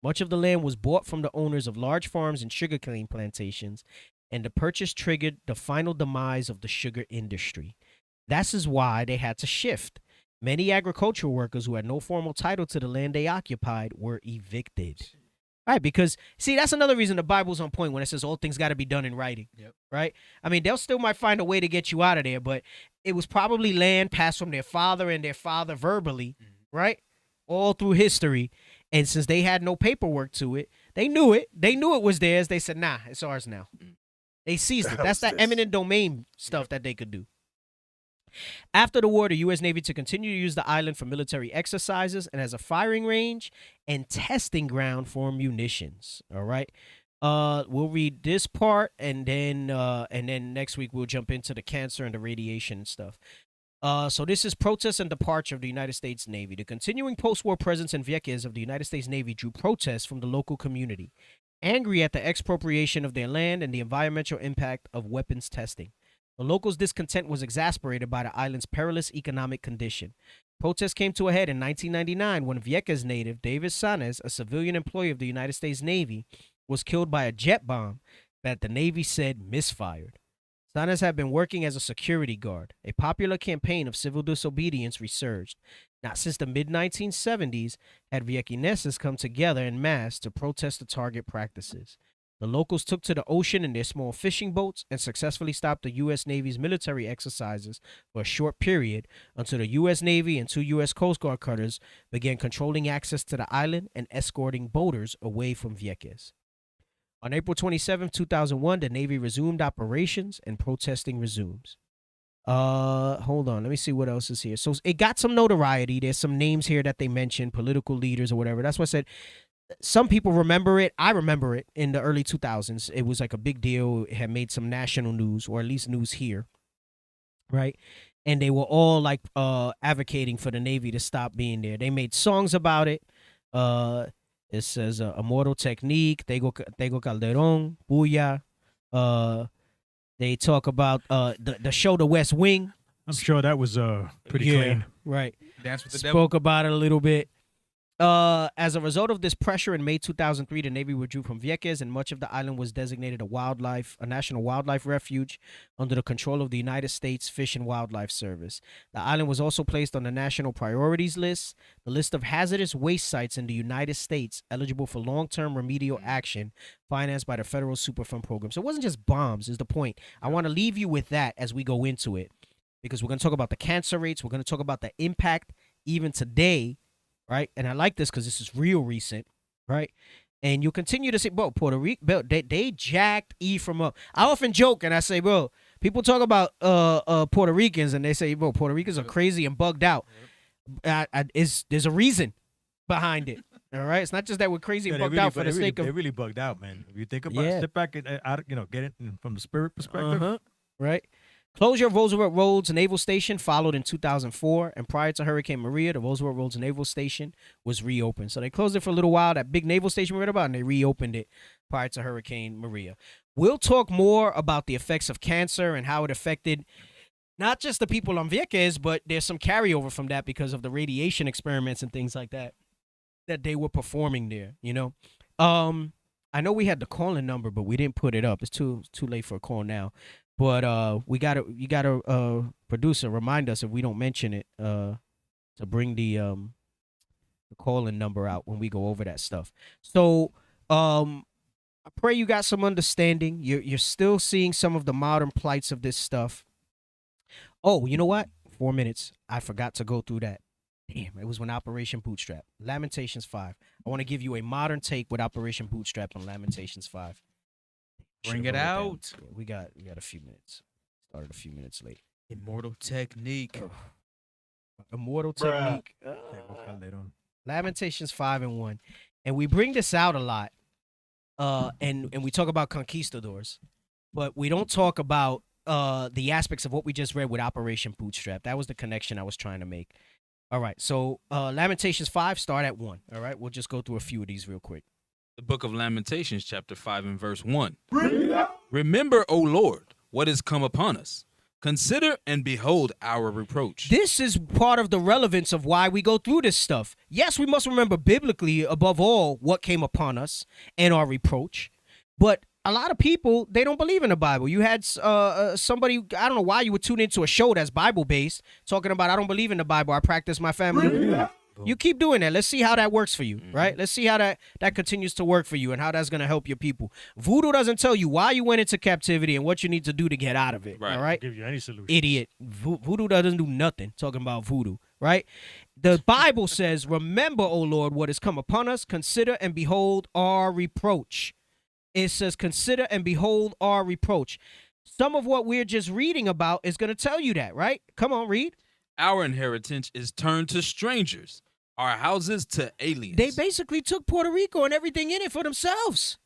Much of the land was bought from the owners of large farms and sugarcane plantations, and the purchase triggered the final demise of the sugar industry. That is why they had to shift. Many agricultural workers who had no formal title to the land they occupied were evicted. Right, because, see, that's another reason the Bible's on point when it says all things got to be done in writing, right? I mean, they'll still might find a way to get you out of there, but it was probably land passed from their father and their father verbally, right, all through history. And since they had no paperwork to it, they knew it. They knew it was theirs. They said, nah, it's ours now. They seized it. That's that eminent domain stuff that they could do. After the war, the U.S. Navy to continue to use the island for military exercises and as a firing range and testing ground for munitions. All right. We'll read this part and then next week we'll jump into the cancer and the radiation and stuff. So this is protest and departure of the United States Navy. The continuing post-war presence in Vieques of the United States Navy drew protests from the local community, angry at the expropriation of their land and the environmental impact of weapons testing. The locals' discontent was exacerbated by the island's perilous economic condition. Protests came to a head in 1999 when Vieques native David Sanes, a civilian employee of the United States Navy, was killed by a jet bomb that the Navy said misfired. Sanes had been working as a security guard. A popular campaign of civil disobedience resurged. Not since the mid-1970s had Viequeneses come together en masse to protest the target practices. The locals took to the ocean in their small fishing boats and successfully stopped the U.S. Navy's military exercises for a short period until the U.S. Navy and 2 U.S. Coast Guard cutters began controlling access to the island and escorting boaters away from Vieques. On April 27, 2001, the Navy resumed operations and protesting resumes. Hold on. Let me see what else is here. So it got some notoriety. There's some names here that they mentioned, political leaders or whatever. That's why I said some people remember it. I remember it in the early 2000s. It was like a big deal. It had made some national news, or at least news here, right? And they were all like advocating for the Navy to stop being there. They made songs about it. It says Immortal Technique, Tego Calderon, Booyah. They talk about the show The West Wing. I'm sure that was pretty clean. Right. Dance with the Spoke Devil. about it a little bit. As a result of this pressure, in May 2003, the Navy withdrew from Vieques, and much of the island was designated a national wildlife refuge under the control of the United States Fish and Wildlife Service. The island was also placed on the national priorities list, the list of hazardous waste sites in the United States eligible for long-term remedial action financed by the Federal Superfund program. So it wasn't just bombs, is the point. I want to leave you with that as we go into it, because we're going to talk about the cancer rates. We're going to talk about the impact even today. Right, and I like this because this is real recent, right? And you'll continue to see, bro, Puerto Rico, they jacked Ephraim up. I often joke and I say, bro, People talk about Puerto Ricans and they say, bro, Puerto Ricans are crazy and bugged out. There's a reason behind it. All right, it's not just that we're crazy and bugged out for the sake of. They're really bugged out, man. If you think about it, step back and get it from the spirit perspective. Right. Closure of Roosevelt Roads Naval Station followed in 2004, and prior to Hurricane Maria, the Roosevelt Roads Naval Station was reopened. So they closed it for a little while, that big naval station we read about, and they reopened it prior to Hurricane Maria. We'll talk more about the effects of cancer and how it affected not just the people on Vieques, but there's some carryover from that because of the radiation experiments and things like that they were performing there, you know. I know we had the call-in number, but we didn't put it up. It's too late for a call now. But you gotta producer remind us if we don't mention it to bring the call-in number out when we go over that stuff. So I pray you got some understanding. You're still seeing some of the modern plights of this stuff. Oh, you know what? 4 minutes. I forgot to go through that. Damn, it was when Operation Bootstrap. Lamentations 5. I want to give you a modern take with Operation Bootstrap on Lamentations 5. Bring it out. Yeah, we got a few minutes. Started a few minutes late. Immortal technique. Immortal technique. Lamentations 5:1. And we bring this out a lot. And we talk about conquistadors, but we don't talk about the aspects of what we just read with Operation Bootstrap. That was the connection I was trying to make. All right. So Lamentations 5, start at 1. All right. We'll just go through a few of these real quick. The book of Lamentations, chapter 5 and verse 1. Remember, O Lord, what is come upon us. Consider and behold our reproach. This is part of the relevance of why we go through this stuff. Yes, we must remember biblically, above all, what came upon us and our reproach. But a lot of people, they don't believe in the Bible. You had somebody, I don't know why you would tune into a show that's Bible-based, talking about, I don't believe in the Bible, I practice my family. You keep doing that. Let's see how that works for you, right? Let's see how that continues to work for you and how that's going to help your people. Voodoo doesn't tell you why you went into captivity and what you need to do to get out of it, all right? Give you any solution. Idiot. Voodoo doesn't do nothing talking about voodoo, right? The Bible says, remember, O Lord, what has come upon us. Consider and behold our reproach. It says, consider and behold our reproach. Some of what we're just reading about is going to tell you that, right? Come on, read. Our inheritance is turned to strangers, our houses to aliens. They basically took Puerto Rico and everything in it for themselves.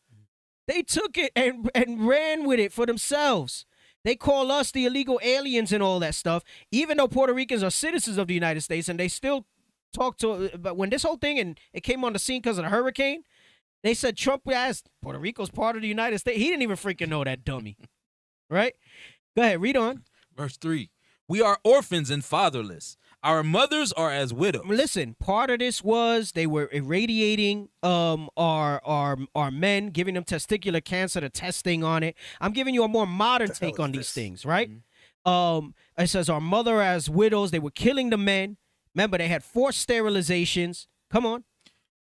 They took it and ran with it for themselves. They call us the illegal aliens and all that stuff, even though Puerto Ricans are citizens of the United States, and they still talk to. But when this whole thing and it came on the scene because of the hurricane, they said Trump asked Puerto Rico's part of the United States. He didn't even freaking know that dummy, right? Go ahead, read on. Verse 3. We are orphans and fatherless. Our mothers are as widows. Listen, part of this was they were irradiating our men, giving them testicular cancer, the testing on it. I'm giving you a more modern take on these things, right? It says our mother as widows. They were killing the men. Remember, they had forced sterilizations. Come on.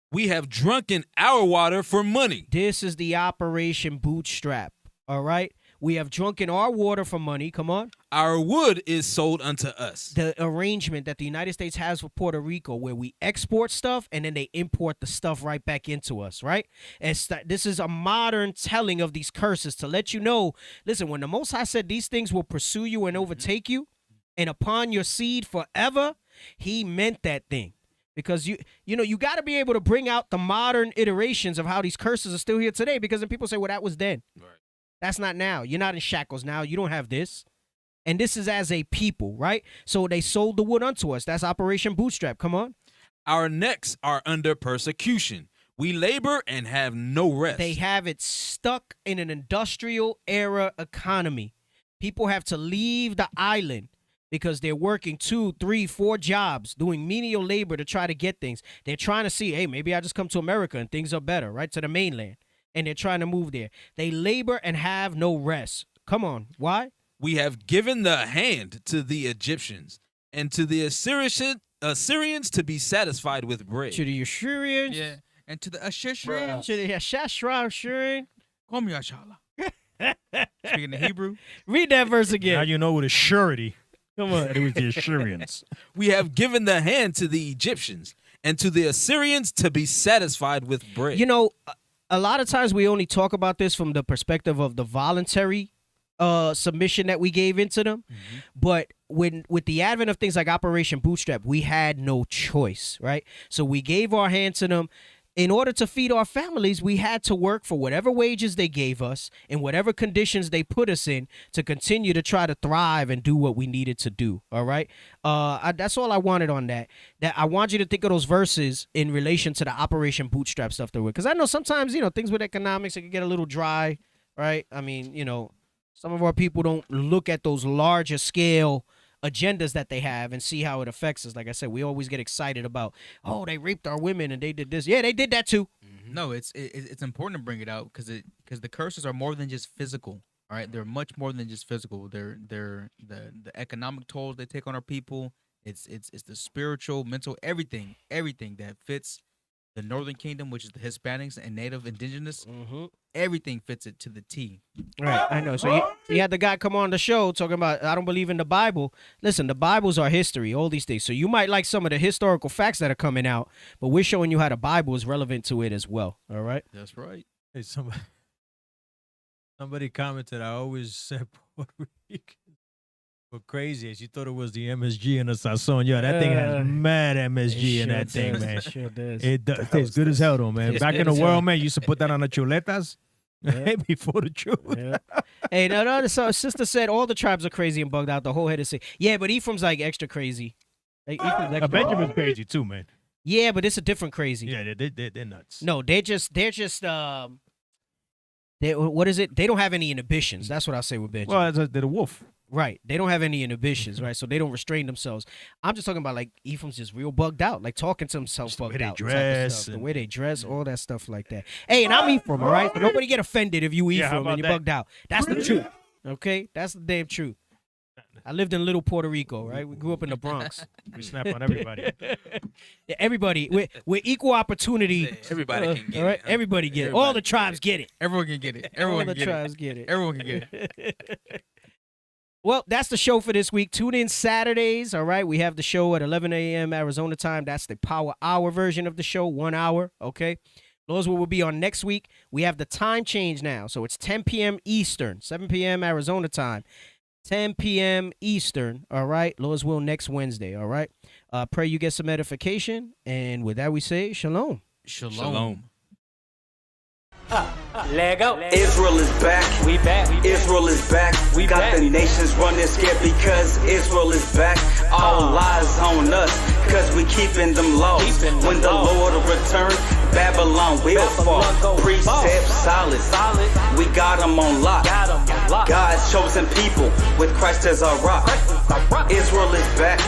We have drunken our water for money. This is the Operation Bootstrap, all right? We have drunken our water for money. Come on. Our wood is sold unto us. The arrangement that the United States has with Puerto Rico where we export stuff and then they import the stuff right back into us, right? This is a modern telling of these curses to let you know, listen, when the Most High said these things will pursue you and overtake you and upon your seed forever, he meant that thing. Because you got to be able to bring out the modern iterations of how these curses are still here today, because then people say, well, that was then. Right. That's not now. You're not in shackles now. You don't have this. And this is as a people, right? So they sold the wood unto us. That's Operation Bootstrap. Come on. Our necks are under persecution. We labor and have no rest. They have it stuck in an industrial era economy. People have to leave the island because they're working 2, 3, 4 jobs, doing menial labor to try to get things. They're trying to see, hey, maybe I just come to America and things are better, right? To the mainland. And they're trying to move there. They labor and have no rest. Come on. Why? We have given the hand to the Egyptians and to the Assyrians to be satisfied with bread. To the Assyrians? Yeah. And to the Issachar. To the Issachar. Call me Ashala. Speaking of Hebrew. Read that verse again. Now you know with a surety. Come on. It was the Assyrians. We have given the hand to the Egyptians and to the Assyrians to be satisfied with bread. You know, a lot of times we only talk about this from the perspective of the voluntary submission that we gave into them. But with the advent of things like Operation Bootstrap, we had no choice, right? So we gave our hand to them. In order to feed our families, we had to work for whatever wages they gave us and whatever conditions they put us in to continue to try to thrive and do what we needed to do. All right. That's all I wanted on that. That I want you to think of those verses in relation to the Operation Bootstrap stuff that we're, because I know sometimes, things with economics, it can get a little dry, right? I mean, some of our people don't look at those larger scale agendas that they have and see how it affects us. Like I said, we always get excited about, oh, they raped our women and they did this. Yeah, they did that too. No, it's important to bring it out because the curses are more than just physical. All right, they're much more than just physical. They're the economic tolls they take on our people. It's the spiritual, mental, everything that fits the Northern Kingdom, which is the Hispanics and Native Indigenous. Everything fits it to the T. Right, I know. So you had the guy come on the show talking about, I don't believe in the Bible. Listen, the Bible's our history, all these things. So you might like some of the historical facts that are coming out, but we're showing you how the Bible is relevant to it as well. All right? That's right. Hey, somebody commented, I always said Puerto Rican were crazy as you thought it was the MSG and the Sazon. Yo, that thing has mad MSG in that thing, man. Sure does. It tastes good as hell, though, man. Back in the world, man, you used to put that on the chuletas before the chule. Hey, no, so sister said all the tribes are crazy and bugged out. The whole head is sick. Yeah, but Ephraim's like extra crazy. Like, Benjamin's crazy too, man. Yeah, but it's a different crazy. Yeah, they're nuts. No, they're just what is it? They don't have any inhibitions. That's what I say with Benjamin. Well, they're the wolf. Right. They don't have any inhibitions, right? So they don't restrain themselves. I'm just talking about like Ephraim's just real bugged out, like talking to himself bugged out. The way they dress, all that stuff like that. Hey, and I'm Ephraim, all right? So nobody get offended if you Ephraim and you're bugged out. That's the truth, okay? That's the damn truth. I lived in Little Puerto Rico, right? We grew up in the Bronx. We snap on everybody. Yeah, everybody. We're equal opportunity. Everybody can get it. Huh? Everybody get it. All the tribes get it. Everyone can get it. Everyone all can the get tribes it. get it. Everyone can get it. Well, that's the show for this week. Tune in Saturdays, all right? We have the show at 11 a.m. Arizona time. That's the Power Hour version of the show, 1 hour, okay? Those will be on next week. We have the time change now, so it's 10 p.m. Eastern, 7 p.m. Arizona time, 10 p.m. Eastern, all right? Lord's will next Wednesday, all right? Pray you get some edification, and with that we say shalom. Shalom. Lego. Israel is back. We back. Israel is back. We got back. the nations running scared because Israel is back. All lies on us because we keeping them laws. When the Lord return, Babylon will fall. Precepts solid. We got them on lock. God's chosen people with Christ as our rock. Israel is back.